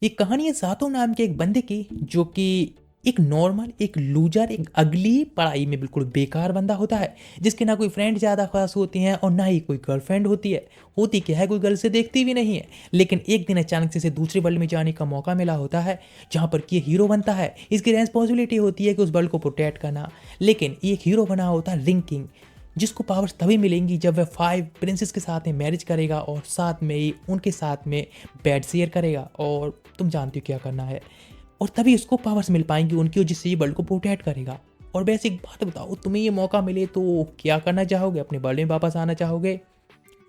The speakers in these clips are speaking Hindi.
ये कहानी है सातों नाम के एक बंदे की, जो कि एक नॉर्मल, एक लूजर, एक अगली, पढ़ाई में बिल्कुल बेकार बंदा होता है, जिसके ना कोई फ्रेंड ज़्यादा खास होती हैं और ना ही कोई गर्लफ्रेंड होती है। होती क्या है, कोई गर्ल से देखती भी नहीं है। लेकिन एक दिन अचानक से इसे दूसरे वर्ल्ड में जाने का मौका मिला होता है, जहाँ पर कि ये हीरो बनता है। इसकी रेस्पॉन्सिबिलिटी होती है कि उस वर्ल्ड को प्रोटेक्ट करना। लेकिन ये एक हीरो बना होता है रिंग किंग, जिसको पावर्स तभी मिलेंगी जब वह 5 प्रिंसेस के साथ में मैरिज करेगा और साथ में ही उनके साथ में बेड शेयर करेगा। और तुम जानती हो क्या करना है, और तभी उसको पावर्स मिल पाएंगी उनकी, और जिससे ये वर्ल्ड को प्रोटेक्ट करेगा। और वैसे एक बात बताओ, तुम्हें ये मौका मिले तो क्या करना चाहोगे? अपने वर्ल्ड में वापस आना चाहोगे,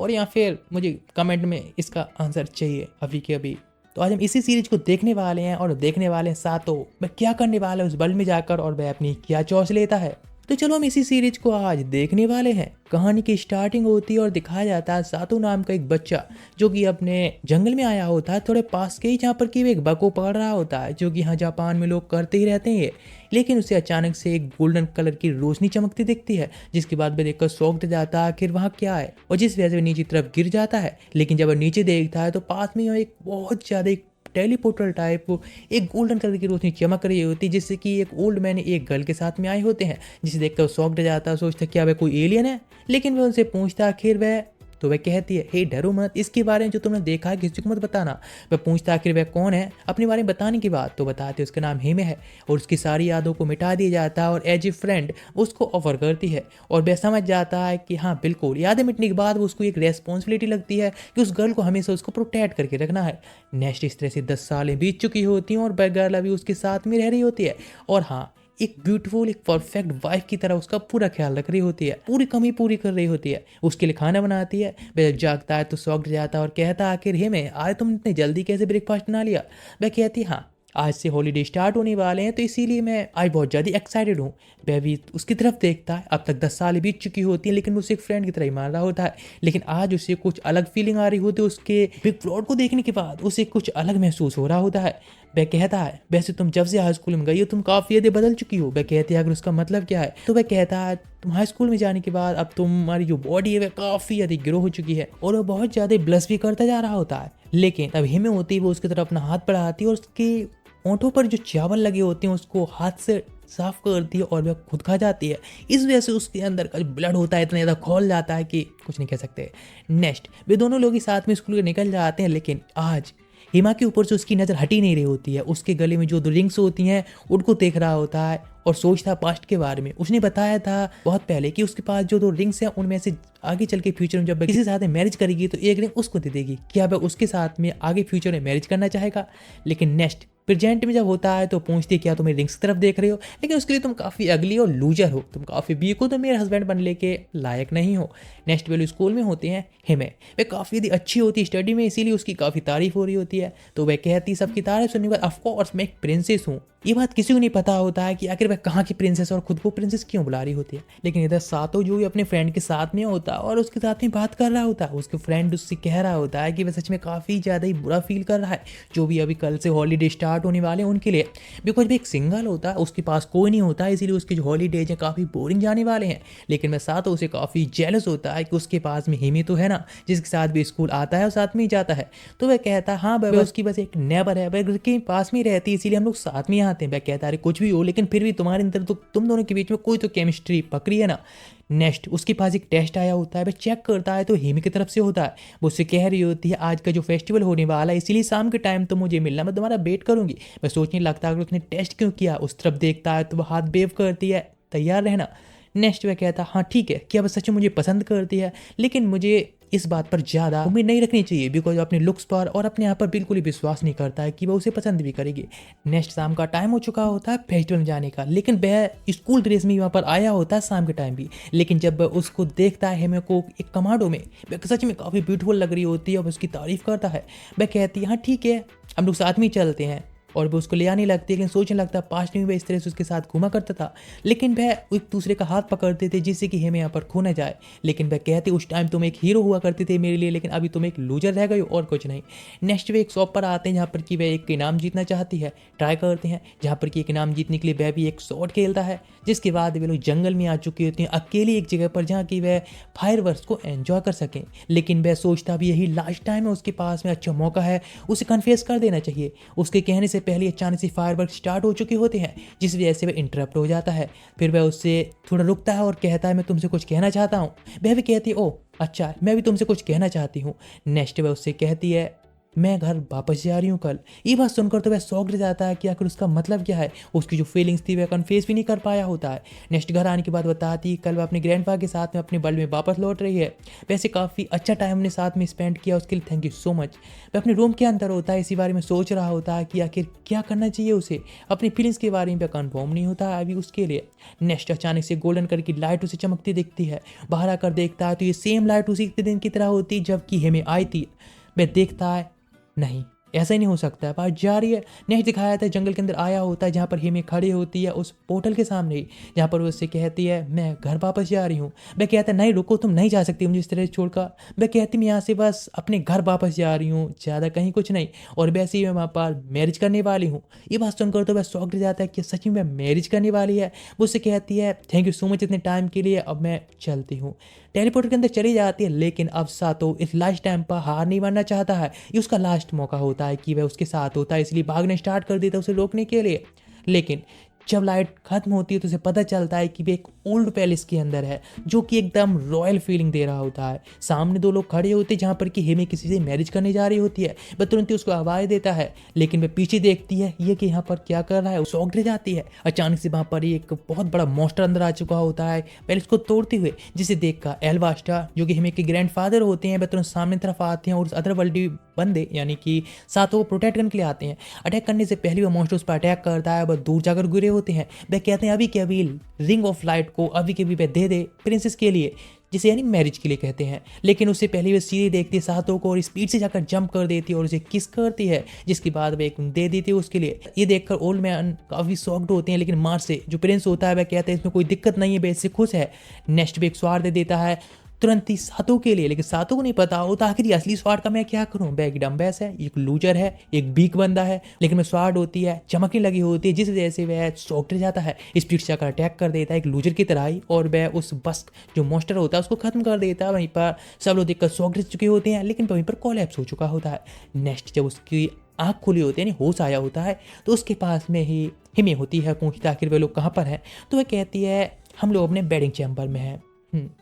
और या फिर मुझे कमेंट में इसका आंसर चाहिए अभी के अभी। तो आज हम इसी सीरीज को देखने वाले हैं, और देखने वाले हैं सातों वह क्या करने वाला है उस वर्ल्ड में जाकर, और वह अपनी क्या चॉइस लेता है। तो चलो हम इसी सीरीज को आज देखने वाले हैं। कहानी की स्टार्टिंग होती है और दिखाया जाता है सातों नाम का एक बच्चा, जो कि अपने जंगल में आया होता है, थोड़े पास के ही, जहाँ पर कि वो एक बग को पकड़ रहा होता है, जो कि यहाँ जापान में लोग करते ही रहते हैं। लेकिन उसे अचानक से एक गोल्डन कलर की रोशनी चमकती दिखती है, जिसके बाद वह देखकर शॉक्ड जाता है आखिर वहाँ क्या है, और जिस वजह से वह नीचे तरफ गिर जाता है। लेकिन जब वह नीचे देखता है तो पास में एक बहुत ज़्यादा टेलीपोर्टल टाइप एक गोल्डन कलर की रोशनी चमक रही होती है, जिससे कि एक ओल्ड मैन एक गर्ल के साथ में आए होते हैं, जिसे देखकर शॉक्ड जाता है, सोचता क्या वह कोई एलियन है। लेकिन वह उनसे पूछता आखिर वह, तो वह कहती है हे डरो मत, इसके बारे में जो तुमने देखा है किसी को मत बताना। वह पूछता आखिर वह कौन है। अपने बारे में बताने की बात तो बताते उसका नाम हेमे है, और उसकी सारी यादों को मिटा दिया जाता है, और एज ए फ्रेंड उसको ऑफर करती है। और वह समझ जाता है कि हाँ बिल्कुल, यादें मिटने के बाद उसको एक रेस्पॉन्सिबिलिटी लगती है कि उस गर्ल को हमेशा उसको प्रोटेक्ट करके रखना है। नेक्स्ट इस तरह से 10 सालें बीत चुकी होती हैं, और वह गर्ल अभी उसके साथ में रह रही होती है, और हाँ एक ब्यूटीफुल, एक परफेक्ट वाइफ की तरह उसका पूरा ख्याल रख रही होती है, पूरी कमी पूरी कर रही होती है, उसके लिए खाना बनाती है। वह जब जागता है तो शॉक्ड जाता है और कहता है आखिर हे मैं आज तुम इतने जल्दी कैसे ब्रेकफास्ट बना लिया। वह कहती हाँ आज से हॉलीडे स्टार्ट होने वाले हैं, तो इसीलिए मैं आज बहुत ज़्यादा एक्साइटेड हूँ। वह भी उसकी तरफ देखता है। अब तक 10 साल बीत चुकी होती है, लेकिन वो उसे एक फ्रेंड की तरह ही मान रहा होता है। लेकिन आज उसे कुछ अलग फीलिंग आ रही होती है, उसके बिग प्लॉट को देखने के बाद उसे कुछ अलग महसूस हो रहा होता है। वह कहता है वैसे तुम जब से हाई स्कूल में गई हो तुम काफ़ी ज़्यादा बदल चुकी हो। वह कहती है अगर उसका मतलब क्या है, तो वह कहता है तुम हाई स्कूल में जाने के बाद अब तुम्हारी जो बॉडी है वह काफ़ी ज़्यादा ग्रो हो चुकी है, और वह बहुत ज़्यादा ब्लश भी करता जा रहा होता है। लेकिन तब हिमे होती है वो उसकी तरफ अपना हाथ बढ़ाती है, और उसके ओंठों पर जो चावल लगे होते हैं उसको हाथ से साफ करती है, और वह खुद खा जाती है। इस वजह से उसके अंदर का जो ब्लड होता है इतना ज़्यादा खोल जाता है कि कुछ नहीं कह सकते। नेक्स्ट वे दोनों लोग ही साथ में स्कूल के निकल जाते हैं, लेकिन आज हिमा के ऊपर से उसकी नज़र हटी नहीं रही होती है। उसके गले में जो दो रिंग्स होती हैं उनको देख रहा होता है, और सोचता पास्ट के बारे में। उसने बताया था बहुत पहले कि उसके पास जो दो रिंग्स हैं उनमें से आगे चल के फ्यूचर में जब वह किसी साथ में मैरिज करेगी तो एक रिंग उसको दे देगी। क्या वह उसके साथ में आगे फ्यूचर में मैरिज करना चाहेगा? लेकिन नेक्स्ट प्रेजेंट में जब होता है तो पूछती है क्या तुम रिंग्स की तरफ देख रहे हो, लेकिन उसके लिए तुम काफ़ी अगली और लूजर हो, तुम काफ़ी वीक हो, तो मेरे हस्बैंड बनने के लायक नहीं हो। नेक्स्ट वैल्यू स्कूल में होते हैं हिमे, वह काफ़ी अच्छी होती है स्टडी में, इसीलिए उसकी काफ़ी तारीफ हो रही होती है। तो वह कहती सबकी तारीफ सुनने के बाद ऑफकोर्स मैं एक प्रिंसेस हूँ। ये बात किसी को नहीं पता होता है कि आखिर वह कहाँ की प्रिंसेस और खुद को प्रिंसेस क्यों बुला रही होती है। लेकिन इधर सातो जो भी अपने फ्रेंड के साथ में होता है और उसके साथ में बात कर रहा होता है, उसके फ्रेंड उससे कह रहा होता है कि वह सच में काफ़ी ज़्यादा ही बुरा फील कर रहा है जो भी अभी कल से हॉलीडे स्टार्ट होने वाले हैं उनके लिए। बिकॉज भी एक सिंगल होता है, उसके पास कोई नहीं होता है, इसीलिए उसके जो हॉलीडेज हैं काफ़ी बोरिंग जाने वाले हैं। लेकिन मैं सातो उसे काफ़ी जेलस होता है कि उसके पास में हिमी तो है ना, जिसके साथ भी स्कूल आता है और साथ में ही जाता है। तो वह कहता है हाँ वह उसकी बस एक नेबर है, वह घर के पास में रहती है, इसीलिए हम लोग साथ में आते हैं। वह कहता है कुछ भी हो लेकिन फिर भी तुम्हारे अंदर तो तुम दोनों के बीच में कोई तो केमिस्ट्री पकड़ी है ना। नेक्स्ट उसके पास एक टेस्ट आया होता है, वह चेक करता है तो हिमी की तरफ से होता है। वो उससे कह रही होती है आज का जो फेस्टिवल होने वाला है इसीलिए शाम के टाइम तो मुझे मिलना, मैं तुम्हारा वेट करूंगी। मैं सोचने लगता है अगर उसने टेस्ट क्यों किया, उस तरफ देखता है तो वह हाथ वेव करती है तैयार रहना। नेक्स्ट वह कहता हाँ ठीक है, क्या वह सच में मुझे पसंद करती है, लेकिन मुझे इस बात पर ज़्यादा उम्मीद नहीं रखनी चाहिए बिकॉज अपने लुक्स पर और अपने आप पर बिल्कुल ही विश्वास नहीं करता है कि वह उसे पसंद भी करेगी। नेक्स्ट शाम का टाइम हो चुका होता है फेस्टिवल में जाने का, लेकिन वह स्कूल ड्रेस में वहाँ पर आया होता है शाम के टाइम भी। लेकिन जब वह उसको देखता है हेमे को एक कमांडो में, वह सच में काफ़ी ब्यूटीफुल लग रही होती है और उसकी तारीफ करता है। वह कहती है हाँ ठीक है हम लोग साथ में ही चलते हैं, और वो उसको ले आने लगती है, लेकिन सोचने लगता है पास्ट में वह इस तरह से उसके साथ घूमा करता था, लेकिन वह एक दूसरे का हाथ पकड़ते थे जिससे कि हेमे यहाँ पर खो न जाए। लेकिन वह कहते उस टाइम तुम एक हीरो हुआ करते थे मेरे लिए, लेकिन अभी तुम एक लूजर रह गए हो और कुछ नहीं। नेक्स्ट वे एक शॉप पर आते हैं जहाँ पर कि वह एक इनाम जीतना चाहती है, ट्राई करते हैं, जहाँ पर कि एक इनाम जीतने के लिए वह भी एक शॉट खेलता है। जिसके बाद वे लोग जंगल में आ चुकी होती हैं अकेली एक जगह पर, जहाँ की वह फायरवर्क्स को एंजॉय कर सकें। लेकिन वह सोचता भी यही लास्ट टाइम है, उसके पास में अच्छा मौका है, उसे कन्फेस कर देना चाहिए। उसके कहने से पहले अचानक से फायरवर्क्स स्टार्ट हो चुके होते हैं, जिस वजह से वह इंटरप्ट हो जाता है। फिर वह उससे थोड़ा रुकता है और कहता है मैं तुमसे कुछ कहना चाहता हूँ। वह भी कहती है ओह अच्छा, मैं भी तुमसे कुछ कहना चाहती हूँ। नेक्स्ट वह उससे कहती है मैं घर वापस जा रही हूँ कल। ये बात सुनकर तो वह शॉक्ड जाता है कि आखिर उसका मतलब क्या है। उसकी जो फीलिंग्स थी वह कन्फेस भी नहीं कर पाया होता है। नेक्स्ट घर आने के बाद बताती कल वह अपने ग्रैंडपा के साथ में अपने वर्ल्ड में वापस लौट रही है। वैसे काफ़ी अच्छा टाइम हमने साथ में स्पेंड किया, उसके लिए थैंक यू सो मच। वह अपने रूम के अंदर होता है, इसी बारे में सोच रहा होता है कि आखिर क्या करना चाहिए उसे। अपनी फीलिंग्स के बारे में कन्फर्म नहीं होता है अभी उसके लिए। नेक्स्ट अचानक से गोल्डन कलर की लाइट उसे चमकती दिखती है। बाहर आकर देखता है तो ये सेम लाइट उसी दिन की तरह होती जबकि हेमे आई थी। वह देखता है नहीं ऐसा ही नहीं हो सकता है, बात जा रही है। नेक्स्ट दिखाया था जंगल के अंदर आया होता है, जहाँ पर हेमे खड़ी होती है उस पोर्टल के सामने ही, जहाँ पर वो उससे कहती है मैं घर वापस जा रही हूँ। वह कहता है नहीं रुको, तुम नहीं जा सकती मुझे इस तरह छोड़कर। वह कहती मैं यहाँ से बस अपने घर वापस जा रही हूँ, ज़्यादा कहीं कुछ नहीं, और वैसे ही मैं वहाँ पर मैरिज करने वाली हूँ। ये बात सुनकर तो वह शॉक्ड जाता है कि सच में मैरिज करने वाली है। वो उससे कहती है थैंक यू सो मच इतने टाइम के लिए, अब मैं चलती हूँ। टेलीपोर्टर के अंदर चली जाती है, लेकिन अब सातो इस लास्ट टाइम पर हार नहीं मानना चाहता है। ये उसका लास्ट मौका होता है कि वह उसके साथ होता है, इसलिए भागने स्टार्ट कर देता है उसे रोकने के लिए। लेकिन जब लाइट खत्म होती है तो उसे पता चलता है कि वे एक ओल्ड पैलेस के अंदर है, जो कि एकदम रॉयल फीलिंग दे रहा होता है। सामने दो लोग खड़े होते हैं, जहाँ पर कि हेमे किसी से मैरिज करने जा रही होती है। वह तुरंत ही उसको आवाज़ देता है, लेकिन वह पीछे देखती है ये कि यहाँ पर क्या कर रहा है, शॉक्ड रह जाती है। अचानक से वहाँ पर एक बहुत बड़ा मॉन्स्टर अंदर आ चुका होता है पैलेस को तोड़ते हुए, जिसे देखकर एल्वास्टा जो कि हेमे के ग्रैंडफादर होते हैं वह तुरंत सामने तरफ आते हैं और उस अदर वर्ल्ड बंदे यानी कि सातों को प्रोटेक्ट करने के लिए आते हैं। अटैक करने से पहले वह मॉन्स्टर उस पर अटैक करता है, वह दूर जाकर गिरे होते हैं। वह कहते हैं अभी के अभी रिंग ऑफ लाइट को अभी के अभी वह दे दे प्रिंसेस के लिए, जिसे यानी मैरिज के लिए कहते हैं। लेकिन उससे पहले वह सीधे देखती है सातों को और स्पीड से जाकर जंप कर देती है और उसे किस करती है, जिसके बाद वह एक दे देती है उसके लिए। ये देखकर ओल्ड मैन काफ़ी शॉक्ड होते हैं, लेकिन मार्स से जो प्रिंस होता है वह कहता है इसमें कोई दिक्कत नहीं है, वह इससे खुश है। नेक्स्ट भी एक स्वार दे देता है तुरंत ही सातों के लिए, लेकिन सातों को नहीं पता होता आखिर ये असली स्वाड का मैं क्या करूं। वह एक डम्बैस है, एक लूजर है, एक वीक बंदा है, लेकिन में स्वाड होती है चमकने लगी होती है, जिस वजह से वह शॉक्ड जाता है, स्पीड से आकर अटैक कर देता है एक लूजर की तरह ही, और वह उस बस्क जो मॉन्स्टर होता है उसको खत्म कर देता है। वहीं पर सब लोग देखकर शॉक्ड चुके होते हैं, लेकिन वहीं पर कोलैप्स हो चुका होता है। नेक्स्ट जब उसकी आँख खुली होती है यानी होश आया होता है, तो उसके पास में ही हिमे होती है, पूछता आखिर वे लोग कहाँ पर हैं। तो वह कहती है हम लोग अपने बेडिंग चैम्बर में हैं।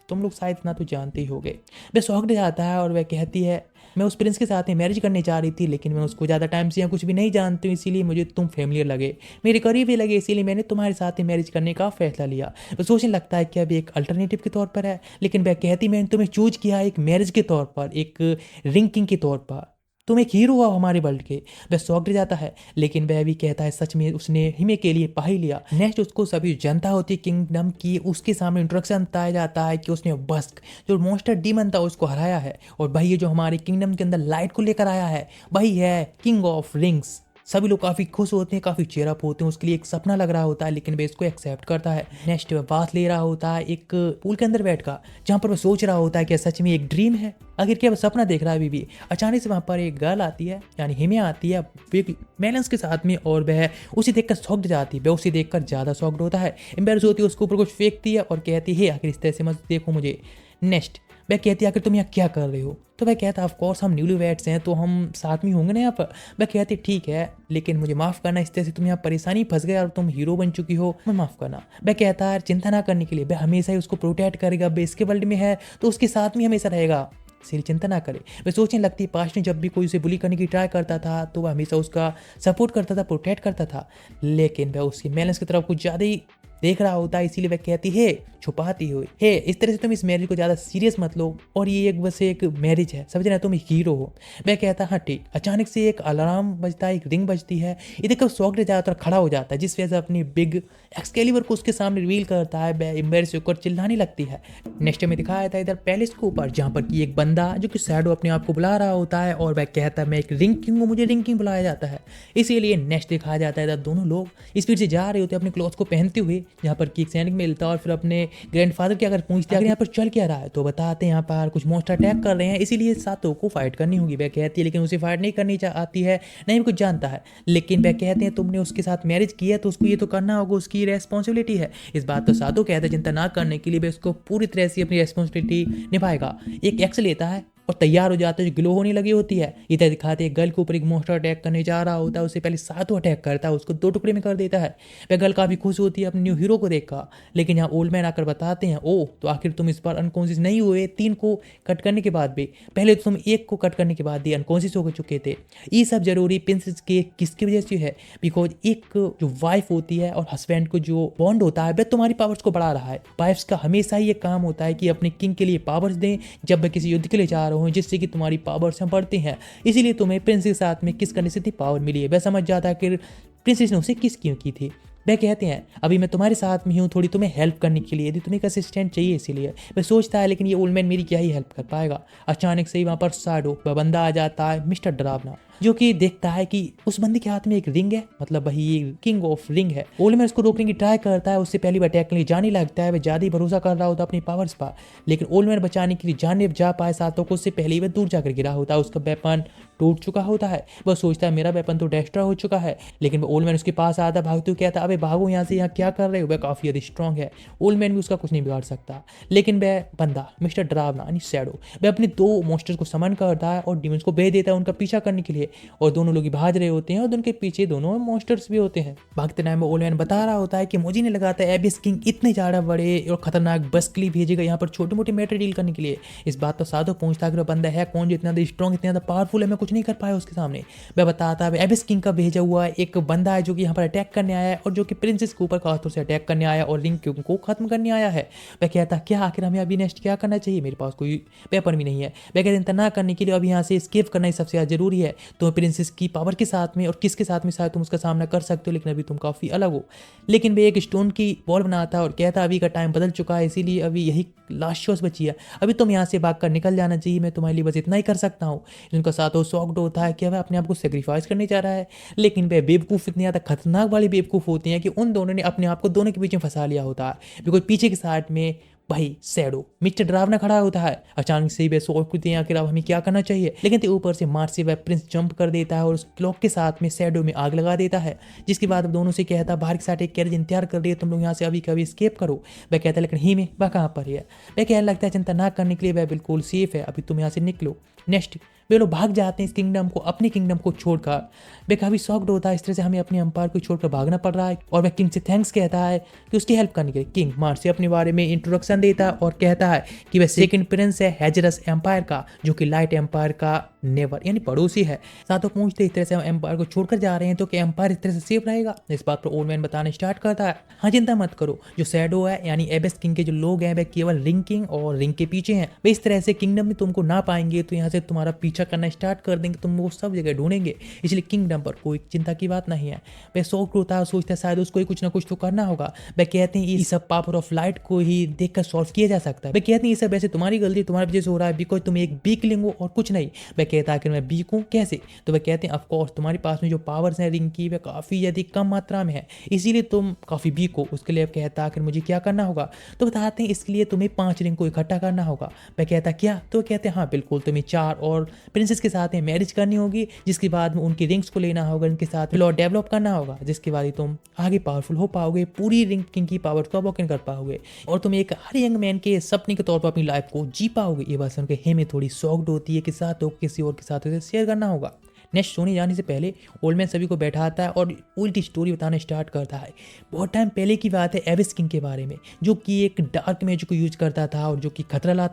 तुम लोग शायद इतना तो जानते ही होगे। वह शॉक्ड जाता है और वह कहती है मैं उस प्रिंस के साथ में मैरिज करने जा रही थी, लेकिन मैं उसको ज़्यादा टाइम से यहाँ कुछ भी नहीं जानती हूँ, इसीलिए मुझे तुम फेमिलियर लगे, मेरे करीबी लगे, इसीलिए मैंने तुम्हारे साथ ही मैरिज करने का फैसला लिया। वह सोचने लगता है कि अभी एक अल्टरनेटिव के तौर पर है, लेकिन वह कहती मैंने तुम्हें चूज किया एक मैरिज के तौर पर, एक रिंग किंग के तौर पर, तुम एक हीरो हो हमारे वर्ल्ड के। वह शॉक्ड जाता है, लेकिन वह भी कहता है सच में उसने हिमे के लिए पा ही लिया। नेक्स्ट उसको सभी जनता होती है किंगडम की, उसके सामने इंट्रोडक्शन बताया जाता है कि उसने बस्क जो मॉन्स्टर डीमन था उसको हराया है, और भाई ये जो हमारे किंगडम के अंदर लाइट को लेकर आया है वही है किंग ऑफ रिंग्स। सभी लोग काफ़ी खुश होते हैं, काफ़ी चेयर अप होते हैं, उसके लिए एक सपना लग रहा होता है, लेकिन वह इसको एक्सेप्ट करता है। नेक्स्ट वह बात ले रहा होता है एक पूल के अंदर बैठ कर, जहाँ पर वह सोच रहा होता है कि सच में एक ड्रीम है, आखिर क्या वह सपना देख रहा है अभी भी। अचानक से वहाँ पर एक गर्ल आती है यानी हिमे आती है एक बैलेंस के साथ में, और वह उसे देखकर शॉक्ड जाती है। वह उसे देखकर ज़्यादा शॉक्ड होता है, एम्बेरस होती है, उसके ऊपर कुछ फेंकती है और कहती है आखिर इस तरह से मत देखो मुझे। नेक्स्ट वह कहती है आखिर तुम यहाँ क्या कर रहे हो। तो वह कहता है ऑफ कोर्स हम न्यूली वेड्स हैं तो हम साथ में होंगे ना यहाँ पर। वह कहती ठीक है, लेकिन मुझे माफ़ करना, इस तरह से तुम यहाँ परेशानी फंस गए और तुम हीरो बन चुकी हो, मैं माफ़ करना। वह कहता है चिंता ना करने के लिए, वह हमेशा ही उसको प्रोटेक्ट करेगा, वह इसके वर्ल्ड में है तो उसके साथ में हमेशा रहेगा, इसलिए चिंता ना करे। वह सोचने लगती है पास्ट में जब भी कोई उसे बुली करने की ट्राई करता था तो वह हमेशा उसका सपोर्ट करता था, प्रोटेक्ट करता था, लेकिन वह उसकी बैलेंस की तरफ कुछ ज़्यादा ही देख रहा होता है, इसीलिए वह कहती है छुपाती हुई है, इस तरह से तुम इस मैरिज को ज़्यादा सीरियस मत लो और ये एक बस एक मैरिज है, समझ रहे तुम हीरो हो। वह कहता हाँ ठीक। अचानक से एक अलार्म बजता है, एक रिंग बजती है। ये देखकर शॉक्ड ज़्यादातर खड़ा हो जाता है, जिस वजह से अपनी बिग एक्सकेलिबर को उसके सामने रिवील करता है। वह एम्बेरस होकर चिल्लाने लगती है। नेक्स्ट में दिखाया था इधर पैलेस के ऊपर, जहाँ पर कि एक बंदा जो कि शैडो अपने आप को बुला रहा होता है और वह कहता है मैं एक रिंग किंग हूँ, मुझे रिंग किंग बुलाया जाता है। इसीलिए नेक्स्ट दिखाया जाता है इधर दोनों लोग स्पीड से जा रहे होते हैं अपने क्लॉथ को पहनते हुए, जहाँ पर कि एक सैनिक मिलता है और फिर अपने ग्रैंडफादर के अगर पूछते हैं यहाँ पर चल क्या रहा है, तो बताते हैं यहाँ पर कुछ मॉन्स्टर अटैक कर रहे हैं, इसीलिए सातों को फाइट करनी होगी। वह कहती है लेकिन उसे फाइट नहीं करनी आती है, नहीं कुछ जानता है। लेकिन वह कहते हैं तुमने उसके साथ मैरिज की है तो उसको ये तो करना होगा, उसकी रेस्पॉन्सिबिलिटी है। इस बात तो सातों कहते हैं चिंता ना करने के लिए, वह उसको पूरी तरह से अपनी रेस्पॉन्सिबिलिटी निभाएगा। एक एक्स लेता है और तैयार हो जाता है, जो ग्लो होने लगी होती है। इधर दिखाते हैं गर्ल के ऊपर एक मॉन्स्टर अटैक करने जा रहा होता है, उससे पहले सातों अटैक करता है, उसको 2 टुकड़े में कर देता है। वह गर्ल काफ़ी खुश होती है अपने न्यू हीरो को देखकर। लेकिन यहाँ ओल्ड मैन आकर बताते हैं ओह तो आखिर तुम इस बार अनकॉन्शियस नहीं हुए 3 को कट करने के बाद भी, पहले तो तुम 1 को कट करने के बाद भी अनकॉन्शियस हो चुके थे। ये सब जरूरी प्रिंसेस के किसकी वजह से है, बिकॉज एक जो वाइफ होती है और हस्बैंड को जो बॉन्ड होता है वह तुम्हारी पावर्स को बढ़ा रहा है। वाइफ्स का हमेशा ही एक काम होता है कि अपने किंग के लिए पावर्स दें जब वह किसी युद्ध के लिए जा रहे हो, जिससे कि तुम्हारी पावर्स बढ़ती हैं। इसीलिए तुम्हें प्रिंस के साथ में किस करने से इतनी पावर मिली है। वह समझ जाता है कि प्रिंसेस ने उसे किस क्यों की थी। वह कहते हैं अभी मैं तुम्हारे साथ में हूँ थोड़ी तुम्हें हेल्प करने के लिए, यदि तुम्हें एक असिस्टेंट चाहिए इसीलिए। वह सोचता है लेकिन ये ओल्ड मैन मेरी क्या ही हेल्प कर पाएगा। अचानक से ही वहाँ पर शैडो वह बंदा आ जाता है, मिस्टर डरावना, जो कि देखता है कि उस बंदे के हाथ में एक रिंग है, मतलब वही ये किंग ऑफ रिंग है। ओल्ड मैन उसको रोकने की ट्राई करता है, उससे पहले वह अटैक के लिए जाने लगता है। वह ज़्यादा ही भरोसा कर रहा होता है अपनी पावर्स पर, लेकिन ओल्ड मैन बचाने के लिए जाने जा पाए सातों को, उससे पहले ही वह दूर जाकर गिरा होता है। उसका वेपन टूट चुका होता है। वह सोचता है मेरा वेपन तो डेस्ट्रॉय हो चुका है, लेकिन ओल्ड मैन उसके पास आता है, भागते हुए कहता है अबे भागो यहाँ से, यहाँ क्या कर रहे हो। वह काफ़ी ज़्यादा स्ट्रॉन्ग है, ओल्ड मैन भी उसका कुछ नहीं बिगाड़ सकता। लेकिन वह बंदा मिस्टर डरावना यानी शैडो वह अपने 2 मॉन्स्टर्स को समन करता है और डिमंस को भेज देता है उनका पीछा करने के लिए। और दोनों लोग भाग रहे होते हैं और उनके पीछे दोनों मॉन्स्टर्स भी होते हैं। भागते टाइम ओल्ड मैन बता रहा होता है कि मुझे नहीं लगा था एबिस किंग इतने ज़्यादा बड़े और खतरनाक बस के लिए भेजेगा यहाँ पर छोटे मोटे मैटर डील करने के लिए। इस बात तो साधो पूछता कि बंदा है कौन जो इतना ज़्यादा स्ट्रॉन्ग, इतना ज़्यादा पावरफुल है, मैं कुछ नहीं कर पाया उसके सामने। वह बताता है एबिस किंग का भेजा हुआ एक बंदा है जो कि यहाँ पर अटैक करने आया है और जो कि प्रिंसेस के ऊपर खासतौर से अटैक करने आया और रिंग किंग को खत्म करने आया है। वह कहता क्या आखिर हमें अभी नेक्स्ट क्या करना चाहिए, मेरे पास कोई वेपन भी नहीं है। वह कहते हैं ना करने के लिए अभी यहाँ से एस्केप करना ही सबसे ज़्यादा जरूरी है। तो प्रिंसेस की पावर के साथ में और किसके साथ में शायद तुम उसका सामना कर सकते हो, लेकिन अभी तुम काफ़ी अलग हो। लेकिन वे एक स्टोन की बॉल बनाता है और कहता अभी का टाइम बदल चुका है, इसीलिए अभी यही लास्ट शॉट बची है, अभी तुम यहाँ से भागकर निकल जाना चाहिए, मैं तुम्हारे लिए बस इतना ही कर सकता हूँ। जिनका साथ वो शॉक्ड होता है कि वह अपने आप को सेक्रीफाइस करने जा रहा है। लेकिन वे बेवकूफ़ इतनी ज़्यादा खतरनाक वाली बेवकूफ़ होती हैं कि उन दोनों ने अपने आप को दोनों के बीच में फंसा लिया होता है। बिकॉज पीछे के साइड में भाई शैडो मिस्टर डरावना खड़ा होता है। अचानक से वह सोच खुद आखिर अब हमें क्या करना चाहिए, लेकिन तो ऊपर से मार्च से वह प्रिंस जंप कर देता है और उस क्लॉक के साथ में शैडो में आग लगा देता है। जिसके बाद अब दोनों से कहता है बाहर के साथ एक कैरेज इंतजार कर रही है, तुम लोग यहाँ से अभी कभी स्केप करो। वह कहता है लेकिन ही में वह कहाँ पर है। वह कहने लगता है चिंता ना करने के लिए, वह बिल्कुल सेफ है, अभी तुम यहाँ से निकलो। नेक्स्ट वे लोग भाग जाते हैं इस किंगडम को, अपने किंगडम को छोड़कर। वे काफ़ी शॉक्ड होता है इस तरह से हमें अपने एम्पायर को छोड़कर भागना पड़ रहा है। और वह किंग से थैंक्स कहता है कि उसकी हेल्प करने के लिए। किंग मार्च से अपने बारे में इंट्रोडक्शन देता है और कहता है कि वह सेकंड प्रिंस है हेजरस एम्पायर का, जो कि लाइट एम्पायर का नेवर यानी पड़ोसी है। साथों पूछते इस तरह से हम एम्पायर को छोड़कर जा रहे हैं तो क्या एम्पायर इस तरह से सेफ रहेगा। इस बात पर ओल्ड मैन बताने स्टार्ट करता है हाँ चिंता मत करो, जो शैडो है यानी एबिस किंग के जो लोग हैं वह केवल रिंग किंग और रिंग के पीछे हैं। वे इस तरह से किंगडम में तुमको ना पाएंगे तो यहाँ से तुम्हारा पीछा करना स्टार्ट कर देंगे, तुम वो सब जगह ढूंढेंगे, इसलिए किंगडम पर कोई चिंता की बात नहीं है। वह शौक होता है, सोचता है शायद उसको कुछ ना कुछ तो करना होगा। वह कहते हैं ये सब पावर ऑफ लाइट को ही देखकर सॉल्व किया जा सकता है। वह कहते हैं ये सब वैसे तुम्हारी गलती तुम्हारी वजह से हो रहा है, बिकॉज तुम एक वीक लिंग हो और कुछ नहीं। वह कहता है कि मैं वीक हूँ कैसे, तो वह कहते हैं ऑफकोर्स तुम्हारे पास में जो पावर्स हैं रिंग की वह काफ़ी यदि कम मात्रा में है, इसीलिए तुम काफ़ी वीक हो। उसके लिए कहता है कि मुझे क्या करना होगा, तो बताते हैं इसके लिए तुम्हें 5 रिंग को इकट्ठा करना होगा। वह कहता क्या, तो कहते हैं हाँ बिल्कुल, तुम्हें 4 और प्रिंसेस के साथ मैरिज करनी होगी, जिसके बाद में उनकी रिंग्स को लेना होगा, उनके साथ लॉ डेवलप करना होगा, जिसके बाद ही तुम आगे पावरफुल हो पाओगे, पूरी रिंग किंग की पावर को अवॉकन कर पाओगे और तुम एक हर यंग मैन के सपने के तौर पर अपनी लाइफ को जी पाओगे। ये बात सुनकर हेमे थोड़ी शॉक्ड होती है कि साथ तो किसी और के साथ उसे शेयर करना होगा। नेक्स्ट सोने जाने से पहले ओल्ड मैन सभी को बैठाता है और उल्टी स्टोरी बताना स्टार्ट करता है। बहुत टाइम पहले की बात है एबिस किंग के बारे में, जो कि एक डार्क मैजिक को यूज करता था और जो कि खतरा ला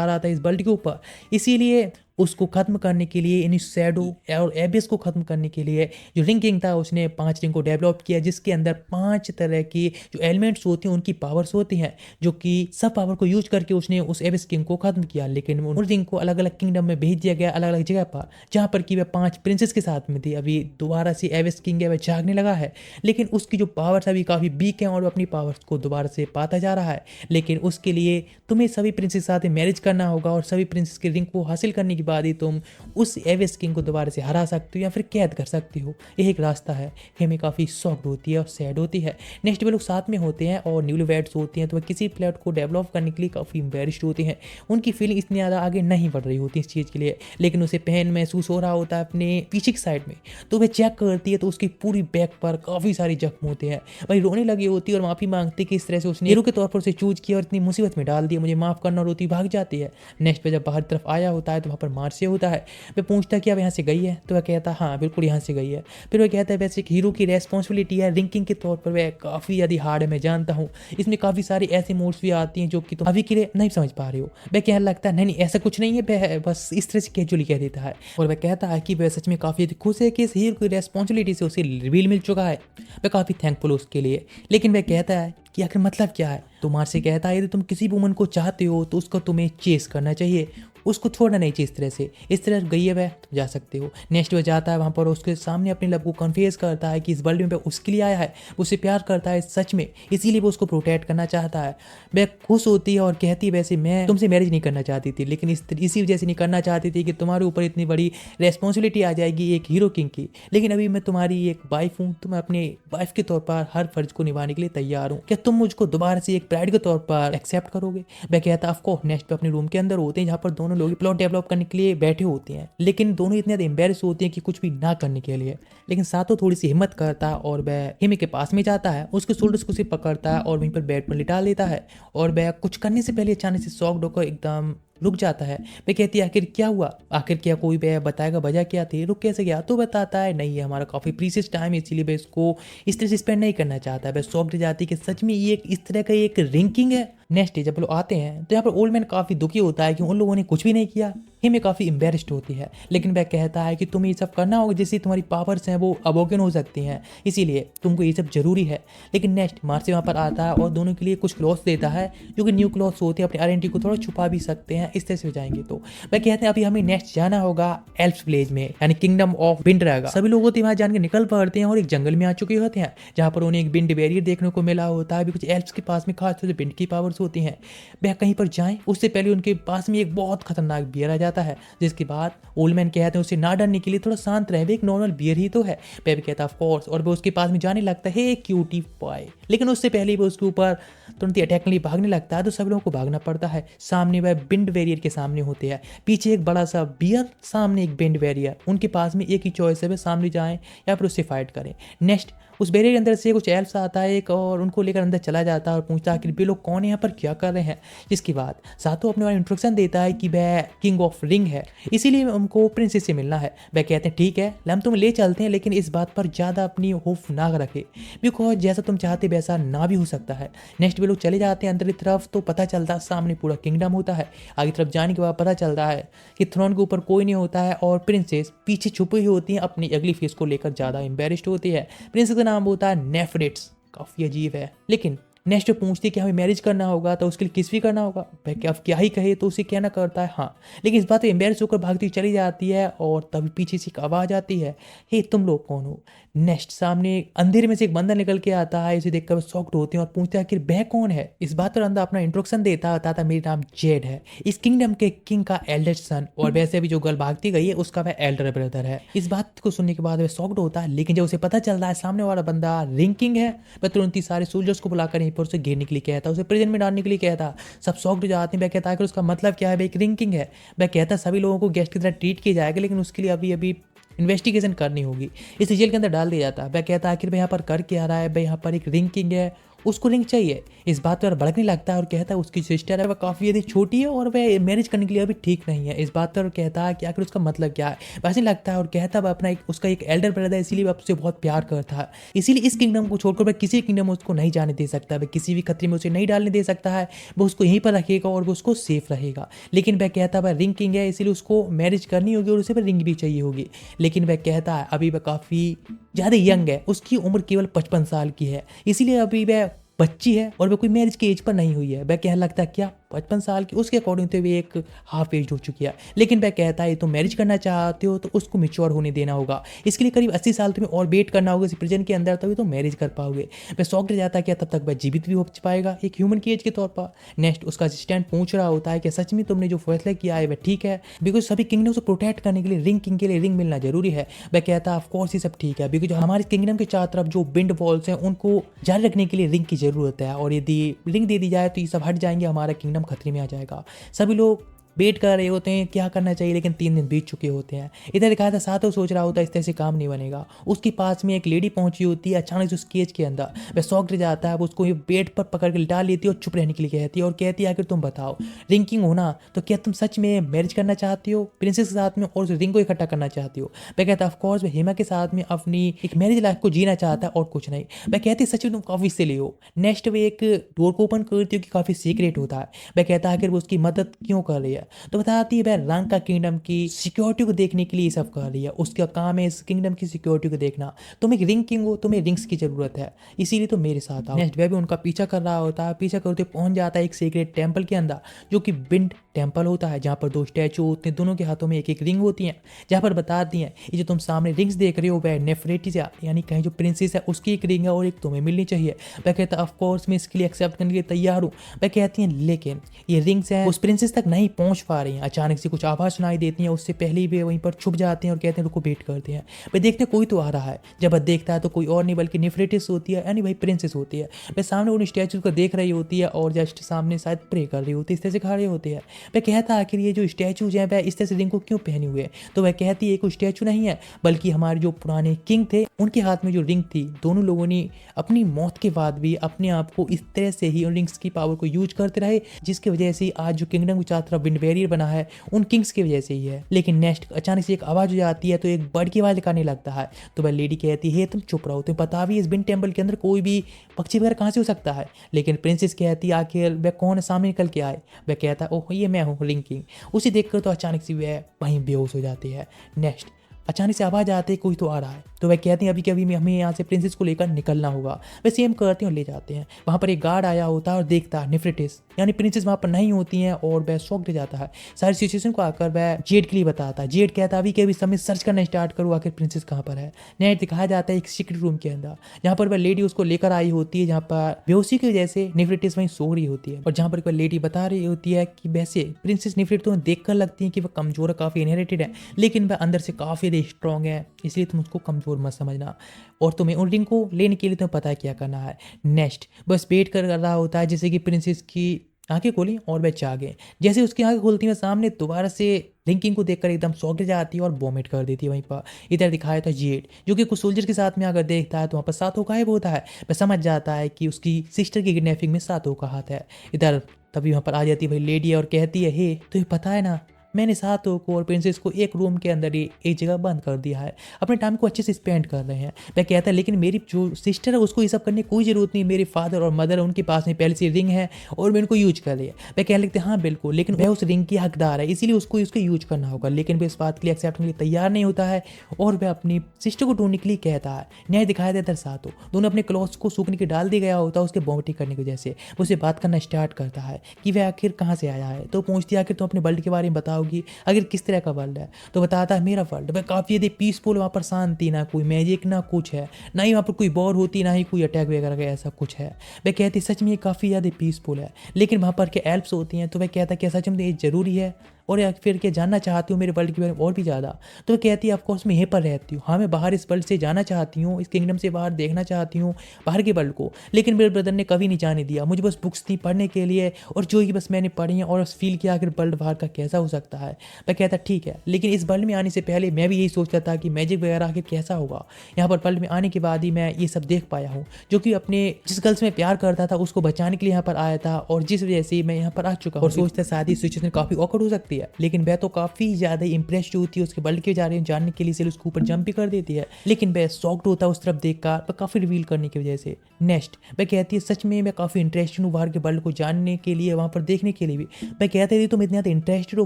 रहा था इस वर्ल्ड के ऊपर। इसीलिए उसको खत्म करने के लिए, यानी शैडो और एबिस को खत्म करने के लिए जो रिंग किंग था उसने 5 रिंग को डेवलप किया, जिसके अंदर 5 तरह की जो एलिमेंट्स होती हैं उनकी पावर्स होती हैं, जो कि सब पावर को यूज करके उसने उस एबिस किंग को खत्म किया। लेकिन उन रिंग को अलग अलग किंगडम में भेज दिया गया, अलग अलग जगह पर, जहाँ पर कि वह 5 प्रिंसेस के साथ में थी। अभी दोबारा से एबिस किंग है वह जागने लगा है, लेकिन उसकी जो पावर्स अभी काफ़ी वीक हैं और वो अपनी पावर्स को दोबारा से पाता जा रहा है। लेकिन उसके लिए तुम्हें सभी प्रिंसेस के साथ मैरिज करना होगा और सभी प्रिंसेस के रिंग को हासिल करने के बाद ही तुम उस एविस किंग को दोबारा से हरा सकते हो या फिर कैद कर सकते हो। यह एक रास्ता है। हेमी काफ़ी शॉक्ड होती है और सैड होती है। नेक्स्ट वे लोग साथ में होते हैं और न्यूली वेड्स होती हैं, तो वह किसी प्लेट को डेवलप करने के लिए काफ़ी एम्बेरिश्ड होती हैं। उनकी फीलिंग इतनी ज़्यादा आगे नहीं बढ़ रही होती इस चीज़ के लिए, लेकिन उसे पेन महसूस हो रहा होता है अपने पीछे की साइड में। तो वह चेक करती है तो उसकी पूरी बैक पर काफ़ी सारी जख्म होते हैं। वही रोने लगी होती है और माफ़ी मांगती कि इस तरह से उसने हीरो के तौर पर उसे चूज किया और इतनी मुसीबत में डाल दिया, मुझे माफ़ करना, और रोती भाग जाती है। नेक्स्ट पे जब बाहर तरफ आया होता है तो वहाँ पर मार्सिया होता है। वह पूछता है कि अब यहाँ से गई है, तो वह कहता है हाँ बिल्कुल यहाँ से गई है। फिर वह कहता है वैसे एक हीरो की रेस्पॉन्सिबिलिटी है रिंकिंग के तौर पर वह काफ़ी ज़्यादा हार्ड है, मैं जानता हूँ। इसमें काफ़ी सारी ऐसी मोड्स भी आती हैं जो कि तुम अभी के लिए नहीं समझ पा रहे हो। वह कहने लगता है नहीं नहीं ऐसा कुछ नहीं है, वह बस इस तरह से कैजुअली कह देता है। और वह कहता है कि वह सच में काफ़ी खुश है कि इस हीरो की रेस्पॉन्सिबिलिटी से उसे रिवील मिल चुका है। वह काफ़ी थैंकफुल उसके लिए। लेकिन वह कहता है कि आखिर मतलब क्या है। तो मार्सी कहता है यदि तुम किसी भी वुमन को चाहते हो तो उसको तुम्हें चेस करना चाहिए, उसको छोड़ना नहीं चाहिए। इस तरह गई है वह, तुम जा सकते हो। नेक्स्ट वह जाता है वहाँ पर, उसके सामने अपने लव को कन्फेस करता है कि इस वर्ल्ड में वह उसके लिए आया है, उसे प्यार करता है सच में, इसीलिए वो उसको प्रोटेक्ट करना चाहता है। वह खुश होती है और कहती है वैसे मैं तुमसे मैरिज नहीं करना चाहती थी, लेकिन इसी वजह से नहीं करना चाहती थी कि तुम्हारे ऊपर इतनी बड़ी रेस्पॉन्सिबिलिटी आ जाएगी एक हीरो किंग की। लेकिन अभी मैं तुम्हारी एक वाइफ हूँ, तो मैं अपने वाइफ के तौर पर हर फर्ज को निभाने के लिए तैयार हूँ। क्या तुम मुझको दोबारा से एक ब्राइड के तौर पर एक्सेप्ट करोगे? वह कहता है ऑफ कोर्स। नेक्स्ट पे अपने रूम के अंदर होते हैं जहाँ पर दोनों लोग प्लॉट डेवलप करने के लिए बैठे होते हैं, लेकिन दोनों इतने ज़्यादा एम्बेरस होते हैं कि कुछ भी ना करने के लिए। लेकिन सातों थोड़ी सी हिम्मत करता है और वह हिमी के पास में जाता है, उसके शोल्डर्स को सिर्फ पकड़ता है और वहीं पर बेड पर लिटा लेता है। और वह कुछ करने से पहले अचानक से शॉक्ड होकर एकदम रुक जाता है। वह कहती है आखिर क्या हुआ, आखिर क्या कोई वह बताएगा वजह क्या थी, रुक कैसे गया? तो बताता है नहीं, है हमारा काफ़ी प्रीशियस टाइम है, इसीलिए वह इसको इस तरह से स्पेंड नहीं करना चाहता। वह शॉक्ड जाती है कि सच में ये इस तरह का एक रिंकिंग है। नेक्स्ट डे जब लोग आते हैं तो यहाँ पर ओल्ड मैन काफ़ी दुखी होता है कि उन लोगों ने कुछ भी नहीं किया। हिमे काफ़ी एम्बेरस्ड होती है, लेकिन वह कहता है कि तुम्हें ये सब करना होगा, जिससे तुम्हारी पावर्स हैं वो अवोगन हो सकती हैं, इसीलिए तुमको ये सब जरूरी है। लेकिन नेक्स्ट मार्सी वहाँ पर आता है और दोनों के लिए कुछ क्लॉथ्स देता है जो कि न्यू क्लॉथ्स होते हैं, अपनी आइडेंटिटी को थोड़ा छुपा भी सकते हैं इस तरह से हो जाएंगे। तो वह कहते हैं अभी हमें नेक्स्ट जाना होगा एल्फ्स विलेज में, यानी किंगडम ऑफ विंड रहेगा। सभी लोग होते हैं वहाँ जान के निकल पड़ते हैं और एक जंगल में आ चुके होते हैं जहाँ पर उन्हें एक विंड बैरियर देखने को मिला होता है। अभी कुछ एल्फ्स के पास में खास तौर से विंड की पावर्स होती हैं। वह कहीं पर जाएं उससे पहले उनके पास में एक बहुत खतरनाक बियर आ जाता है, जिसके बाद ओल्ड मैन कहते हैं उसे ना डरने के लिए, थोड़ा शांत रहे, एक नॉर्मल बियर ही तो है। वह भी कहता है ऑफ कोर्स, और वो उसके पास में जाने लगता है हे क्यूटी बॉय। लेकिन उससे पहले वो उसके ऊपर तुरंत अटैक के लिए भागने लगता है, तो सब लोगों को भागना पड़ता है। सामने वह विंड बैरियर के सामने होते हैं, पीछे एक बड़ा सा बियर, सामने एक विंड बैरियर। उनके पास में एक ही चॉइस है, वे सामने जाएं या फिर उससे फाइट करें। नेक्स्ट उस बैरियर के अंदर से कुछ एल्फ्स आता है एक, और उनको लेकर अंदर चला जाता है और पूछता है कि वे लोग कौन है, यहाँ पर क्या कर रहे हैं। जिसके बाद सातों अपने बारे में इंट्रोडक्शन देता है कि वह किंग ऑफ रिंग है, इसीलिए उनको प्रिंसेस से मिलना है। वह कहते हैं ठीक है हम तुम्हें ले चलते हैं, लेकिन इस बात पर ज़्यादा अपनी होप ना रखे, बिकॉज जैसा तुम चाहते वैसा ना भी हो सकता है। नेक्स्ट वे लोग चले जाते हैं अंदर की तरफ, तो पता चलता है सामने पूरा किंगडम होता है। आगे तरफ जाने के बाद पता चलता है कि थ्रोन के ऊपर कोई नहीं होता है और प्रिंसेस पीछे छुपी हुई होती हैं, अपनी अगली फेस को लेकर ज़्यादा एम्बेरिश्ड होती है। प्रिंसेस का नाम होता है नेफ्रिट्स, काफ़ी अजीब है। लेकिन नेक्स्ट पूछती है कि हमें मैरिज करना होगा तो उसके लिए किस भी करना होगा। वह क्या ही कहे, तो उसे कहना करता है हाँ। लेकिन इस बात पर एम्बेरस होकर भागती चली जाती है और तभी पीछे से एक आवाज़ आती है, हे तुम लोग कौन हो। नेक्स्ट सामने अंधेरे में से एक बंदा निकल के आता है, इसे देखकर शॉक्ड होते हैं और पूछते हैं कि वह कौन है। इस बात पर अंधा अपना इंट्रोडक्शन देता है, बताता मेरा नाम जेड है, इस किंगडम के किंग का एल्डर सन, और वैसे भी जो गर्ल भागती गई है उसका वह एल्डर ब्रदर है। इस बात को सुनने के बाद वह शॉक्ड होता है, लेकिन जब उसे पता चलता है सामने वाला बंदा रिंग किंग है, वह तुरंत ही सारे सोल्जर्स को बुलाकर यहीं पर उसे घेरने के लिए कहता, उसे प्रिजन में डालने के लिए कहता। सब शॉक्ड हो जाते हैं। वह कहता है कि उसका मतलब क्या है, वह एक रिंग किंग है। वह कहता है सभी लोगों को गेस्ट की तरह ट्रीट किया जाएगा, लेकिन उसके लिए अभी इन्वेस्टिगेशन करनी होगी। इस जेल के अंदर डाल दिया जाता है। वह कहता है आखिर भाई यहाँ पर कर क्या रहा है, भाई यहाँ पर एक रिंग किंग है उसको रिंग चाहिए। इस बात पर भड़कने लगता है और कहता है उसकी सिस्टर है, वह काफ़ी ज़्यादा छोटी है और वह मैरिज करने के लिए अभी ठीक नहीं है। इस बात पर कहता है कि आखिर उसका मतलब क्या है, वैसे लगता है और कहता है वह अपना उसका एक एल्डर ब्रदर है, इसीलिए वह उससे बहुत प्यार करता है, इसीलिए इस किंगडम को छोड़कर वह किसी किंगडम में उसको नहीं जाने दे सकता, वह किसी भी खतरे में उसे नहीं डालने दे सकता है, वो उसको यहीं पर रखेगा और वो उसको सेफ रहेगा। लेकिन वह कहता है वह रिंग किंग है, इसीलिए उसको मैरिज करनी होगी और उसे वह रिंग भी चाहिए होगी। लेकिन वह कहता है अभी वह काफ़ी ज़्यादा यंग है, उसकी उम्र केवल 55 साल की है, इसीलिए अभी वह बच्ची है और वह कोई मैरिज की एज पर नहीं हुई है। वह कहने लगता है क्या 55 साल की, उसके अकॉर्डिंग तो वे एक हाफ एज हो चुकी है। लेकिन वह कहता है तुम मैरिज करना चाहते हो तो उसको मिच्योर होने देना होगा, इसके लिए करीब 80 साल तुम्हें और वेट करना होगा इस प्रिजन के अंदर, तभी तो मैरिज कर पाओगे। वह शॉक रह जाता है क्या तब तक वह जीवित भी हो पाएगा एक ह्यूमन की एज के तौर पर। नेक्स्ट उसका असिस्टेंट पूछ रहा होता है कि सच में तुमने जो फैसला किया है वह ठीक है, बिकॉज सभी किंगडम को प्रोटेक्ट करने के लिए रिंग किंग के लिए रिंग मिलना जरूरी है। वह कहता है ऑफकोर्स ये सब ठीक है, बिकॉज हमारे किंगडम के चारों तरफ जो विंड वॉल्स हैं उनको जारी रखने के लिए रिंग की जरूरत है, और यदि रिंग दे दी जाए तो ये सब हट जाएंगे, हमारा किंगडम खतरे में आ जाएगा। सभी लोग वेट कर रहे होते हैं क्या करना चाहिए, लेकिन 3 दिन बीत चुके होते हैं। इधर दिखाया था सातो सोच रहा होता है इस तरह से काम नहीं बनेगा। उसके पास में एक लेडी पहुंची होती है, अचानक से उस केज के अंदर वह शॉक रह जाता है, वो उसको बेड पर पकड़ के लिटा लेती है और चुप रहने के लिए कहती है और कहती है आखिर तुम बताओ रिंग किंग हो ना, तो क्या तुम सच में मैरिज करना चाहती हो प्रिंसेस के साथ में और उस रिंग को इकट्ठा करना चाहती हो। वह कहता है ऑफकोर्स वह हेमा के साथ में अपनी एक मैरिज लाइफ को जीना चाहता है और कुछ नहीं। वह कहती है सच में तुम काफी सिली हो। नेक्स्ट वे एक डोर को ओपन करती हो कि काफी सीक्रेट होता है। वह कहता है आखिर वो उसकी मदद क्यों कर रही है, तो बताती है वह रंग का किंगडम की सिक्योरिटी को देखने के लिए सब कर रही है, उसका काम है इस किंगडम की सिक्योरिटी को देखना। तुम एक रिंग किंग हो, तुम्हें रिंग्स की जरूरत है, इसीलिए तो मेरे साथ आओ। नेक्स्ट वह भी उनका पीछा कर रहा होता है, पीछा करते पहुंच जाता है एक सीक्रेट टेंपल के अंदर जो कि विंड टेंपल होता है, जहाँ पर 2 स्टैचू होते हैं, दोनों के हाथों में एक एक रिंग होती है, जहाँ पर बताती हैं ये जो तुम सामने रिंग्स देख रहे हो वह नेफरेटिस यानी कहीं जो प्रिंसेस है उसकी एक रिंग है और एक तुम्हें मिलनी चाहिए। वह कहता है ऑफकोर्स मैं इसके लिए एक्सेप्ट करने के लिए तैयार हूँ। वह कहती हैं लेकिन ये रिंग्स हैं उस प्रिंसेस तक नहीं पहुंच पा रही हैं। अचानक से कुछ आवाज़ सुनाई देती हैं, उससे पहले ही वे वहीं पर छुप जाते हैं और कहते हैं रुको वेट करते हैं। वह देखते कोई तो आ रहा है, जब वह देखता है तो कोई और नहीं बल्कि नेफरेटिस होती है, यानी भाई प्रिंसेस होती है। वह सामने उन स्टैचू को देख रही होती है और जस्ट सामने शायद प्रे कर रही होती है, इस तरह से खड़े होते हैं। वह कहता है आखिर ये जो स्टैचूज हैं वह इस तरह से रिंग को क्यों पहने हुए हैं, तो वह कहती है कोई स्टैचू नहीं है बल्कि हमारे जो पुराने किंग थे उनके हाथ में जो रिंग थी, दोनों लोगों ने अपनी मौत के बाद भी अपने आप को इस तरह से ही उन रिंग्स की पावर को यूज करते रहे, जिसकी वजह से आज जो किंगडम के चारों तरफ विंड बैरियर बना है उन किंग्स की वजह से ही है। लेकिन नेक्स्ट अचानक से एक आवाज हो जाती है तो एक बर्ड की आवाज निकालने लगता है, तो वह लेडी कहती है तुम चुप रहो, तुम्हें पता भी इस विंड टेंपल के अंदर कोई भी पक्षी वगैरह कहाँ से हो सकता है। लेकिन प्रिंसेस कहती है आखिर वह कौन सामने निकल के आए। वह कहता है ओह ये मैं हूँ रिंग किंग। उसे देखकर तो अचानक से वह वहीं बेहोश हो जाती है। नेक्स्ट अचानक से आवाज आती है कोई तो आ रहा है, तो वह कहती हैं अभी कभी हमें यहाँ से प्रिंसेस को लेकर निकलना होगा। वह सेम करते हैं और ले जाते हैं। वहाँ पर एक गार्ड आया होता है और देखता है नेफरेटिस यानी प्रिंसेस वहाँ पर नहीं होती हैं और वह शॉक रह जाता है। सारी सिचुएशन को आकर वह जेड के लिए बताता है। जेड कहता है अभी के अभी समय सर्च करना स्टार्ट करो आखिर प्रिंसेस कहाँ पर है। नेट दिखाया जाता है एक सीक्रेट रूम के अंदर, जहाँ पर वह लेडी उसको लेकर आई होती है, जहाँ पर बेहोशी की वजह से नेफरेटिस वहीं सो रही होती है और जहाँ पर वह लेडी बता रही होती है कि वैसे प्रिंसेस नेफरेटिस तुम्हें देखकर लगती है कि वह कमजोर है, काफी इनहेरिटेड है, लेकिन वह अंदर से काफी स्ट्रॉन्ग है, इसलिए तुम उसको कमजोर मत समझना और तुम्हें उन रिंग को लेने के लिए तुम्हें पता है क्या करना है। नेक्स्ट बस वेट कर रहा होता है जैसे कि प्रिंसेस की आंखें खोली और वह जागे। जैसे उसकी आंखें खोलती है सामने दोबारा से रिंग किंग को देखकर एकदम शॉक रह जाती है और वॉमिट कर देती है वहीं पर। इधर दिखाया था जेड जो कि कुछ सोल्जर के साथ में अगर देखता है तो वहाँ पर सातो गायब होता है। वह समझ जाता है कि उसकी सिस्टर की किडनैपिंग में सातो का हाथ है। इधर तभी वहाँ पर आ जाती है भाई लेडी और कहती है हे तुम्हें पता है ना मैंने सातो को और प्रिंसेस को एक रूम के अंदर ही एक जगह बंद कर दिया है, अपने टाइम को अच्छे से स्पेंड कर रहे हैं। वह कहता है लेकिन मेरी जो सिस्टर है उसको ये सब करने की कोई ज़रूरत नहीं, मेरे फादर और मदर है उनके पास में पहले से रिंग है और मैं उनको यूज कर लिया। वह कहने लगते हाँ बिल्कुल, लेकिन वह उस रिंग की हकदार है इसीलिए उसको उसको यूज करना होगा, लेकिन वह इस बात के लिए एक्सेप्ट करने के लिए तैयार नहीं होता है और वह अपनी सिस्टर को ढूंढने के लिए कहता है। न्याय दिखाया देता है सातो दोनों अपने क्लॉथ्स को सूखने के डाल दिया गया होता है, उसके वॉमिटिंग करने की वजह से वो उसे बात करना स्टार्ट करता है कि वह आखिर कहाँ से आया है। तो पूछती है आखिर तुम अपने वर्ल्ड के बारे में बताओगी, अगर किस तरह का वर्ल्ड है, तो बताता है मेरा वर्ल्ड वह काफ़ी ज़्यादा पीसफुल, वहाँ पर शांति, ना कोई मैजिक ना कुछ है, ना ही वहाँ पर कोई वॉर होती, ना ही कोई अटैक वगैरह का ऐसा कुछ है। वह कहती सच में ये काफ़ी ज़्यादा पीसफुल है, लेकिन वहाँ पर के एल्प्स होती हैं। तो वह कहता है क्या सच में ये ज़रूरी है, और या फिर क्या जानना चाहती हूँ मेरे वर्ल्ड के बारे में और भी ज़्यादा? तो वो कहती है, ऑफ कोर्स मैं यहीं पर रहती हूँ। हाँ, मैं बाहर इस वर्ल्ड से जाना चाहती हूँ, इस किंगडम से बाहर देखना चाहती हूँ बाहर के वर्ल्ड को, लेकिन मेरे ब्रदर ने कभी नहीं जाने दिया। मुझे बस बुक्स थी पढ़ने के लिए, और जो कि बस मैंने पढ़ी हैं और फील किया आखिर वर्ल्ड बाहर का कैसा हो सकता है। मैं कहता ठीक है, लेकिन इस वर्ल्ड में आने से पहले मैं भी यही सोचता था कि मैजिक वगैरह आखिर कैसा होगा। यहाँ पर वर्ल्ड में आने के बाद ही मैं ये सब देख पाया हूँ, जो कि अपने जिस गर्ल से मैं प्यार करता था उसको बचाने के लिए यहाँ पर आया था, और जिस वजह से मैं यहाँ पर आ चुका हूँ। और सोचता शादी सिचुएशन काफ़ी ऑकवर्ड हो सकती है, लेकिन वह तो काफ़ी ज़्यादा इंप्रेस्ड होती है उसके वर्ल्ड के बारे में जानने के लिए, इसलिए उसके ऊपर जंप भी कर देती है। लेकिन वह शॉक्ड होता है उस तरफ देखकर, पर काफ़ी रिवील करने की वजह से। नेक्स्ट वह कहती है, सच में मैं काफ़ी इंटरेस्टेड हूँ बाहर के वर्ल्ड को जानने के लिए, वहाँ पर देखने के लिए भी। मैं कहते थी तुम इतने ज़्यादा इंटरेस्टेड हो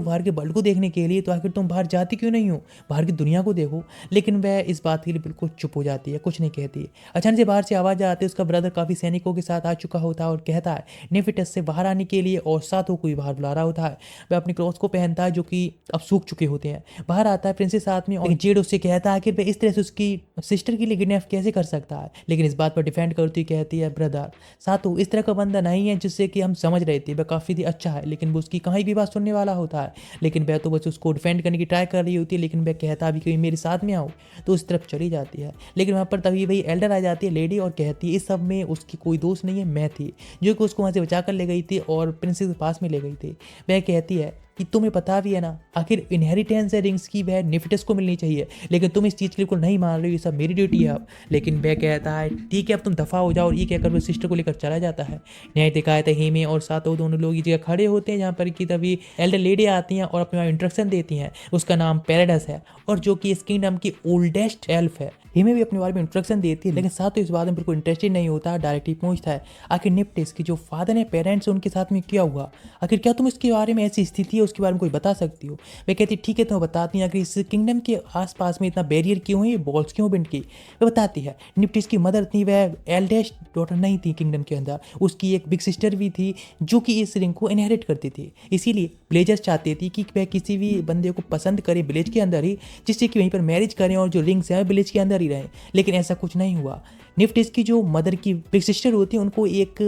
बाहर के वर्ल्ड को देखने के लिए, तो आखिर तुम बाहर जाती क्यों नहीं हो, बाहर की दुनिया को देखो। लेकिन वह इस बात के लिए बिल्कुल चुप हो जाती है, कुछ नहीं कहती है। अचानक से बाहर से आवाज़ आती है, उसका ब्रदर काफ़ी सैनिकों के साथ आ चुका होता है और कहता है नेफिटस से बाहर आने के लिए, और साथों को भी बाहर बुला रहा होता है। वह अपने क्लॉथ्स को पहनता है जो कि अब सूख चुके होते हैं। बाहर आता है प्रिंसेस साथ में, और जेड उससे कहता है कि वह इस तरह से उसकी सिस्टर के लिए किडनैप कैसे कर सकता है। लेकिन इस बात पर डिफेंड करती कहती है, ब्रदर साथू इस तरह का बंदा नहीं है जिससे कि हम समझ रहे थे, वह काफ़ी अच्छा है, लेकिन वो उसकी कहीं भी बात सुनने वाला होता है। लेकिन वह तो बस उसको डिफेंड करने की ट्राई कर रही होती है, लेकिन वह कहता भी कहीं मेरे साथ में आओ, तो उस तरफ चली जाती है। लेकिन वहाँ पर तभी वही एल्डर आ जाती है लेडी, और कहती है इस सब में उसकी कोई दोस्त नहीं है, मैं थी जो कि उसको वहाँ से बचा कर ले गई थी और प्रिंसेस के पास में ले गई थी। वह कहती है कि तुम्हें पता भी है ना, आखिर इनहेरिटेंस है रिंग्स की, वह नेफिटस को मिलनी चाहिए, लेकिन तुम इस चीज़ के बिल्कुल नहीं मान रहे हो, ये सब मेरी ड्यूटी है अब। लेकिन वह कहता है ठीक है अब तुम दफ़ा हो जाओ, और ये कहकर वो सिस्टर को लेकर चला जाता है। न्याय दिखाया था हेमे और सातो दोनों लोग इस जगह खड़े होते हैं, जहाँ पर कि तभी एल्डर लेडी आती हैं और अपने इंट्रोडक्शन देती हैं। उसका नाम पैराडस है, और जो कि इस किंगडम की ओल्डेस्ट एल्फ है। हिमे भी अपने बारे में इंट्रोडक्शन देती है, लेकिन सातो इस बात में बिल्कुल इंटरेस्टेड नहीं होता, डायरेक्टली पूछता है आखिर निफ्टिस की जो फादर है पेरेंट्स उनके साथ में क्या हुआ, आखिर क्या तुम इसके बारे में ऐसी स्थिति है उसके बारे में कोई बता सकती हो। वे कहती ठीक है तुम्हें बताती हैं, आखिर इस किंगडम के आसपास में इतना बैरियर क्यों है, ये वॉल्स क्यों बिल्ड की। वे बताती है निफ्टिस की मदर थी, वह एल्डेस्ट डॉटर नहीं थी किंगडम के अंदर, उसकी एक बिग सिस्टर भी थी जो कि इस रिंग को इनहेरिट करती थी। इसीलिए ब्लेजर्स चाहती थी कि वह किसी भी बंदे को पसंद करे विलेज के अंदर ही, जिससे कि वहीं पर मैरिज करें और जो रिंग्स हैं विलेज के अंदर ही रहें। लेकिन ऐसा कुछ नहीं हुआ। निफ्टिस की जो मदर की बिग सिस्टर होती है उनको एक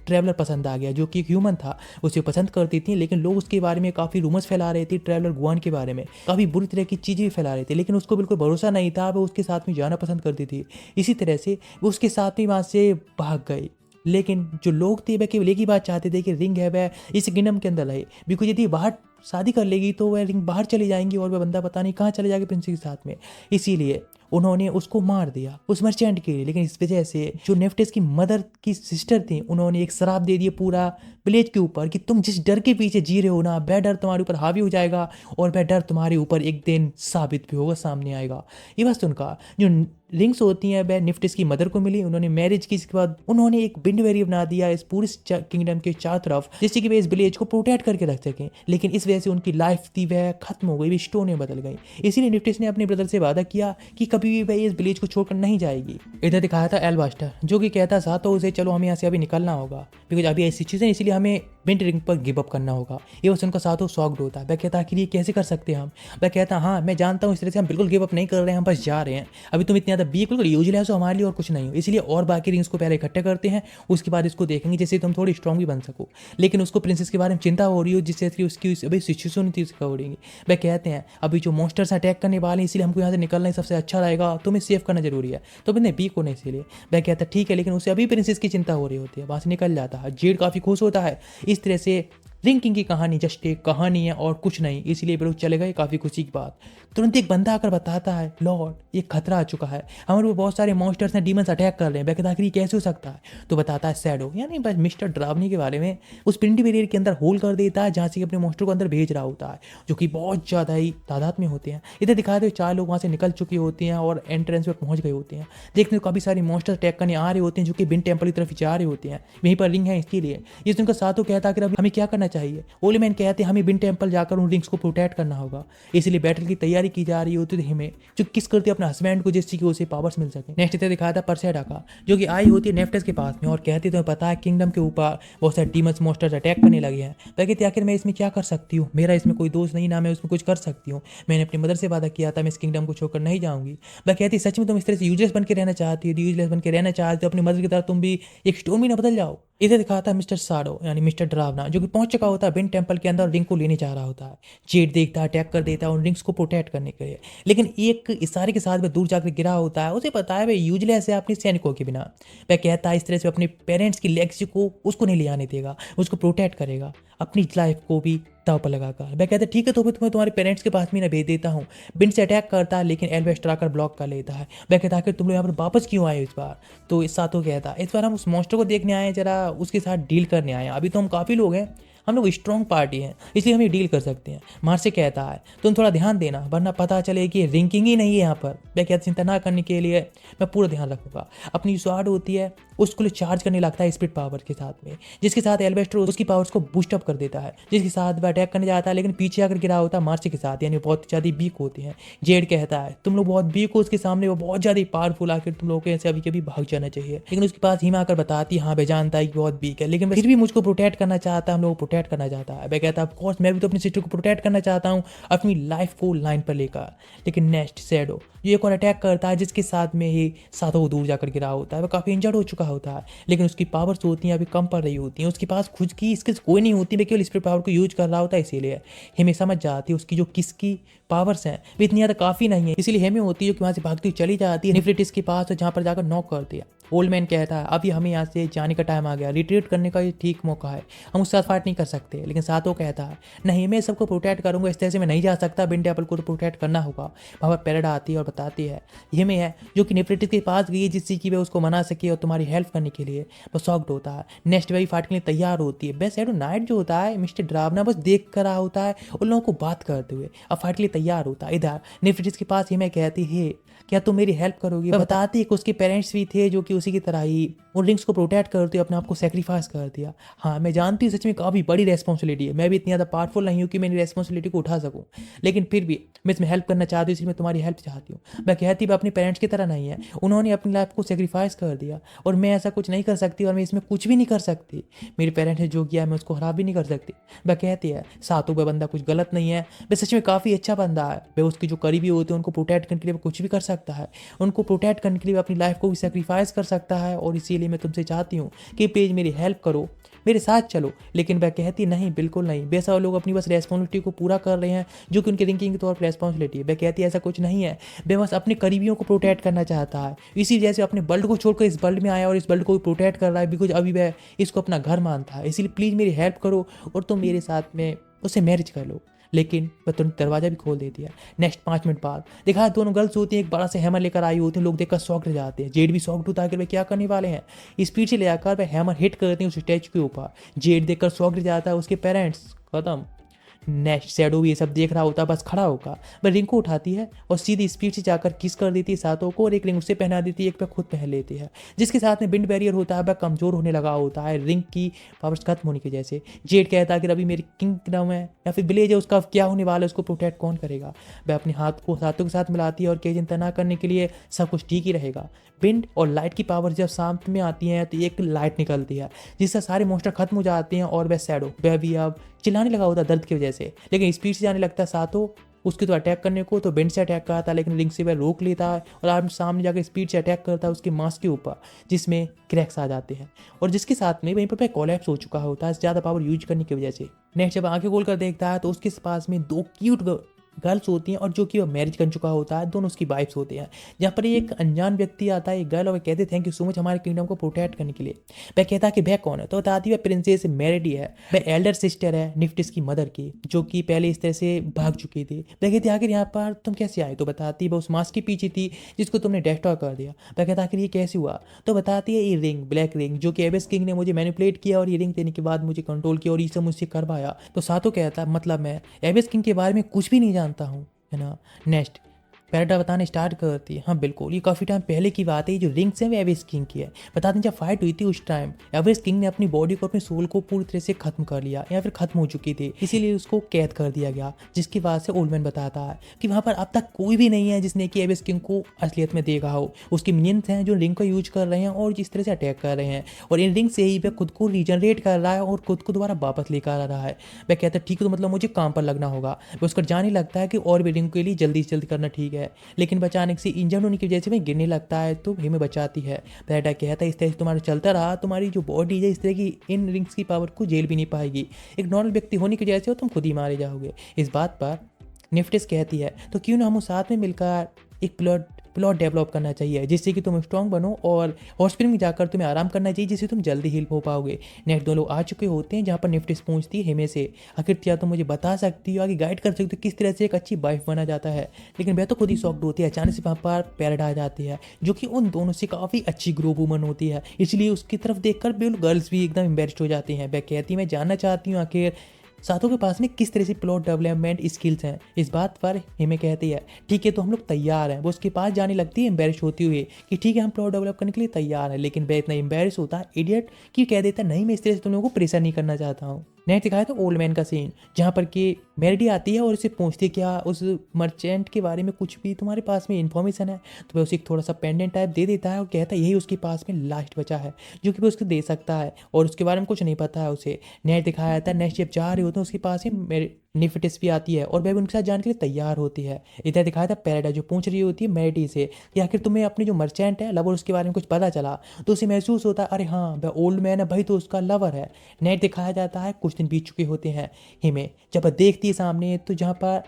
ट्रैवलर पसंद आ गया जो कि एक ह्यूमन था, उसे पसंद करती थी, लेकिन लोग उसके बारे में काफ़ी रूमर्स फैला रहे थे, ट्रैवलर गुआन के बारे में काफ़ी बुरी तरह की चीज़ें भी फैला रहे थे, लेकिन उसको बिल्कुल भरोसा नहीं था, वो उसके साथ में जाना पसंद करती थी। इसी तरह से वो उसके साथ में वहाँ से भाग गई। लेकिन जो लोग थे वह केवल एक ही बात चाहते थे कि रिंग है वह इस किंगडम के अंदर रहे, बिकॉज यदि बाहर शादी कर लेगी तो वह रिंग बाहर चली जाएंगी और वह बंदा पता नहीं कहाँ चले जाएगा प्रिंसेस के साथ में। इसीलिए उन्होंने उसको मार दिया उस मर्चेंट के लिए। लेकिन इस वजह से जो नेफ्टिस की मदर की सिस्टर थी उन्होंने एक शराब दे दिया पूरा विलेज के ऊपर कि तुम जिस डर के पीछे जी रहे हो ना, वह डर तुम्हारे ऊपर हावी हो जाएगा और वह डर तुम्हारे ऊपर एक दिन साबित भी होगा, सामने आएगा। ये बस उनका जो रिंग्स होती हैं वह निफ्टिस की मदर को मिली, उन्होंने मैरिज की, इसके बाद उन्होंने एक बिंड वेरी बना दिया इस पूरे किंगडम के चारों तरफ, जिससे कि वे इस विलेज को प्रोटेक्ट करके रख सकें। लेकिन इस वजह से उनकी लाइफ थी वह खत्म हो गई, वे स्टोन में बदल गई। इसीलिए निफ्टिस ने अपने ब्रदर से वादा किया कि कभी भी वह इस विलेज को छोड़कर नहीं जाएगी। इधर दिखाया था एल्बास्टर जो कि कहता था तो उसे चलो हमें यहाँ से अभी निकलना होगा, बिकॉज अभी ऐसी सिचुएशन, इसलिए हमें विंड रिंग पर गिव अप करना होगा। ये बस उनका साथ शॉक्ड होता है। वह कहता है कि ये कैसे कर सकते हैं हम। वह कहता है हाँ मैं जानता हूँ इस तरह से हम बिल्कुल गिव अप नहीं कर रहे हैं, हम बस जा रहे हैं। अभी तुम इतनी ज़्यादा बिल्कुल यूजलेस हो हमारे लिए और कुछ नहीं हो, इसलिए और बाकी रिंग्स को पहले इकट्ठे करते हैं, उसके बाद इसको देखेंगे जैसे तुम थोड़ी स्ट्रॉन्ग भी बन सको। लेकिन उसको प्रिंसेस के बारे में चिंता हो रही हो, जिससे कि उसकी अभी सिचुएशन थी उसका हो रही। वह कहते हैं अभी जो मॉन्स्टर्स अटैक करने वाले हैं इसलिए हमको यहाँ से निकलना ही सबसे अच्छा रहेगा, तुम्हें सेव करना जरूरी है, तो मैंने वीक होने इसीलिए। वह कहता है ठीक है, लेकिन उसे अभी प्रिंसेस की चिंता हो रही होती है, वहाँ से निकल जाता है। जेड काफ़ी खुश होता है। इस तरह से रिंग किंग की कहानी जस्ट एक कहानी है और कुछ नहीं, इसीलिए वे लोग चले गए। काफ़ी खुशी की बात। तुरंत एक बंदा आकर बताता है लॉर्ड ये खतरा आ चुका है, हमारे ऊपर बहुत सारे मॉन्स्टर्स हैं, डीमंस अटैक कर रहे हैं। वह आखिर ये कैसे हो सकता है, तो बताता है शैडो यानी बस मिस्टर ड्रावनी के बारे में, उस प्रिंटी बैरियर के अंदर होल कर देता है जहाँ से अपने मॉन्स्टर को अंदर भेज रहा होता है, जो कि बहुत ज़्यादा ही तादाद में होते हैं। इधर दिखाते हुए 4 लोग वहाँ से निकल चुके होते हैं और एंट्रेंस पे पहुँच गए होते हैं। देखते हुए काफ़ी सारे मॉन्स्टर अटैक करने आ रहे होते हैं जो कि बिन टेम्पल की तरफ जा रहे होते हैं, वहीं पर रिंग है इसके लिए। ये उनका साथों कहता है कि अब हमें क्या करना चाहिए। ओली मैन कहते हैं हमें बिन टेम्पल जाकर उन रिंग्स को प्रोटेक्ट करना होगा, इसलिए बैटल की तैयारी की जा रही होती है। हमें जो किस करती है अपने हस्बैंड को जिससे कि उसे पावर्स मिल सके। नेक्स्ट इधर दिखाया था परसेडा का जो कि आई होती है नेफ्टस के पास में और कहती है तुम्हें पता है किंगडम के ऊपर बहुत सारे डीमंस मॉन्स्टर्स अटैक करने लगे हैं। वह कहती आखिर मैं इसमें क्या कर सकती हूँ, मेरा इसमें कोई दोस्त नहीं ना मैं उसमें कुछ कर सकती हूँ, मैंने अपनी मदर से वादा किया था मैं इस किंगडम को छोड़कर नहीं जाऊंगी। वह कहती सच में तुम इस तरह से यूजलेस बन के रहना चाहती हो, यूजलेस बन के रहना चाहती हो, अपनी मदर की तरह तुम भी एक स्टोन भी ना बदल जाओ। इधर दिखाता है मिस्टर साडो यानी मिस्टर डरावना, जो कि पहुंच चुका होता है विंड टेम्पल के अंदर और रिंग को लेने जा रहा होता है। जेड देखता है, अटैक कर देता है उन रिंग्स को प्रोटेक्ट करने के लिए, लेकिन एक इशारे के साथ वह दूर जाकर गिरा होता है। उसे पता है वह यूजलेस है अपने सैनिकों के बिना। वह कहता है इस तरह से अपने पेरेंट्स की लेगेसी को उसको नहीं ले आने देगा, उसको प्रोटेक्ट करेगा अपनी लाइफ को भी दांव पर लगाकर। वह कहता है ठीक है तो फिर तुम्हें तुम्हारे पेरेंट्स के पास भी ना भेज देता हूँ। विंड से अटैक करता है लेकिन एल्वेस्टर आकर ब्लॉक कर लेता है। वह कहता है कि तुम लोग यहाँ पर वापस क्यों आए इस बार। तो इस साथों कहता है इस बार हम उस मॉन्स्टर को देखने आए हैं, जरा उसके साथ डील करने आए हैं। अभी तो हम काफ़ी लोग हैं, हम लोग स्ट्रॉन्ग पार्टी हैं, इसलिए हम ये डील कर सकते हैं। मार्से कहता है तुम थोड़ा ध्यान देना वरना पता चले कि रिंकिंग ही नहीं है यहाँ पर। मैं कहता चिंता ना करने के लिए मैं पूरा ध्यान रखूंगा। अपनी स्वाड होती है उसको चार्ज करने लगता है स्पिरिट पावर के साथ में, जिसके साथ एल्वेस्टर उसकी पावर्स को बूस्ट अप कर देता है, जिसके साथ वह अटैक करने जाता है लेकिन पीछे आकर गिरा होता है मार्से के साथ, यानी बहुत ज़्यादा वीक होते हैं। जेड कहता है तुम लोग बहुत वीक हो उसके सामने, वो बहुत ज़्यादा पावरफुल, आखिर तुम लोगों को ऐसे अभी कभी भाग जाना चाहिए। लेकिन उसके पास हिमा आकर बताती है हाँ वह जानता है कि बहुत वीक है, लेकिन फिर भी मुझको प्रोटेक्ट करना चाहता है, हम लोग प्रोटेक्ट करना चाहता है। वह कहता है ऑफकोर्स मैं भी तो अपनी सिस्टर को प्रोटेक्ट करना चाहता हूँ अपनी लाइफ को लाइन पर लेकर। लेकिन नेक्स्ट शैडो ये एक और अटैक करता है, जिसके साथ में ही साथों को दूर जाकर गिरा होता है। वह काफ़ी इंजर्ड हो चुका होता है लेकिन उसकी पावर्स होती हैं अभी कम पड़ रही होती हैं, उसके पास खुद की स्किल्स कोई नहीं होती, मैं केवल स्पिरिट पावर को यूज कर रहा होता है। इसीलिए हेमे समझ जाती है उसकी जो किसकी पावर्स हैं वो इतनी ज़्यादा काफ़ी नहीं है, इसीलिए हेमे होती है कि वहाँ से भागती हुई चली जाती है निफ्रिटिस के पास, जहाँ पर जाकर नॉक करती है। ओल्ड मैन कहता है अभी हमें यहाँ से जाने का टाइम आ गया, रिट्रीट करने का ये ठीक मौका है, हम उसके साथ फाइट नहीं कर सकते। लेकिन साथो कहता है नहीं मैं सबको प्रोटेक्ट करूंगा, इस तरह से मैं नहीं जा सकता, विंड टेम्पल को तो प्रोटेक्ट करना होगा। वहाँ पर पैराडा आती है और बताती है ये में है जो कि नेफ्रिटिस के पास गई जिससे कि वह उसको मना सके और तुम्हारी हेल्प करने के लिए। वो शॉक्ड होता है। नेक्स्ट वही फाइट के लिए तैयार होती है। बेस्ट शैडो नाइट जो होता है मिस्टर ड्रावना बस देख कर रहा होता है उन लोगों को बात करते हुए, अब फाइट के लिए तैयार होता है। इधर नेफ्रिटिस के पास ही मैं कहती है क्या तुम मेरी हेल्प करोगी। बताती है कि उसके पेरेंट्स भी थे जो कि उसी की तरह ही उन रिंग्स को प्रोटेक्ट करते हुए अपने आप को सेक्रीफाइस कर दिया। हाँ मैं जानती हूँ सच में काफ़ी बड़ी रेस्पॉन्सिबिलिटी है, मैं भी इतनी ज़्यादा पावरफुल नहीं हूँ कि मेरी रेस्पॉन्सिबिलिटी को उठा सकूँ, लेकिन फिर भी मैं इसमें हेल्प करना चाहती हूँ, इसलिए मैं तुम्हारी हेल्प चाहती हूँ। मैं कहती भी अपने पेरेंट्स की तरह नहीं है, उन्होंने अपनी लाइफ को सेक्रीफाइस कर दिया और मैं ऐसा कुछ नहीं कर सकती और मैं इसमें कुछ भी नहीं कर सकती। मेरे पेरेंट्स ने जो किया मैं उसको खराब भी नहीं कर सकती। वह कहती है सातों वह बंदा कुछ गलत नहीं है, वह सच में काफ़ी अच्छा बंदा है, वह उसके जो करीबी होते हैं उनको प्रोटेक्ट करने के लिए कुछ भी कर सकता है, उनको प्रोटेक्ट करने के लिए अपनी लाइफ को भी सेक्रीफाइस कर सकता है। और इसीलिए मैं तुमसे चाहती हूँ कि प्लीज़ मेरी हेल्प करो, मेरे साथ चलो। लेकिन वह कहती नहीं बिल्कुल नहीं, बेसा लोग अपनी बस रेस्पॉन्सिबिलिटी को पूरा कर रहे हैं जो कि उनकी थिंकिंग के तौर पर रेस्पॉन्सिबिलिटी है। वह कहती है ऐसा कुछ नहीं है, वह बस अपने करीबियों को प्रोटेक्ट करना चाहता है, इसी वजह से अपने वर्ल्ड को छोड़कर इस वर्ल्ड में आया और इस वर्ल्ड को भी प्रोटेक्ट कर रहा है, बिकॉज अभी वह इसको अपना घर मानता है। इसीलिए प्लीज़ मेरी हेल्प करो और तुम मेरे साथ में उससे मैरिज कर लो। लेकिन वह तुरंत दरवाजा भी खोल देती है। नेक्स्ट 5 मिनट बाद देखा दोनों गर्ल्स होती हैं, एक बड़ा सा हैमर लेकर आई होती हैं, लोग देखकर शॉक रह जाते हैं। जेड भी शॉक्ड होता है कि वे क्या करने वाले हैं। स्पीड से ले आकर वह हैमर हिट करते हैं उस स्टैचू के ऊपर। जेड देखकर शॉक रह जाता है, उसके पेरेंट्स खत्म। नेक्स्ट शैडो भी ये सब देख रहा होता है बस खड़ा होगा। वह रिंग को उठाती है और सीधी स्पीड से जाकर किस कर देती है सातों को और एक रिंग उससे पहना देती है, एक पे खुद पहन लेती है, जिसके साथ में विंड बैरियर होता है वह कमजोर होने लगा होता है रिंग की पावर्स खत्म होने की वजह से। जेड कहता है कि अभी मेरी किंगडम है या फिर विलेज है, उसका क्या होने वाला है, उसको प्रोटेक्ट कौन करेगा। वह अपने हाथ को सातों के साथ मिलाती है और कई चिंता ना करने के लिए सब कुछ ठीक ही रहेगा। विंड और लाइट की पावर जब साथ में आती हैं तो एक लाइट निकलती है जिससे सारे मॉन्स्टर खत्म हो जाते हैं और वह शैडो वह भी अब चिल्लाने लगा होता है दर्द की वजह से, लेकिन स्पीड से जाने लगता है सातों उसके तो अटैक करने को, तो विंड से अटैक करता है लेकिन रिंग से वह रोक लेता है और आप सामने जाकर स्पीड से अटैक करता है उसके मास्क के ऊपर, जिसमें क्रैक्स आ जाते हैं और जिसके साथ में वहीं पर कोलैप्स हो चुका होता है ज़्यादा पावर यूज करने की वजह से। नेक्स्ट जब आंखें खोल कर देखता है तो उसके पास में 2 क्यूट गर्ल्स होती हैं और जो कि वह मैरिज कर चुका होता है, दोनों उसकी वाइफ्स होते हैं। जहाँ पर एक अनजान व्यक्ति आता है, एक गर्ल, और वह कहते थैंक यू सो मच हमारे किंगडम को प्रोटेक्ट करने के लिए। वह कहता है कि वह कौन है, तो बताती है वह प्रिंसेस मेरेडी है, वह एल्डर सिस्टर है निफ्टिस की मदर की, जो कि पहले इस तरह से भाग चुकी थी। वह कहती है आखिर यहाँ पर तुम कैसे आए, तो बताती है वह उस मास्क के पीछे थी जिसको तुमने डिस्ट्रॉय कर दिया। वह कहता है आखिर ये कैसे हुआ, तो बताती है ये रिंग, ब्लैक रिंग, जो कि एबेस किंग ने मुझे मैनिपुलेट किया और ये रिंग देने के बाद मुझे कंट्रोल किया और ये सब मुझसे करवाया। तो सातों कहता है मतलब मैं एबेस किंग के बारे में कुछ भी नहीं जानता हूँ, है ना। नेक्स्ट पैराडा बताने स्टार्ट करती है हाँ बिल्कुल ये काफ़ी टाइम पहले की बात है, ये जो रिंग्स है वो एवेस किंग की है। बताते हैं जब फाइट हुई थी उस टाइम एवेस किंग ने अपनी बॉडी को अपने सोल को पूरी तरह से खत्म कर लिया या फिर खत्म हो चुकी थी, इसीलिए उसको कैद कर दिया गया। जिसकी बात से ओल्डमैन बताता है कि वहाँ पर अब तक कोई भी नहीं है जिसने कि एवेस किंग को असलियत में देखा हो। उसके मिनियंस हैं जो रिंग का यूज कर रहे हैं और जिस तरह से अटैक कर रहे हैं और इन रिंग से ही वह खुद को रीजनरेट कर रहा है और खुद को दोबारा वापस लेकर आ रहा है। वह कहता है ठीक है तो मतलब मुझे काम पर लगना होगा। वह उसका जाने लगता है कि और भी रिंग के लिए जल्दी से जल्दी करना ठीक है। है, लेकिन वह अचानक से इंजर्ड होने की वजह से वह गिरने लगता है तो हिमे बचाती है। पेरेडा कहता है इस तरह से तुम्हारा चलता रहा तुम्हारी जो बॉडी है इस तरह की इन रिंग्स की पावर को झेल भी नहीं पाएगी, एक नॉर्मल व्यक्ति होने की वजह से तुम खुद ही मारे जाओगे। इस बात पर निफ्टिस कहती है तो क्यों ना हम साथ में मिलकर एक प्लॉट डेवलप करना चाहिए जिससे कि तुम स्ट्रांग बनो और हॉस्पिटल में जाकर तुम्हें आराम करना चाहिए जिससे तुम जल्दी हील हो पाओगे। नेक्स्ट दो लोग आ चुके होते हैं जहाँ पर निफ्टिस पूछती है हिमे से आखिर क्या तुम मुझे बता सकती हो आगे गाइड कर सकती हो किस तरह से एक अच्छी वाइफ बना जाता है। लेकिन वह तो खुद ही शॉक्ड होती है, अचानक से वहाँ पर पेरेडा आ जाती है जो कि उन दोनों से काफ़ी अच्छी ग्रो वूमन होती है, इसलिए उसकी तरफ देखकर बिल्कुल गर्ल्स भी एकदम एम्बेरस्ड हो जाती हैं। वह कहती है मैं जानना चाहती हूँ आखिर साथों के पास में किस तरह से प्लॉट डेवलपमेंट स्किल्स हैं। इस बात पर हिमे कहती है ठीक है तो हम लोग तैयार हैं। वो उसके पास जाने लगती है एम्बेरस होती हुई कि ठीक है हम प्लॉट डेवलप करने के लिए तैयार हैं, लेकिन वह इतना एम्बेरस होता है इडियट कि कह देता है नहीं मैं इस तरह से तुम लोगों को प्रेशर नहीं करना चाहता हूँ। नेक्स्ट दिखाया था ओल्ड मैन का सीन जहाँ पर कि मेरेडी आती है और उसे पूछती है क्या उस मर्चेंट के बारे में कुछ भी तुम्हारे पास में इन्फॉर्मेशन है, तो वह उसे एक थोड़ा सा पेंडेंट टाइप दे देता है और कहता है यही उसके पास में लास्ट बचा है जो कि वो उसको दे सकता है और उसके बारे में कुछ नहीं पता है उसे। नेक्स्ट दिखाया जाता है नेक्स्ट जब जा रहे होते हैं उसके पास में मेरे निफ्टिस भी आती है और वह भी उनके साथ जाने के लिए तैयार होती है। इधर दिखाया था पेरेडा जो पूछ रही होती है मेरेडी से कि आखिर तुम्हें अपनी जो मर्चेंट है लवर उसके बारे में कुछ पता चला, तो उसे महसूस होता है अरे हाँ वह ओल्ड मैन है भाई तो उसका लवर है। नेट दिखाया जाता है कुछ दिन बीत चुके होते हैं हिमे जब देखती है सामने तो जहाँ पर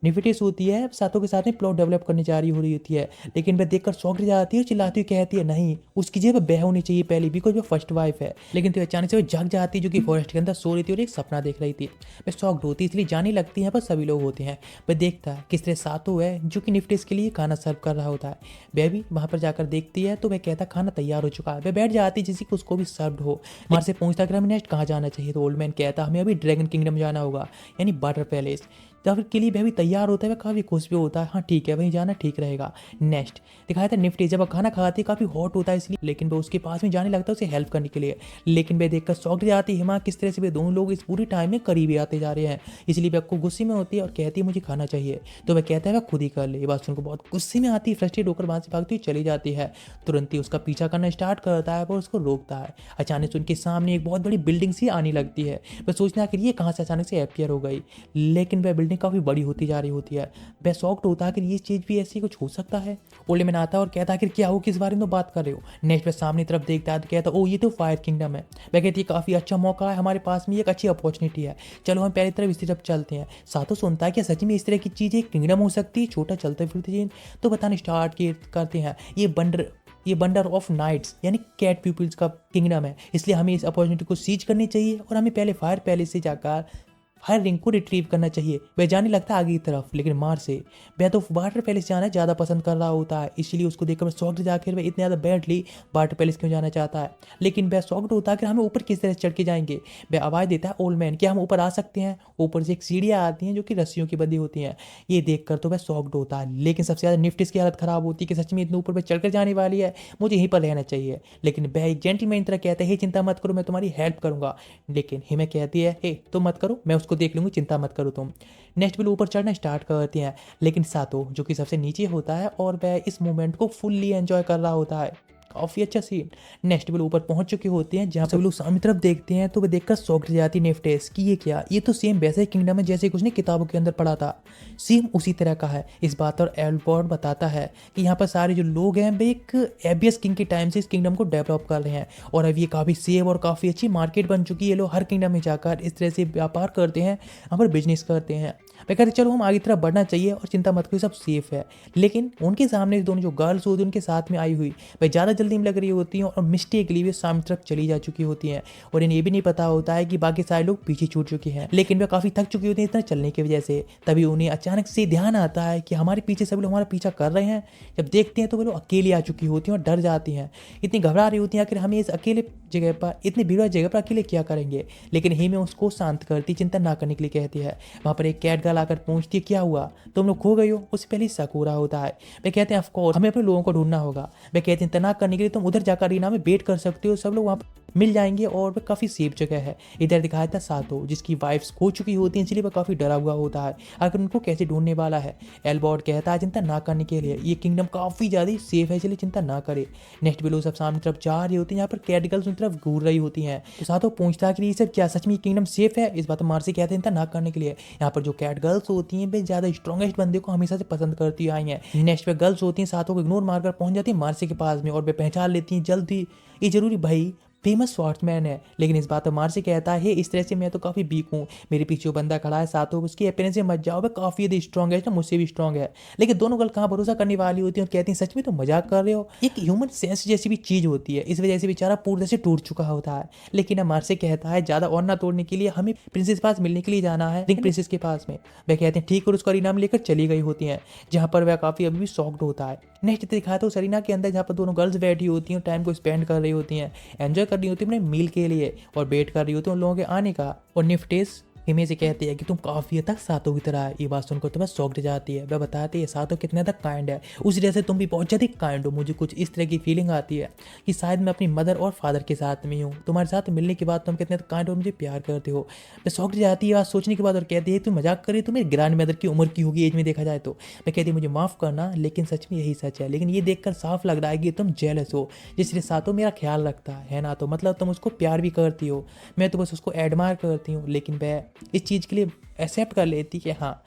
निफिटिस होती है साथों के साथ में प्लॉट डेवलप करने जा रही हो रही होती है, लेकिन वह देखकर शॉक जाती है और चिल्लाती हुई कहती है नहीं उसकी जगह बह होनी चाहिए पहले बिकॉज वो फर्स्ट वाइफ है। लेकिन तो अचानक से वो जग जाती है जो कि फॉरेस्ट के अंदर सो रही थी और एक सपना देख रही थी। वह शॉक्ड होती है इसलिए जाने लगती है पर सभी लोग होते हैं। वह देखता है किस तरह सातों है जो कि निफ्टिस के लिए खाना सर्व कर रहा होता है। वह भी वहाँ पर जाकर देखती है तो वह कहता है खाना तैयार हो चुका है। वह बैठ जाती है जिससे कि उसको भी सर्व हो। मार से पूछता है कि हमें नेक्स्ट कहाँ जाना चाहिए, तो ओल्ड मैन कहता है हमें अभी ड्रैगन किंगडम जाना होगा यानी वाटर पैलेस। तब के लिए वह भी तैयार होता है, वह काफ़ी खुश भी होता है हाँ ठीक है वहीं जाना ठीक रहेगा। नेक्स्ट दिखाया था निफ्टी जब वह खाना खाती है काफ़ी हॉट होता है इसलिए, लेकिन वह उसके पास में जाने लगता है उसे हेल्प करने के लिए। लेकिन वह देखकर शॉक्ड जाती है हिमा किस तरह से वे दोनों लोग इस पूरी टाइम में करीबी आते जा रहे हैं, इसलिए वह को गुस्से में होती है और कहती है मुझे खाना चाहिए। तो वह कहता है वह खुद ही कर ले। ये बात सुनकर बहुत गुस्से में आती है, फ्रस्ट्रेट होकर वहाँ से भागती हुई चली जाती है। तुरंत ही उसका पीछा करना स्टार्ट करता है पर उसको रोकता है। अचानक से उनके सामने एक बहुत बड़ी बिल्डिंग सी आने लगती है। वह सोचना कि ये कहाँ से अचानक से अपियर हो गई, लेकिन वह बिल्डिंग काफ़ी बड़ी होती जा रही होती है। वह शॉक्ड होता है कि ये चीज़ भी ऐसी कुछ हो सकता है। ओल्ड मैन आता है और कहता है कि क्या हो किस बारे में बात कर रहे हो। नेक्स्ट वह सामने तरफ देखता है तो कहता है ओ ये तो फायर किंगडम है। वह कहती है काफ़ी अच्छा मौका है हमारे पास में, एक अच्छी अपॉर्चुनिटी है, चलो हम पहली तरफ इस तरफ चलते हैं। साथों सुनता है कि सच में इस तरह की चीज़ एक किंगडम हो सकती है, छोटा चलते फिरते चीज। तो बताना स्टार्ट करते हैं ये बंडर ऑफ नाइट्स यानी कैट पीपल्स का किंगडम है, इसलिए हमें इस अपॉर्चुनिटी को सीज करनी चाहिए और हमें पहले फायर पैलेस से जाकर फायर रिंग को रिट्रीव करना चाहिए। वह जाने लगता है आगे की तरफ, लेकिन मार से वह तो वाटर पैलेस जाना ज़्यादा पसंद कर रहा होता है, इसलिए उसको देखकर शॉक्ड जाकर वह इतने ज़्यादा बैडली वाटर पैलेस क्यों जाना चाहता है। लेकिन वह शॉक्ड होता है कि हमें ऊपर किस तरह से चढ़ के जाएंगे। वह आवाज़ देता है ओल्ड मैन क्या हम ऊपर आ सकते हैं। ऊपर से एक सीढ़ियाँ आती हैं जो कि रस्सियों की बंधी होती हैं। ये देखकर तो वह शॉक्ड होता है, लेकिन सबसे ज़्यादा निफ्टिस की हालत ख़राब होती है कि सच में इतने ऊपर वह चढ़कर जाने वाली है, मुझे यहीं पर रहना चाहिए। लेकिन वह एक जेंटलमैन तरह कहता है चिंता मत करो मैं तुम्हारी हेल्प करूंगा। लेकिन हिमे कहती है हे तुम मत करो मैं उसको देख लूँगी, चिंता मत करो तुम। नेक्स्ट बिल ऊपर चढ़ना स्टार्ट करती हैं, लेकिन सातो जो कि सबसे नीचे होता है और वह इस मोमेंट को फुल्ली एंजॉय कर रहा होता है। काफ़ी अच्छा सीन। नेक्स्ट बिल ऊपर पहुंच चुके होते हैं जहाँ सब लोग सामने तरफ देखते हैं तो वे देखकर शॉक्ड जाती नेफ्टेस कि ये क्या, ये तो सेम वैसे ही किंगडम है जैसे कुछ ने किताबों के अंदर पढ़ा था, सेम उसी तरह का है। इस बात पर एल्बर्ट बताता है कि यहाँ पर सारे जो लोग हैं वे एक एबियस किंग के टाइम से इस किंगडम को डेवलप कर रहे हैं और अब ये काफ़ी सेफ और काफ़ी अच्छी मार्केट बन चुकी है। लोग हर किंगडम में जाकर इस तरह से व्यापार करते हैं, यहाँ पर बिजनेस करते हैं। वे कहते चलो हम आगे तरफ बढ़ना चाहिए और चिंता मत करो सब सेफ है। लेकिन उनके सामने दोनों जो गर्ल्स होती हैं उनके साथ में आई हुई वह ज़्यादा जल्दी में लग रही होती हैं और मिस्टेकली वे सामने तरफ चली जा चुकी होती हैं और इन्हें ये भी नहीं पता होता है कि बाकी सारे लोग पीछे छूट चुके हैं। लेकिन वे काफ़ी थक चुकी होती हैं इतना चलने की वजह से। तभी उन्हें अचानक से ध्यान आता है कि हमारे पीछे सभी लोग हमारा पीछा कर रहे हैं। जब देखते हैं तो वे लोग अकेले आ चुकी होती हैं और डर जाती हैं, इतनी घबरा रही होती हैं आखिर हमें इस अकेले जगह पर इतनी भीड़ जगह पर अकेले क्या करेंगे। लेकिन हिमे उसको शांत करती, चिंता ना करने के लिए कहती है। वहाँ पर एक कैट गर्ल आकर पूछती है क्या हुआ तुम लोग खो गए हो। उससे पहले शक हो रहा होता है। वे कहते हैं ऑफ कोर्स हमें अपने लोगों को ढूंढना होगा। वे कहते हैं तना करने के लिए तुम उधर जाकर अरीना में वेट कर सकते हो, सब लोग वहाँ मिल जाएंगे और वह काफ़ी सेफ जगह है। इधर दिखाया था सातो जिसकी वाइफ्स खो चुकी होती हैं, इसलिए वह काफ़ी डरा हुआ होता है अगर उनको कैसे ढूंढने वाला है। एल्बॉर्ड कहता है चिंता ना करने के लिए, ये किंगडम काफ़ी ज़्यादा सेफ है, इसलिए चिंता ना करे। नेक्स्ट भी लोग सब सामने तरफ जा रहे होते हैं, यहाँ पर कैट गर्ल्स उन तरफ घूर रही होती हैं। तो सातो पूछता है कि ये सब क्या सच में किंगडम सेफ है। इस बात में मार्सी कहते हैं चिंता ना करने के लिए। यहाँ पर जो कैट गर्ल्स होती हैं वे ज़्यादा स्ट्रॉन्गेस्ट बंदे को हमेशा से पसंद करती आई हैं। नेक्स्ट पे गर्ल्स होती हैं सातो को इग्नोर मारकर पहुंच जाती है मार्सी के पास में और वे पहचान लेती हैं जल्दी ये जरूरी भाई फेमस स्वॉर्ड्समैन है। लेकिन इस बात पर मार्सी कहता है इस तरह से मैं तो काफ़ी वीक हूँ, मेरे पीछे जो बंदा खड़ा है सातो उसकी अपेरेंस से मत जाओ, वह काफ़ी ज़्यादा स्ट्रॉन्ग है ना, मुझसे भी स्ट्रॉन्ग है। लेकिन दोनों गर्ल कहाँ भरोसा करने वाली होती हैं और कहती हैं सच में तो मजाक कर रहे हो। एक ह्यूमन सेंस जैसी भी चीज़ होती है, इस वजह से बेचारा पूरी तरह से टूट चुका होता है। लेकिन मार्सी कहता है ज़्यादा और ना तोड़ने के लिए हमें प्रिंसेस के पास मिलने के लिए जाना है, रिंग प्रिंसेस के पास में। वह कहते हैं ठीक, और उसका इनाम लेकर चली गई होती हैं, जहाँ पर वह काफ़ी अभी भी शॉक्ड होता है। नेक्स्ट दिखाया तो सरीना के अंदर जहाँ पर दोनों गर्ल्स बैठी होती हैं, टाइम को स्पेंड कर रही होती हैं, एंजॉय कर रही होती हैं अपने मील के लिए और वेट कर रही होती हैं उन लोगों के आने का। और निफ्टेस हिमे से कहती है कि तुम काफ़ी हद तक सातो की तरह है। ये बात सुनकर तो बस शॉक्ड जाती है। वह बताती है सातो कितने तक काइंड है, उसी तरह से तुम भी बहुत ज़्यादा काइंड हो। मुझे कुछ इस तरह की फीलिंग आती है कि शायद मैं अपनी मदर और फादर के साथ में हूँ, तुम्हारे साथ मिलने के बाद तुम कितने तक काइंड हो, मुझे प्यार करते हो। वह शॉक्ड जाती है बात सोचने के बाद और कहती है तुम मजाक करी, तो मेरी ग्रैंड मदर की उम्र की होगी एज में देखा जाए तो। मैं कहती मुझे माफ़ करना, लेकिन सच में यही सच है। लेकिन ये देखकर साफ लग रहा है कि तुम जेलस हो, जिससे सातो मेरा ख्याल रखता है ना, तो मतलब तुम उसको प्यार भी करती हो। मैं तो बस उसको एडमायर करती हूँ, लेकिन वह इस चीज़ के लिए एक्सेप्ट कर लेती कि हाँ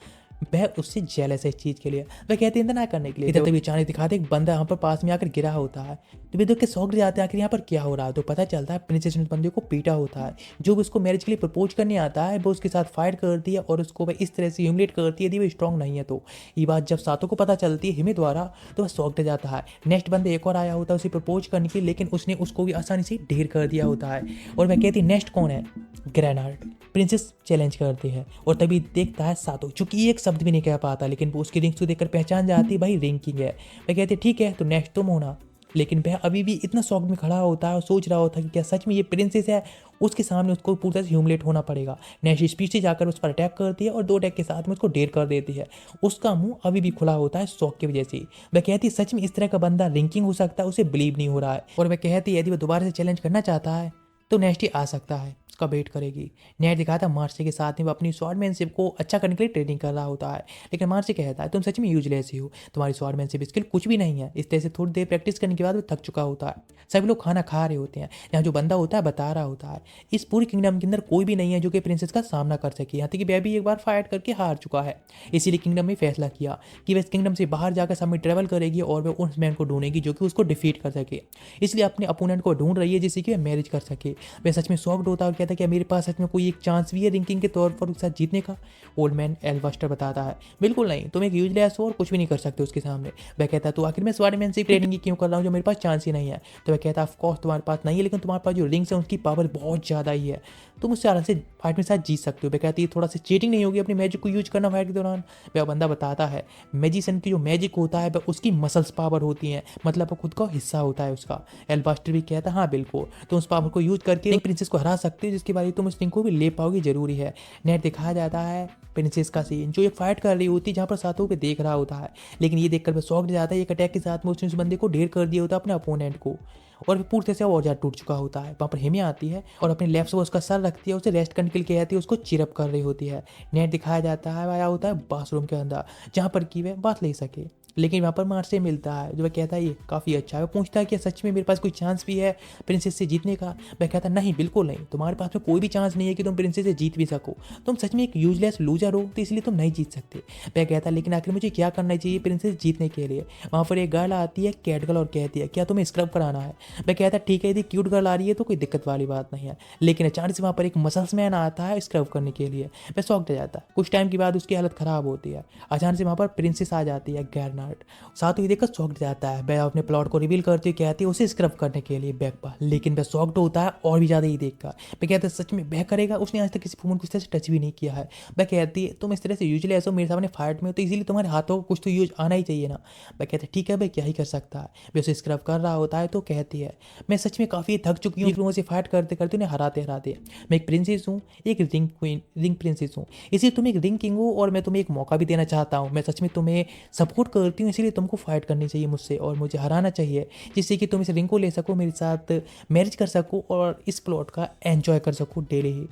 वह उससे जेलस है इस चीज़ के लिए। वह कहती है ना करने के लिए। इधर तभी अचानक दिखाते एक बंदा यहाँ पर पास में आकर गिरा होता है, तो वे देख के शॉक जाते हैं आखिर यहाँ पर क्या हो रहा है। तो पता चलता है प्रिंसेस ने बंदे को पीटा होता है, जो भी उसको मैरिज के लिए प्रपोज करने आता है वो उसके साथ फाइट करती है और उसको वह इस तरह से ह्यूमिलेट करती है यदि वो स्ट्रॉन्ग नहीं है तो। ये बात जब सातो को पता चलती है हिमे द्वारा, तो वह शॉक जाता है। नेक्स्ट बंदे एक और आया होता है उसे प्रपोज करने के लिए, लेकिन उसने उसको भी आसानी से ढेर कर दिया होता है। और वह कहती है नेक्स्ट कौन है, ग्रेनार्ड। प्रिंसेस चैलेंज करती है और तभी देखता है सातो, चूंकि एक शब्द भी नहीं कह पाता, लेकिन वो उसकी रिंग्स को देखकर पहचान जाती है भाई रिंग किंग है। वह कहती है ठीक है तो नेक्स्ट तुम होना। लेकिन वह अभी भी इतना शॉक में खड़ा होता है और सोच रहा होता है कि क्या सच में ये प्रिंसेस है। उसके सामने उसको पूरी तरह से ह्यूमिलेट होना पड़ेगा। नेक्स्ट स्पीड से जाकर उस पर अटैक करती है और 2 अटैक के साथ में उसको ढेर कर देती है। उसका मुंह अभी भी खुला होता है शॉक की वजह से। वह कहती है सच में इस तरह का बंदा रिंकिंग हो सकता है, उसे बिलीव नहीं हो रहा है। और वह कहती है यदि वह दोबारा से चैलेंज करना चाहता है तो नेक्स्ट ही आ सकता है, उसका वेट करेगी। नेट दिखाया था मार्सी के साथ में वो अपनी स्वॉर्डमैनशिप को अच्छा करने के लिए ट्रेनिंग कर रहा होता है, लेकिन मार्सी कहता है तुम सच में यूजलेस ही हो, तुम्हारी स्वॉर्डमैनशिप स्किल कुछ भी नहीं है। इस तरह से थोड़ी देर प्रैक्टिस करने के बाद वो थक चुका होता है। सभी लोग खाना खा रहे होते हैं, यहाँ जो बंदा होता है बता रहा होता है इस पूरी किंगडम के अंदर कोई भी नहीं है जो कि प्रिंसेस का सामना कर सके, यहाँ तक कि वह भी एक बार फाइट करके हार चुका है। इसीलिए किंगडम में फैसला किया कि वह इस किंगडम से बाहर जाकर सब में ट्रेवल करेगी और वह उस मैन को ढूंढेगी जो कि उसको डिफीट कर सके। इसलिए अपने अपोनेंट को ढूंढ रही है जिससे कि वह मैरिज कर सके। वह सच में शॉक्ड होता है और कहता है कि मेरे पास सच में कोई एक चांस भी है रिंकिंग के तौर पर उसके साथ जीतने का। ओल्ड मैन एल्वास्टर बताता है बिल्कुल नहीं, तुम एक यूजलेस हो और कुछ भी नहीं कर सकते उसके सामने। वह कहता है तो आखिर मैं स्वॉर्डमैन से ट्रेनिंग क्यों कर रहा हूँ जो मेरे पास चांस ही नहीं है। तो वह कहता है ऑफ कोर्स तुम्हारे पास नहीं है, लेकिन तुम्हारे पास जो रिंग्स है उनकी पावर बहुत ज़्यादा ही है, तुम उससे आराम से फाइट में साथ जीत सकते हो। वह कहती है थोड़ा सा चीटिंग नहीं होगी अपनी मैजिक को यूज करना फाइट के दौरान। वह बंदा बताता है मैजिशियन की जो मैजिक होता है वह उसकी मसल्स पावर होती है, मतलब वो खुद का हिस्सा होता है उसका। एल्बास्टर भी कहता है हाँ बिल्कुल, तो उस पावर को यूज करके प्रिंसेस को हरा सकते हो, जिसके बाद तुम उस रिंग को भी ले पाओगे जरूरी है। नेट दिखाया जाता है प्रिंसेस का सीन जो एक फाइट कर रही होती है जहाँ पर सातों पे देख रहा होता है, लेकिन ये देखकर वह शॉक जाता है। एक अटैक के साथ में उसने उस बंदे को ढेर कर दिया होता है अपने अपोनेंट को, और फिर पूरी तरह से और ज़्यादा टूट चुका होता है। वहाँ पर हिमे आती है और अपने लेफ्ट से वो उसका सर रखती है, उसे रेस्ट करने के लिए कहती है, उसको चिरअप कर रही होती है। नेट दिखाया जाता है आया होता है बाथरूम के अंदर जहाँ पर कि वह बात ले सके, लेकिन वहाँ पर मार्च से मिलता है जो वह कहता है ये काफ़ी अच्छा है। वो पूछता है कि सच में मेरे पास कोई चांस भी है प्रिंसेस से जीतने का। वह कहता है नहीं बिल्कुल नहीं, तुम्हारे पास में कोई भी चांस नहीं है कि तुम प्रिंसेस से जीत भी सको, तुम सच में एक यूजलेस लूजर हो, तो इसलिए तुम नहीं जीत सकते। वह कहता है लेकिन आखिर मुझे क्या करना चाहिए प्रिंसेस जीतने के लिए। वहाँ पर एक गर्ल आती है कैट गर्ल और कहती है क्या तुम्हें स्क्रब कराना है। वह कहता है ठीक है यदि क्यूट गर्ल आ रही है तो कोई दिक्कत वाली बात नहीं है, लेकिन अचानक से वहाँ पर एक मसल्स मैन आता है स्क्रब करने के लिए। वह शॉक जाता है, कुछ टाइम के बाद उसकी हालत खराब होती है। अचानक से वहाँ पर प्रिंसेस आ जाती है गैरनार्ड, साथ ही देखकर शॉक्ड जाता है। वह अपने प्लॉट को रिवील करती है, कहती है उसे स्क्रब करने के लिए बैक पर, लेकिन वह शॉक्ड होता है और भी ज़्यादा ही देखकर। वह कहता है सच में वह करेगा, उसने आज तक किसी वुमन को इस तरह से टच भी नहीं किया है। वह कहती है तुम इस तरह से यूजुअली ऐसा मेरे सामने फाइट में, तो इसीलिए तुम्हारे हाथों को कुछ तो यूज आना ही चाहिए ना। वह कहता है ठीक है भाई क्या ही कर सकता है। वह उसे स्क्रब कर रहा होता है तो कहती है मैं सच में काफ़ी थक चुकी हूँ लोगों से फाइट करते करते उन्हें हराते हराते। मैं एक प्रिंसेस हूँ, एक रिंग क्वीन, रिंग प्रिंसेस हूँ, इसलिए तुम एक रिंग किंग हो और मैं तुम्हें एक मौका भी देना चाहता हूँ। मैं सच में तुम्हें सपोर्ट कर करती हूँ, इसीलिए तुमको फाइट करनी चाहिए मुझसे और मुझे हराना चाहिए, जिससे कि तुम इस रिंग को ले सको, मेरे साथ मैरिज कर सको और इस प्लॉट का एंजॉय कर सको डेली ही।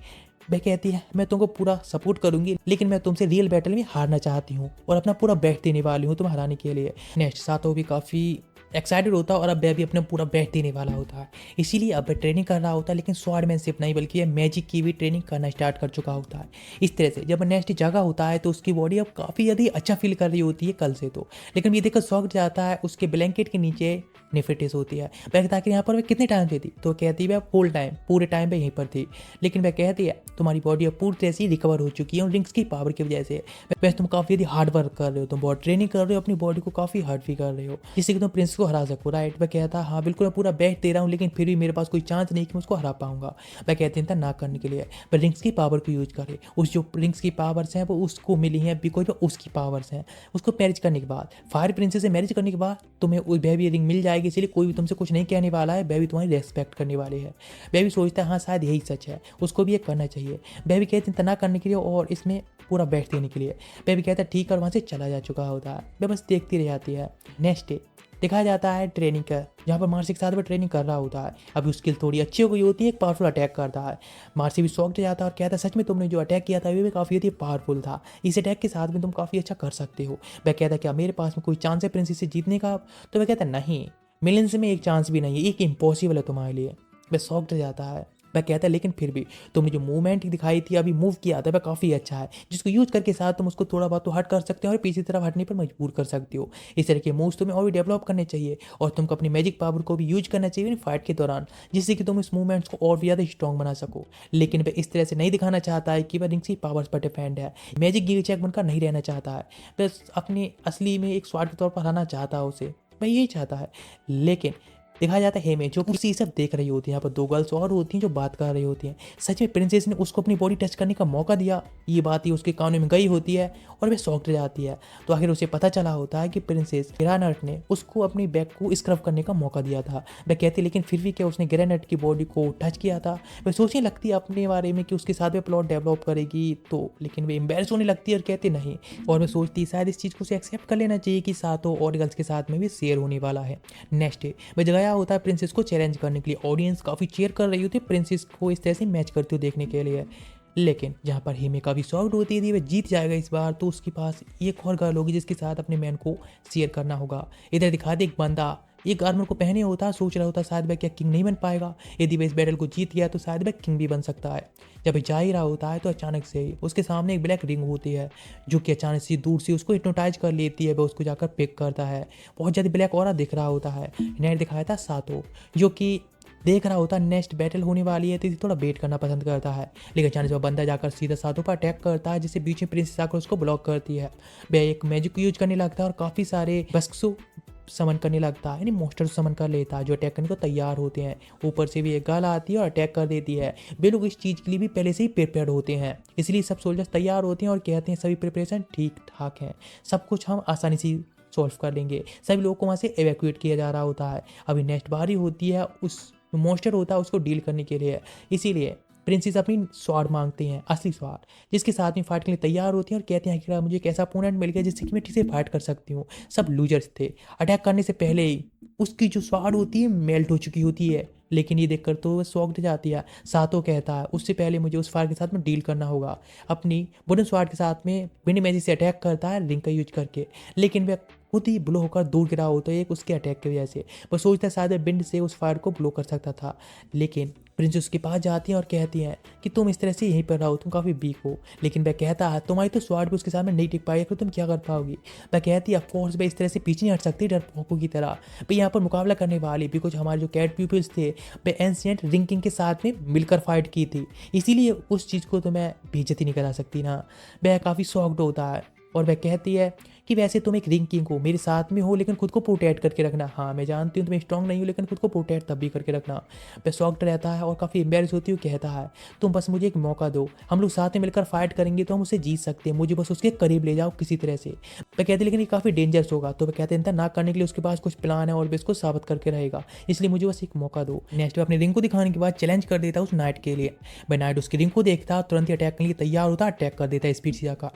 वह कहती है मैं तुमको पूरा सपोर्ट करूंगी, लेकिन मैं तुमसे रियल बैटल में हारना चाहती हूँ और अपना पूरा बेस्ट देने वाली हूँ तुम्हें हराने के लिए। नेक्स्ट सातो भी काफ़ी एक्साइटेड होता है और अब वह भी अपना पूरा बेस्ट देने वाला होता है, इसीलिए अब वह ट्रेनिंग कर रहा होता है, लेकिन स्वॉर्डमैनशिप नहीं बल्कि यह मैजिक की भी ट्रेनिंग करना स्टार्ट कर चुका होता है। इस तरह से जब नेक्स्ट जगह होता है तो उसकी बॉडी अब काफ़ी ज़्यादा अच्छा फील कर रही होती है कल से तो, लेकिन ये देखकर शॉक जाता है उसके ब्लैंकेट के नीचे नेफिटिस होती है। वह कहता है कि यहाँ पर वह कितने टाइम से थी, तो कहती है वह होल टाइम पूरे टाइम पे यहीं पर थी, लेकिन वह कहती है तुम्हारी बॉडी अब पूरी तरह से रिकवर हो चुकी है और रिंग्स की पावर की वजह से। वैसे तुम काफ़ी यदि हार्ड वर्क कर रहे हो, तुम बहुत ट्रेनिंग कर रहे हो, अपनी बॉडी को काफ़ी हार्ड भी कर रहे हो, जिससे कि तुम प्रिंस को हरा सको, राइट। वह कहता है हाँ बिल्कुल मैं पूरा बेस्ट दे रहा हूँ, लेकिन फिर भी मेरे पास कोई चांस नहीं कि मैं उसको हरा पाऊंगा। वह कहते हैं ना करने के लिए वह रिंग्स की पावर को यूज करे, उस जो रिंग्स की पावर्स हैं वो उसको मिली हैं बिकॉज उसकी पावर्स हैं। उसको मैरिज करने के बाद, फायर प्रिंसेस से मैरिज करने के बाद तुम्हें वह भी रिंग मिल जाएगी, इसलिए कोई भी तुमसे कुछ नहीं कहने वाला है, वह भी तुम्हारी रेस्पेक्ट करने वाले है। वह भी सोचता है हाँ शायद यही सच है, उसको भी ये करना चाहिए। वह भी कहते हैं ना करने के लिए और इसमें पूरा बैठ देने के लिए। वह भी कहता है ठीक है और वहाँ से चला जा चुका होता है, वह बस देखती रह जाती है। नेक्स्ट डे दिखाया जाता है ट्रेनिंग का, जहाँ पर मार्सी के साथ वो ट्रेनिंग कर रहा होता है। अभी उसकी थोड़ी अच्छी हो गई होती है, एक पावरफुल अटैक करता है। मार्सी भी शॉक्ड जाता है और कहता है सच में तुमने जो अटैक किया था वो भी काफ़ी पावरफुल था, इस अटैक के साथ में तुम काफ़ी अच्छा कर सकते हो। वह कहता है क्या मेरे पास में कोई चांस है प्रिंसेस से जीतने का, तो वह कहता है नहीं, मिलियंस में एक चांस भी नहीं है, एक इम्पॉसिबल है तुम्हारे लिए। वह शॉक्ड जाता है। वह कहता है लेकिन फिर भी तुमने जो मूवमेंट दिखाई थी, अभी मूव किया था, वह काफ़ी अच्छा है, जिसको यूज करके साथ तुम उसको थोड़ा बहुत तो हट कर सकते हो और पीछे तरफ हटने पर मजबूर कर सकते हो। इस तरह के मूव्स तुम्हें और भी डेवलप करने चाहिए और तुमको अपनी मैजिक पावर को भी यूज करना चाहिए फाइट के दौरान, जिससे कि तुम इस मूवमेंट्स को और भी ज़्यादा स्ट्रॉन्ग बना सको। लेकिन वह इस तरह से नहीं दिखाना चाहता है कि वह रिंग्स की पावर्स पर डिपेंड है, मैजिक गिव चेक बनकर नहीं रहना चाहता है, वह अपनी असली में एक स्वाद के तौर पर हराना चाहता है उसे, वह यही चाहता है। लेकिन दिखाया जाता है हेमे जो कुर्सी सब देख रही होती है, यहाँ पर दो गर्ल्स और होती हैं जो बात कर रही होती हैं। सच में प्रिंसेस ने उसको अपनी बॉडी टच करने का मौका दिया, ये बात ही उसके कानों में गई होती है और वह शॉक्ड जाती है। तो आखिर उसे पता चला होता है कि प्रिंसेस ग्रेनाइट ने उसको अपनी बैक को स्क्रब करने का मौका दिया था। वह कहती लेकिन फिर भी क्या उसने ग्रेनाइट की बॉडी को टच किया था। वह सोचने लगती है अपने बारे में कि उसके साथ में प्लॉट डेवलप करेगी तो, लेकिन वे एम्बेरस होने लगती है और कहते नहीं, और वह सोचती शायद इस चीज़ को उसे एक्सेप्ट कर लेना चाहिए कि सातों और गर्ल्स के साथ में भी शेयर होने वाला है। नेक्स्ट डे वह जगाया होता है प्रिंसेस को चैलेंज करने के लिए। ऑडियंस काफ़ी चेयर कर रही होती है प्रिंसेस को इस तरह से मैच करते हुए देखने के लिए, लेकिन जहाँ पर हिमे काफ़ी शॉक्ड होती थी वह जीत जाएगा इस बार, तो उसके पास एक और गर्ल होगी जिसके साथ अपने मैन को शेयर करना होगा। इधर दिखा दे एक बंदा एक आर्मर को पहने होता है, सोच रहा होता है शायद वह क्या किंग नहीं बन पाएगा, यदि वह इस बैटल को जीत गया तो शायद वह किंग भी बन सकता है। जब वह जा ही रहा होता है तो अचानक से ही उसके सामने एक ब्लैक रिंग होती है जो कि अचानक से दूर से उसको हिप्नोटाइज कर लेती है। वह उसको जाकर पिक करता है, बहुत ज़्यादा ब्लैक ऑरा दिख रहा होता है। नेट दिखाया था सातो जो कि देख रहा होता नेक्स्ट बैटल होने वाली है तो थोड़ा वेट करना पसंद करता है, लेकिन अचानक से वह बंदा जाकर सीधा सातों पर अटैक करता है, जिससे बीच में प्रिंसेस आकर उसको ब्लॉक करती है। वह एक मैजिक को यूज करने लगता है और काफ़ी सारे बस्क्सो समन करने लगता है, यानी मोस्टर समन कर लेता है जो अटैक करने को तैयार होते हैं। ऊपर से भी एक गर्ल आती है और अटैक कर देती है। वे लोग इस चीज़ के लिए भी पहले से ही प्रिपेयर्ड होते हैं, इसलिए सब सोल्जर्स तैयार होते हैं और कहते हैं सभी प्रिपरेशन ठीक ठाक है, सब कुछ हम आसानी से सॉल्व कर लेंगे। सभी लोगों को वहाँ से एवैक्यूएट किया जा रहा होता है। अभी नेक्स्ट बारी होती है उस मोस्टर होता है उसको डील करने के लिए, इसीलिए प्रिंसेस अपनी स्वाड मांगते हैं, असली स्वाड, जिसके साथ में फाइट के लिए तैयार होती हैं और कहते हैं कि मुझे एक ऐसा अपोनेंट मिल गया जिससे कि मैं ठीक से फाइट कर सकती हूँ। सब लूजर्स थे, अटैक करने से पहले ही उसकी जो स्वाड होती है मेल्ट हो चुकी होती है, लेकिन ये देखकर तो वह शॉक्ड जाती है। सातो कहता है उससे पहले मुझे उस फायर के साथ में डील करना होगा। अपनी वुडन स्वाड के साथ में विंड मैजिक से अटैक करता है रिंग का यूज करके, लेकिन वह खुद ही ब्लो होकर दूर गिरा होता है एक उसके अटैक की वजह से। वह सोचता है शायद विंड से उस फायर को ब्लो कर सकता था, लेकिन प्रिंसेस उसके पास जाती हैं और कहती हैं कि तुम इस तरह से यहीं पर रहो, तुम काफ़ी वीक हो। लेकिन वह कहता है तुम्हारी तो स्वाड भी उसके सामने नहीं टिक पाएगी, तुम क्या कर पाओगी। वह कहती है ऑफकोर्स वह इस तरह से पीछे नहीं हट सकती डरपोकों की तरह, वह यहाँ पर मुकाबला करने वाली, बिकॉज हमारे जो कैट पीपल्स थे वह एंशिएंट रिंग किंग के साथ में मिलकर फाइट की थी, इसीलिए उस चीज़ को तो मैं बेइज्जती नहीं करा सकती ना। वह काफ़ी शॉक्ड होता है और वह कहती है कि वैसे तुम एक रिंग किंग हो, मेरे साथ में हो, लेकिन खुद को प्रोटेक्ट करके रखना। हाँ मैं जानती हूँ तुम स्ट्रांग नहीं हो, लेकिन खुद को प्रोटेक्ट तब भी करके रखना। वह शॉक्ड रहता है और काफ़ी एम्बेरस होती है, कहता है तुम बस मुझे एक मौका दो, हम लोग साथ में मिलकर फाइट करेंगे तो हम उसे जीत सकते हैं, मुझे बस उसके करीब ले जाओ किसी तरह से। वह कहते लेकिन ये काफ़ी डेंजरस होगा, तो वह कहते हैं ना करने के लिए उसके पास कुछ प्लान है और वह इसको साबित करके रहेगा, इसलिए मुझे बस एक मौका दो। नेक्स्ट अपने रिंग को दिखाने के बाद चैलेंज कर देता है उस नाइट के लिए। वह नाइट उसकी रिंग को देखता तुरंत ही अटैक करने के लिए तैयार होता, अटैक कर देता है स्पीड से जाकर,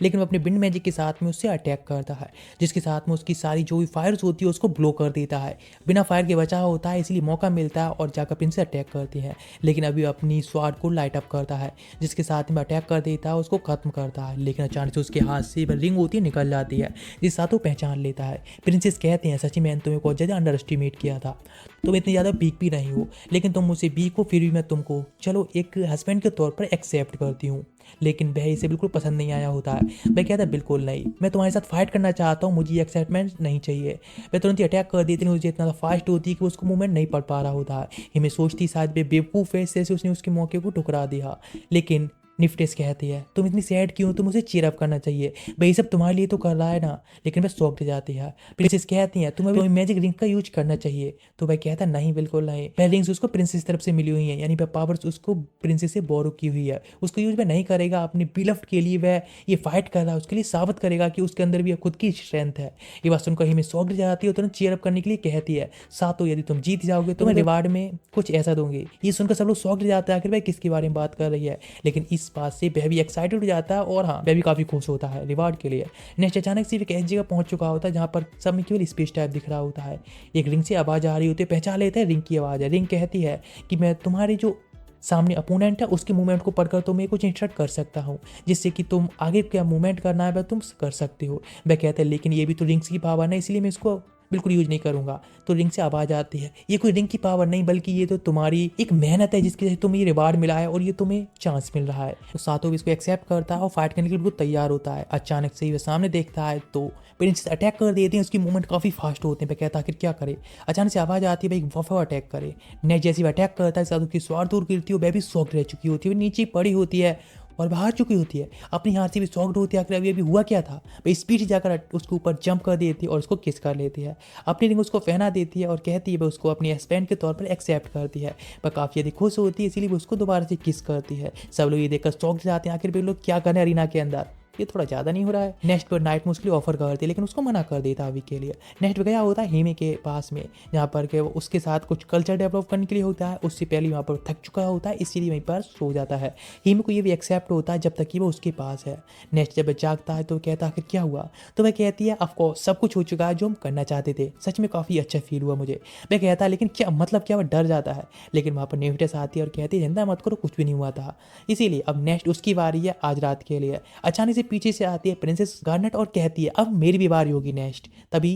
लेकिन वह अपने विंड मैजिक के साथ में उससे अटैक अटैक करता है, जिसके साथ में उसकी सारी जो भी फायर्स होती है उसको ब्लो कर देता है। बिना फायर के बचा होता है, इसलिए मौका मिलता है और जाकर प्रिंसेस अटैक करती है। लेकिन अभी अपनी स्वाड को लाइट अप करता है, जिसके साथ में अटैक कर देता है, उसको खत्म करता है। लेकिन अचानक से उसके हाथ से रिंग होती है निकल जाती है, जिस साथ वो पहचान लेता है। प्रिंसेस कहते हैं, सच्ची मैंने तुम्हें बहुत ज़्यादा अंडर एस्टिमेट किया था, तुम इतनी ज़्यादा वीक भी नहीं हो, लेकिन तुम मुझसे वीक हो फिर भी मैं तुमको चलो एक हस्बैंड के तौर पर एक्सेप्ट करती हूँ। लेकिन वह इसे बिल्कुल पसंद नहीं आया होता है। वह कहता है बिल्कुल नहीं, मैं तुम्हारे साथ फाइट करना चाहता हूँ, मुझे ये एक्साइटमेंट नहीं चाहिए। वह तुरंत ही अटैक कर देती है, मुझे इतना फास्ट होती है कि उसको मूवमेंट नहीं पड़ पा रहा होता है। हिमें सोचती शायद वे बेवकूफ़ है, इससे उसने उसके मौके को ठुकरा दिया। लेकिन निफ्टेस कहती है, तुम इतनी सैड क्यों, तुम उसे चीयर अप करना चाहिए, भाई सब तुम्हारे लिए तो कर रहा है ना। लेकिन वह शॉक जाती है। प्रिंसेस कहती है, तुम्हें मैजिक रिंग का यूज करना चाहिए। तो वह कहता है नहीं बिल्कुल नहीं, वह रिंग्स उसको प्रिंसेस तरफ से मिली हुई है, यानी वह पावर्स उसको प्रिंसेस से बोरो की हुई है, उसको यूज वह नहीं करेगा। अपने बिलफ्ड के लिए वह ये फाइट कर रहा है, उसके लिए साबित करेगा कि उसके अंदर भी खुद की स्ट्रेंथ है। ये बात सुनकर हिमें शॉक जाती है, तुरंत चीयर अप करने के लिए कहती है, सातो यदि तुम जीत जाओगे तो मैं रिवार्ड में कुछ ऐसा दूंगी। ये सुनकर सब लोग शॉक जाता है, आखिर वह किसके बारे में बात कर रही है। लेकिन इस बात से वह भी एक्साइटेड हो जाता है और हाँ वह भी काफ़ी खुश होता है रिवार्ड के लिए। नेक्स्ट अचानक से एक ऐसी जगह पहुंच चुका होता है जहाँ पर सब में केवल स्पेस टाइप दिख रहा होता है। एक रिंग से आवाज़ आ रही होती है, पहचान लेते हैं रिंग की आवाज़ है। रिंग कहती है कि मैं तुम्हारे जो सामने अपोनेंट है उसके मूवमेंट को पढ़कर तुम्हें कुछ इंस्ट्रक्ट कर सकता हूँ, जिससे कि तुम आगे क्या मूवमेंट करना है वह तुम कर सकते हो। वह कहते हैं लेकिन ये भी तो रिंग्स की पावर है, इसलिए मैं इसको बिल्कुल यूज नहीं करूंगा। तो रिंग से आवाज़ आती है, ये कोई रिंग की पावर नहीं बल्कि ये तो तुम्हारी एक मेहनत है जिसकी वजह से तुम्हें ये रिवार्ड मिला है और ये तुम्हें चांस मिल रहा है। तो सातों भी इसको एक्सेप्ट करता है और फाइट करने के लिए बिल्कुल तैयार होता है। अचानक से ही वह सामने देखता है तो प्रिंसेस अटैक कर देते हैं, उसकी मूवमेंट काफ़ी फास्ट होते हैं। वह कहता है आखिर क्या करे। अचानक से आवाज़ आती है भाई वफा अटैक करे। नेक्स्ट जैसे वह अटैक करता है साधु की स्वाद दूर गिरती है, वह भी शॉक रह चुकी होती है, वो नीचे पड़ी होती है और बाहर चुकी होती है। अपनी हाथ से भी शॉक्ड होती है, आखिर अभी हुआ क्या था। भाई स्पीड जाकर उसके ऊपर जंप कर देती है और उसको किस कर लेती है। अपनी रिंग उसको पहना देती है और कहती है वह उसको अपनी हस्बैंड के तौर पर एक्सेप्ट करती है। वह काफ़ी ज़्यादा खुश होती है, इसीलिए वो उसको दोबारा से किस करती है। सब लोग ये देखकर शॉक्ड जाते हैं, आखिर वे लोग क्या करें अरीना के अंदर, ये थोड़ा ज़्यादा नहीं हो रहा है। नेक्स्ट पर नाइट में उसके लिए ऑफर करती है लेकिन उसको मना कर देता अभी के लिए। नेक्स्ट पे गया होता है हेमे के पास में, जहाँ पर के वो उसके साथ कुछ कल्चर डेवलप करने के लिए होता है। उससे पहले वहाँ पर थक चुका होता है, इसीलिए वहीं पर सो जाता है। हेमे को ये भी एक्सेप्ट होता है जब तक कि वो उसके पास है। नेक्स्ट जब वह जागता है तो कहता है आखिर क्या हुआ। तो वह कहती है ऑफकोर्स सब कुछ हो चुका है जो हम करना चाहते थे, सच में काफ़ी अच्छा फील हुआ मुझे। वह कहता है लेकिन क्या मतलब क्या, वह डर जाता है। लेकिन वहाँ पर नेविटेस आती है और कहती है चिंता मत करो, कुछ भी नहीं हुआ था। इसीलिए अब नेक्स्ट उसकी बारी है आज रात के लिए। अचानक से पीछे से आती है प्रिंसेस गार्नेट और कहती है अब मेरी भी बारी होगी नेक्स्ट। तभी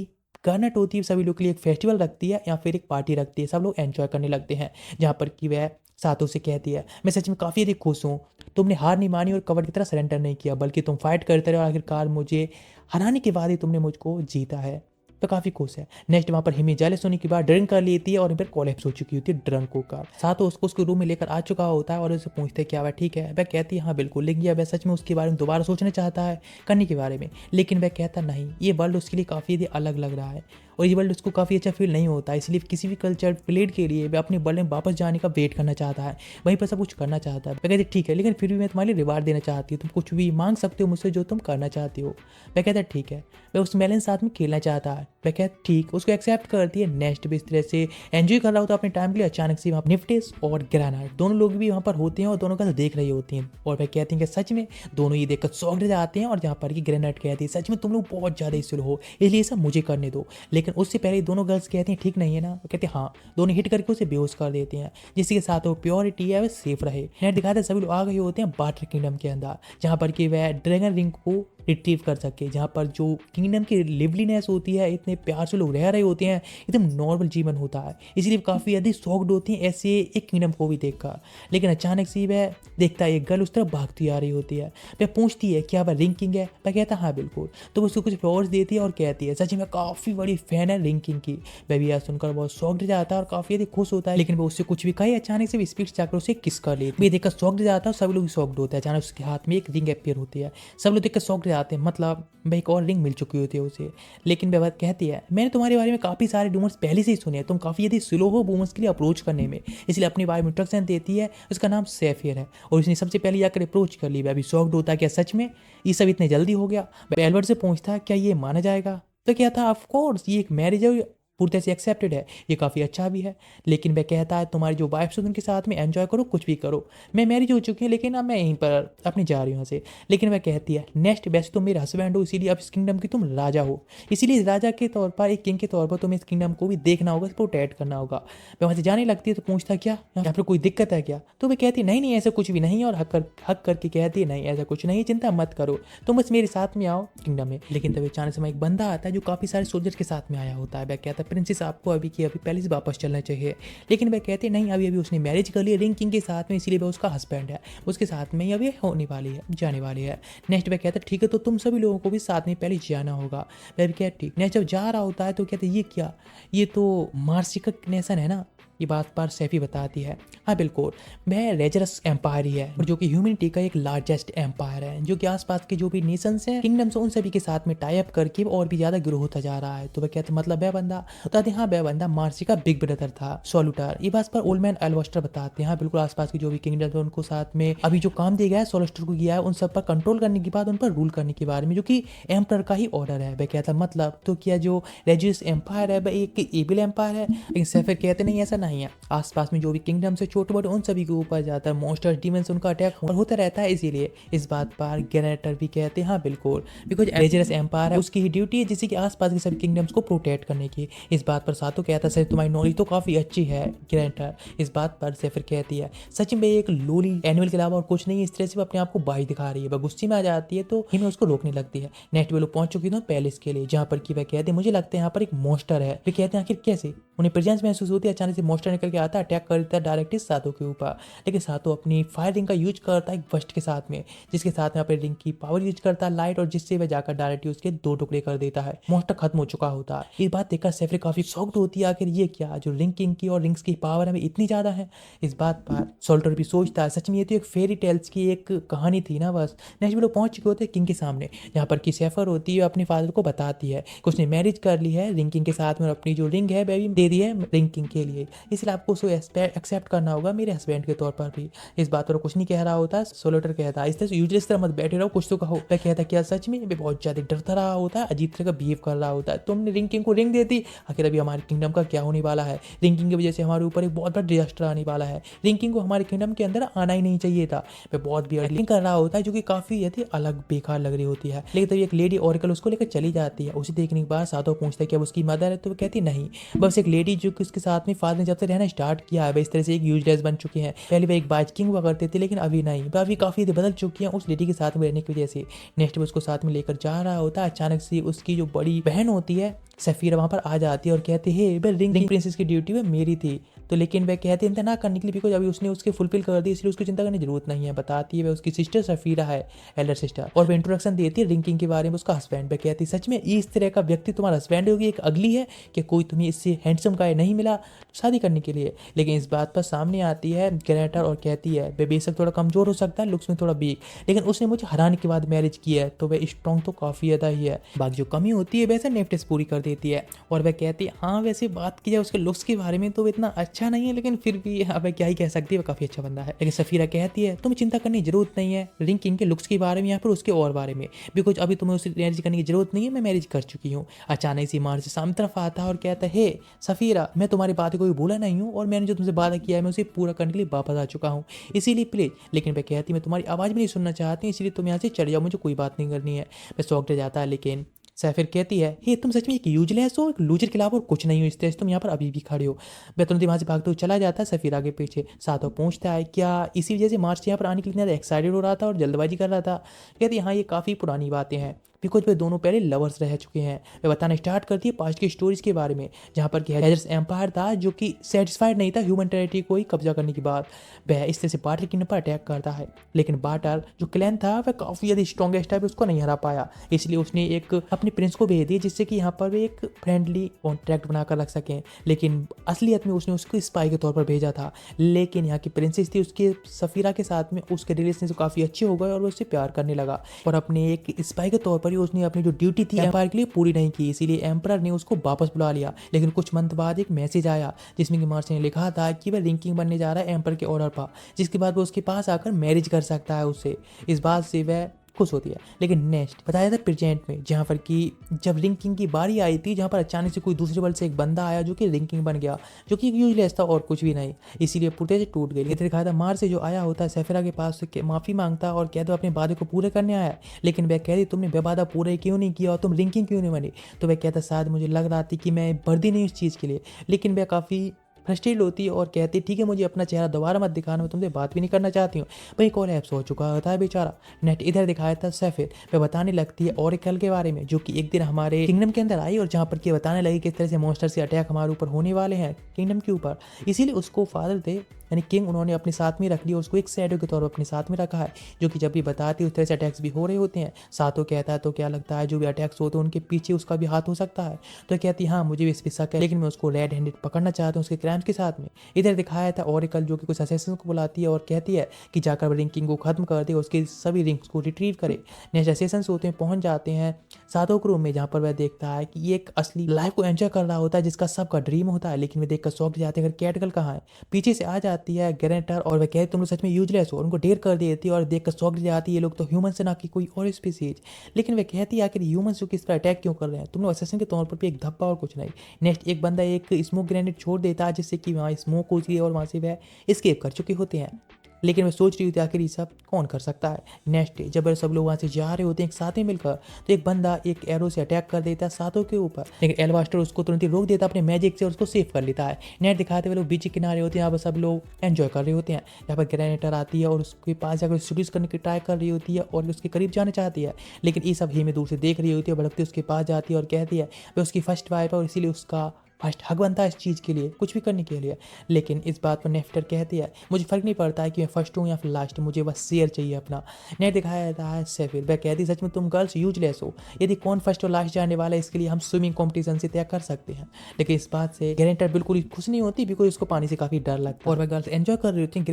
गार्नेट होती है सभी लोग के लिए एक फेस्टिवल रखती है या फिर एक पार्टी रखती है, सब लोग एंजॉय करने लगते हैं। जहाँ पर कि वह सातों से कहती है मैं सच में काफ़ी अधिक खुश हूँ, तुमने हार नहीं मानी और कवर की तरह सरेंडर नहीं किया, बल्कि तुम फाइट करते रहे और आखिरकार मुझे हराने के बाद ही तुमने मुझको जीता है। तो काफ़ी खुश है। नेक्स्ट वहाँ पर हिमी जेलस होने के बाद ड्रिंक कर लेती है और इन पर कोलैप्स हो चुकी होती है ड्रंक होकर। साथ उसको उसके रूम में लेकर आ चुका होता है और उसे पूछते हैं क्या वह ठीक है। वह कहती है हाँ बिल्कुल, लेकिन वह सच में उसके बारे में दोबारा सोचना चाहता है करने के बारे में। लेकिन वह कहता नहीं, ये वर्ल्ड उसके लिए काफ़ी अलग लग रहा है और ये वर्ल्ड उसको काफ़ी अच्छा फील नहीं होता, इसलिए किसी भी कल्चर प्लेट के लिए वह अपने वर्ल्ड में वापस जाने का वेट करना चाहता है, वहीं पर सब कुछ करना चाहता है। वह कहते ठीक है लेकिन फिर भी मैं तुम्हारे लिए रिवार्ड देना चाहती हूँ, तुम कुछ भी मांग सकते हो मुझसे जो तुम करना चाहती हो। वह कहता है ठीक है। वह उस मेलन साथ में खेलना चाहता है। वह कहता ठीक, उसको एक्सेप्ट करती है। नेक्स्ट भी इस तरह से एंजॉय कर रहा होता है अपने टाइम के लिए। अचानक से वहाँ निफ्टेस और ग्रेनाइट दोनों लोग भी वहाँ पर होते हैं और दोनों का देख रही होती हैं और वह कहती हैं कि सच में दोनों ये देखकर शॉक्ड जाते हैं। और जहाँ पर कि ग्रेनाइट कहती है सच में तुम लोग बहुत ज़्यादा स्लो हो, इसलिए सब मुझे करने दो। लेकिन उससे पहले दोनों गर्ल्स कहती हैं ठीक नहीं है ना। वो कहते हैं हाँ, दोनों हिट करके उसे बेहोश कर देते हैं, जिसके साथ वो प्योरिटी है वह सेफ रहे। नेट दिखाते हैं सभी लोग आ गए होते हैं वाटर किंगडम के अंदर, जहाँ पर कि वह ड्रैगन रिंग को रिट्रीव कर सके, जहाँ पर जो किंगडम की लिवलीनेस होती है, इतने प्यार से लोग रह रहे होते हैं, एकदम नॉर्मल जीवन होता है, इसलिए काफ़ी अधिक शॉक्ड होती हैं ऐसे एक किंगडम को भी देखकर। लेकिन अचानक से वह देखता है एक गर्ल उस तरफ भागती आ रही होती है। वह पूछती है क्या वह रिंग किंग है। वह कहता है हाँ बिल्कुल। तो वो उसको कुछ फ्लावर्स देती है और कहती है सच में काफ़ी बड़ी फैन है रिंग किंग की। वह भी यह सुनकर बहुत शॉक्ड जाता है और काफ़ी अधिक खुश होता है, लेकिन वो उससे कुछ भी कहे अचानक से स्पीड जाकर उसे किस कर लेती है। देखकर शॉक्ड जाता है, सब लोग शॉक्ड होते हैं। अचानक उसके हाथ में एक रिंग अपीयर होती है, सब लोग देखकर शॉक्ड जाते हैं, मतलब भाई एक और रिंग मिल चुकी होती है उसे। लेकिन वह बात कहती है मैंने तुम्हारे बारे में काफ़ी सारे रूमर्स पहले से ही सुने हैं, तुम काफ़ी यदि स्लो हो वुमेंस के लिए अप्रोच करने में, इसलिए अपने बारे में इंस्ट्रक्शन देती है। उसका नाम सैफियर है और उसने सबसे पहले जाकर अप्रोच कर ली। वह अभी शॉक्ड होता है क्या सच में ये सब इतने जल्दी हो गया। वह एल्बर्ट से पूछता है क्या ये माना जाएगा। तो क्या था ऑफ कोर्स ये एक मैरिज है, पूरी तरह से एक्सेप्टेड है, ये काफ़ी अच्छा भी है। लेकिन वह कहता है तुम्हारी जो वाइफ है उनके साथ में एंजॉय करो, कुछ भी करो, मैं मैरिज हो चुकी हूँ, लेकिन अब मैं यहीं पर अपनी जा रही हूँ यहाँ से। लेकिन वह कहती है नेक्स्ट वैसे तुम मेरे हस्बैंड हो, इसीलिए अब इस किंगडम की तुम राजा हो, इसीलिए इस राजा के तौर पर, एक किंग के तौर पर तुम्हें इस किंगडम को भी देखना होगा, प्रोटेक्ट करना होगा। वह वहाँ से जाने लगती है तो पूछता क्या यहाँ पर कोई दिक्कत है क्या? तो वह कहती नहीं नहीं ऐसा कुछ भी नहीं है, और हक करके कहती है नहीं ऐसा कुछ नहीं, चिंता मत करो, तुम बस मेरे साथ में आओ किंगडम में। लेकिन तभी अचानक से एक बंदा आता है जो काफ़ी सारे सोल्जर के साथ में आया होता है। वह कहता है प्रिंसेस आपको अभी की अभी पहले से वापस चलना चाहिए। लेकिन वह कहते नहीं, अभी अभी उसने मैरिज कर लिया रिंग किंग के साथ में, इसीलिए वह उसका हस्बैंड है, उसके साथ में ही अभी होने वाली है, जाने वाली है। नेक्स्ट वह कहता है ठीक है तो तुम सभी लोगों को भी साथ में पहले जाना होगा। वह भी कहता ठीक। नेक्स्ट जब जा रहा होता है तो कहते ये क्या, ये तो मार्सी का नेशन है ना, ये बात पर सैफी बताती है। हाँ बिल्कुल, वह रेजरस एम्पायर ही है, और जो कि ह्यूमैनिटी का एक लार्जेस्ट एम्पायर है, जो कि आसपास के जो भी नेशंस हैं, किंगडम्स, उन सभी के साथ में टाई अप करके और भी ज्यादा ग्रो होता जा रहा है। तो वह कहते मतलब वह बंदा बताते हाँ वह बंदा मार्सी का बिग ब्रदर था, सोल्यूटर। ये बात पर ओल्ड मैन एल्वस्टर बताते हैं हाँ बिल्कुल, आसपास के जो भी किंगडम है उनको साथ में अभी जो काम दिया गया है सोल्यूटर को किया है, उन सब पर कंट्रोल करने के बाद उन पर रूल करने के बारे में, जो कि एम्पर का ही ऑर्डर है। वह कहता मतलब तो क्या जो रेजरस एम्पायर है वह एक एविल एम्पायर है? लेकिन सैफिर कहते नहीं ऐसा नहीं है, आसपास में जो भी किंगडम से छोटे बड़े उन सभी के ऊपर जाता है मॉन्स्टर डीमंस, उनका अटैक होता रहता है। इसीलिए इस बात पर ग्रेनेटर भी कहते हैं हाँ बिल्कुल, बिकॉज रेजरस एम्पायर है उसकी ही ड्यूटी है जिससे कि आसपास के सभी किंगडम्स को प्रोटेक्ट करने की। इस बात पर सातो कहता है तुम्हारी नॉलेज तो काफी अच्छी है ग्रेनेटर। इस बात पर सैफिर कहती है सच में एक लोली एनिमल के अलावा और कुछ नहीं, इस तरह से वो अपने आप को बाई दिखा रही है। वह गुस्से में आ जाती है तो हिमें उसको रोकने लगती है। नेक्स्ट वे लोग पहुंच चुकी थी पैलेस के लिए, जहाँ पर कि वह कहते हैं मुझे लगता है यहाँ पर एक मॉन्स्टर है। वे कहते हैं आखिर कैसे? उन्हें प्रेजेंस महसूस होती है, अचानक से मॉन्स्टर निकल के आता है, अटैक कर देता है डायरेक्टली सातो के ऊपर। लेकिन सातो अपनी फायर रिंग का यूज करता है एक बस्ट के साथ में, जिसके साथ में अपनी रिंग की पावर यूज करता है लाइट, और जिससे वह जाकर डायरेक्टली उसके 2 टुकड़े कर देता है। मॉन्स्टर खत्म हो चुका होता है। ये बात देखकर सैफिर काफी शॉक्ड होती है, आखिर ये क्या, जो रिंग किंग की और रिंग्स की पावर है इतनी ज्यादा है। इस बात पर सोल्टर भी सोचता है सच में ये तो एक फेरी टेल्स की एक कहानी थी ना बस। नेक्स्ट लोग पहुंच चुके होते हैं किंग के सामने, जहाँ पर कि सैफिर होती है अपने फादर को बताती है कि उसने मैरिज कर ली है रिंग किंग के साथ में, और अपनी जो रिंग है वह भी दे दी है रिंग किंग के लिए, इसलिए आपको उसको एक्सेप्ट करना होगा मेरे हस्बैंड के तौर पर भी। इस बात पर कुछ नहीं कह रहा होता, सोल्टर कहता है इस तरह से यूजलेस तरह मत बैठे रहो, कुछ तो कहो। वह कहता है क्या सच में? वे बहुत ज्यादा डरता रहा होता है, अजीब तरह का बिहेव कर रहा होता है। तुमने रिंग किंग को रिंग दे दी, आखिर अभी हमारे किंगडम का क्या होने वाला है? रिंग किंग की वजह से हमारे ऊपर एक बहुत बड़ा डिजास्टर आने वाला है, रिंग किंग को हमारे किंगडम के अंदर आना ही नहीं चाहिए था। वह बहुत बियर्डली कर रहा होता है, जो कि काफी अलग बेकार लग रही होती है। लेकिन तभी एक लेडी ऑरेकल उसको लेकर चली जाती है। उसे देखने के बाद सातो पूछता है कि अब उसकी मदर है, तो वो कहती नहीं, बस एक लेडी जो कि उसके साथ में फादर ने जब से रहना स्टार्ट किया है वह इस तरह से एक यूजलेस बन चुकी है। पहले वह एक बाइकिंग हुआ करते थे, लेकिन अभी नहीं, वह अभी काफी बदल चुकी है उस लेडी के साथ में रहने की वजह से। नेक्स्ट वो उसको साथ में लेकर जा रहा होता है, अचानक से उसकी जो बड़ी बहन होती है सफीरा वहां पर आ जाती है और कहती है रिंग प्रिंसेस की ड्यूटी वह मेरी थी। तो लेकिन वह कहती है ना करने के लिए, बिकॉज अभी उसने उसके फुलफिल कर दी, इसलिए उसको चिंता करने की जरूरत नहीं है। बताती है वह उसकी सिस्टर सफीरा है, एल्डर सिस्टर, और वह इंट्रोडक्शन देती है रिंग किंग के बारे में उसका हस्बैंड। वह कहती है सच में इस तरह का व्यक्ति तुम्हारा हस्बैंड होगी, एक अगली है कि कोई तुम्हें इससे हैंडसम गाय नहीं मिला शादी करने के लिए। लेकिन इस बात पर सामने आती है ग्रेनेटर और कहती है वह बेशक थोड़ा कमजोर हो सकता है, लुक्स में थोड़ा वीक, लेकिन उसने मुझे हराने के बाद मैरिज की है, तो वह स्ट्रॉन्ग तो काफी ज्यादा ही है। बाकी जो कमी होती है वैसे नेफ्टेस पूरी कर देती है। और वह कहती है हाँ वैसे बात की जाए उसके लुक्स के बारे में तो इतना अच्छा नहीं है, लेकिन फिर भी अब क्या ही कह सकती है, वह काफी अच्छा बंदा है। लेकिन सफीरा कहती है तुम्हें चिंता करने की जरूरत नहीं है रिंग किंग के लुक्स के बारे में या फिर उसके और बारे में, बिकॉज अभी तुम्हें उससे मैरिज करने की जरूरत नहीं है, मैं मैरिज कर चुकी हूँ। अचानक से मार्च सामने तरफ आता है और कहता है हे सफीरा, मैं तुम्हारी बात को भूला नहीं हूँ, और मैंने जो तुमसे वादा किया है मैं उसे पूरा करने के लिए वापस आ चुका हूँ, इसीलिए प्लीज। लेकिन वह कहती मैं तुम्हारी आवाज भी नहीं सुनना चाहती, इसलिए तुम यहाँ से चढ़ जाओ, मुझे कोई बात नहीं करनी है। मैं शौक रह जाता है। लेकिन सैफिर कहती है हे तुम सच में एक यूजलेस हो, एक लूजर के अलावा और कुछ नहीं हो, इस तरह से तुम यहाँ पर अभी भी खड़े हो। वह तुरंत वहाँ से भागते हुए चला जाता है। सफीर आगे पीछे साथ पूछता है क्या इसी वजह से मार्च यहाँ पर आने के लिए इतना एक्साइटेड हो रहा था और जल्दबाजी कर रहा था? कहती है हाँ ये काफ़ी पुरानी बातें हैं, बिकॉज वे दोनों पहले लवर्स रह चुके हैं। वे बताना स्टार्ट करती है पास्ट की स्टोरीज के बारे में, जहाँ पर कि हेजर्स एम्पायर था जो कि सेटिस्फाइड नहीं था ह्यूमन टेरिटरी को ही कब्जा करने के बाद। वह इस तरह से बाटर किंगडम पर अटैक करता है, लेकिन बाटर जो क्लैन था वह काफ़ी ज़्यादा स्ट्रॉन्गेस्ट है, उसको नहीं हरा पाया, इसलिए उसने एक अपने प्रिंस को भेज दिया जिससे कि यहाँ पर वे एक फ्रेंडली कॉन्ट्रैक्ट बनाकर रख सकें। लेकिन असलियत में उसने उसको स्पाई के तौर पर भेजा था। लेकिन यहाँ की प्रिंसेस थी उसके सफीरा के साथ में उसके रिलेशन काफ़ी अच्छे हो गए और वो उससे प्यार करने लगा, और अपने एक स्पाई के तौर पर उसने अपनी जो ड्यूटी थी एम्पायर के लिए पूरी नहीं की, इसीलिए एम्परर ने उसको वापस बुला लिया। लेकिन कुछ मंथ बाद एक मैसेज आया जिसमें कि मार्च ने लिखा था कि वह रिंग किंग बनने जा रहा है एम्पर के ऑर्डर पर, जिसके बाद वो उसके पास आकर मैरिज कर सकता है उससे। इस बात से वह खुश होती है। लेकिन नेक्स्ट बताया था प्रेजेंट में, जहाँ पर कि जब रिंग किंग की बारी आई थी, जहाँ पर अचानक से कोई दूसरे वर्ल्ड से एक बंदा आया जो कि रिंग किंग बन गया, जो कि यूजलेस था और कुछ भी नहीं, इसीलिए पुटे से टूट गई। इधर दिखाया था मार से जो आया होता है सेफिरा के पास से माफी मांगता और कहता अपने वादे को पूरे करने आया, लेकिन वह कहती तुमने वादा पूरा क्यों नहीं किया और तुम रिंग किंग क्यों नहीं बनी। तो वह कहता शायद मुझे लग रहा था कि मैं वर्दी नहीं उस चीज़ के लिए, लेकिन वह काफ़ी फ्रस्ट्रेट होती है और कहती ठीक है मुझे अपना चेहरा दोबारा मत दिखाना, मैं तुमसे बात भी नहीं करना चाहती हूँ। वही कॉल ऐप्स हो चुका होता है बेचारा। नेट इधर दिखाया था सेफिर, वह बताने लगती है ओरेकल के बारे में, जो कि एक दिन हमारे किंगडम के अंदर आई और जहाँ पर कि बताने लगी किस तरह से मॉन्स्टर से अटैक हमारे ऊपर होने वाले हैं किंगडम के ऊपर। इसीलिए उसको फादर थे यानी किंग उन्होंने अपने साथ में रख लिया, उसको एक शैडो के तौर पर अपने साथ में रखा है, जो कि जब भी बताती है उस तरह से अटैक्स भी हो रहे होते हैं। साथों कहता है तो क्या लगता है जो भी अटैक्स होते हैं उनके पीछे उसका भी हाथ हो सकता है। तो कहती हाँ मुझे भी इस पर शक है, लेकिन मैं उसको रेड हैंडेड पकड़ना चाहता हूँ उसके क्राइम्स के साथ में। इधर दिखाया था ओरेकल जो कि कुछ असैसिन को बुलाती है और कहती है कि जाकर रिंग किंग को खत्म कर दे, उसके सभी रिंग्स को रिट्रीव करे। नेक्स्ट असैसिन्स होते हैं पहुंच जाते हैं सातों के रूम में, जहाँ पर वह देखता है कि ये एक असली लाइफ को एंजॉय कर रहा होता है जिसका सबका ड्रीम होता है। लेकिन वे देखकर शॉक जाते हैं कैटगल कहाँ है। पीछे से आ जाती है ग्रेनेटर और वह कहती तुम लोग सच में यूजलेस हो, उनको ढेर कर देती है और देखकर शॉक जाती है ये लोग तो ह्यूमन से ना कि कोई और स्पीसीज। लेकिन वह कहती है आखिर ह्यूमन को किस पर अटैक क्यों कर रहे हैं, तुम लोग असैसिन के तौर पर भी एक धब्बा और कुछ नहीं। नेक्स्ट एक बंदा एक स्मोक ग्रेनेड छोड़ देता है जिससे कि वहाँ स्मोक होती है और वहाँ से वह एस्केप कर चुके होते हैं। लेकिन मैं सोच रही थी आखिर ये सब कौन कर सकता है। नेक्स्ट डे जब सब लोग वहाँ से जा रहे होते हैं एक साथ में मिलकर, तो एक बंदा एक एरो से अटैक कर देता है सातों के ऊपर, लेकिन एल्वास्टर उसको तुरंत ही रोक देता है अपने मैजिक से और उसको सेव कर लेता है। नेट दिखाते हुए लोग बीच के किनारे होते हैं, यहाँ पर सब लोग एंजॉय कर रहे होते हैं। यहाँ पर ग्रेनेटर आती है और उसके पास जाकर सीड्यूस करने की ट्राई कर रही होती है और उसके करीब जाना चाहती है, लेकिन ये सब ही में दूर से देख रही होती है, भड़कती उसके पास जाती है और कहती है वह उसकी फर्स्ट वाइफ है और इसीलिए उसका फर्स्ट हक बनता है इस चीज़ के लिए कुछ भी करने के लिए। लेकिन इस बात पर नेफ्टर कहती है मुझे फ़र्क नहीं पड़ता है कि मैं फर्स्ट हूँ या फिर लास्ट, मुझे बस शेयर चाहिए अपना। नेट दिखाया जाता है सेफिर, वह कहती सच में तुम गर्ल्स यूजलेस हो, यदि कौन फर्स्ट और लास्ट जाने वाला है इसके लिए हम स्विमिंग कॉम्पिटिशन से तय कर सकते हैं। लेकिन इस बात से ग्रेनेटर बिल्कुल खुश नहीं होती, बिकॉज उसको पानी से काफ़ी डर लगता है और वह गर्ल्स एंजॉय कर रही होती हैं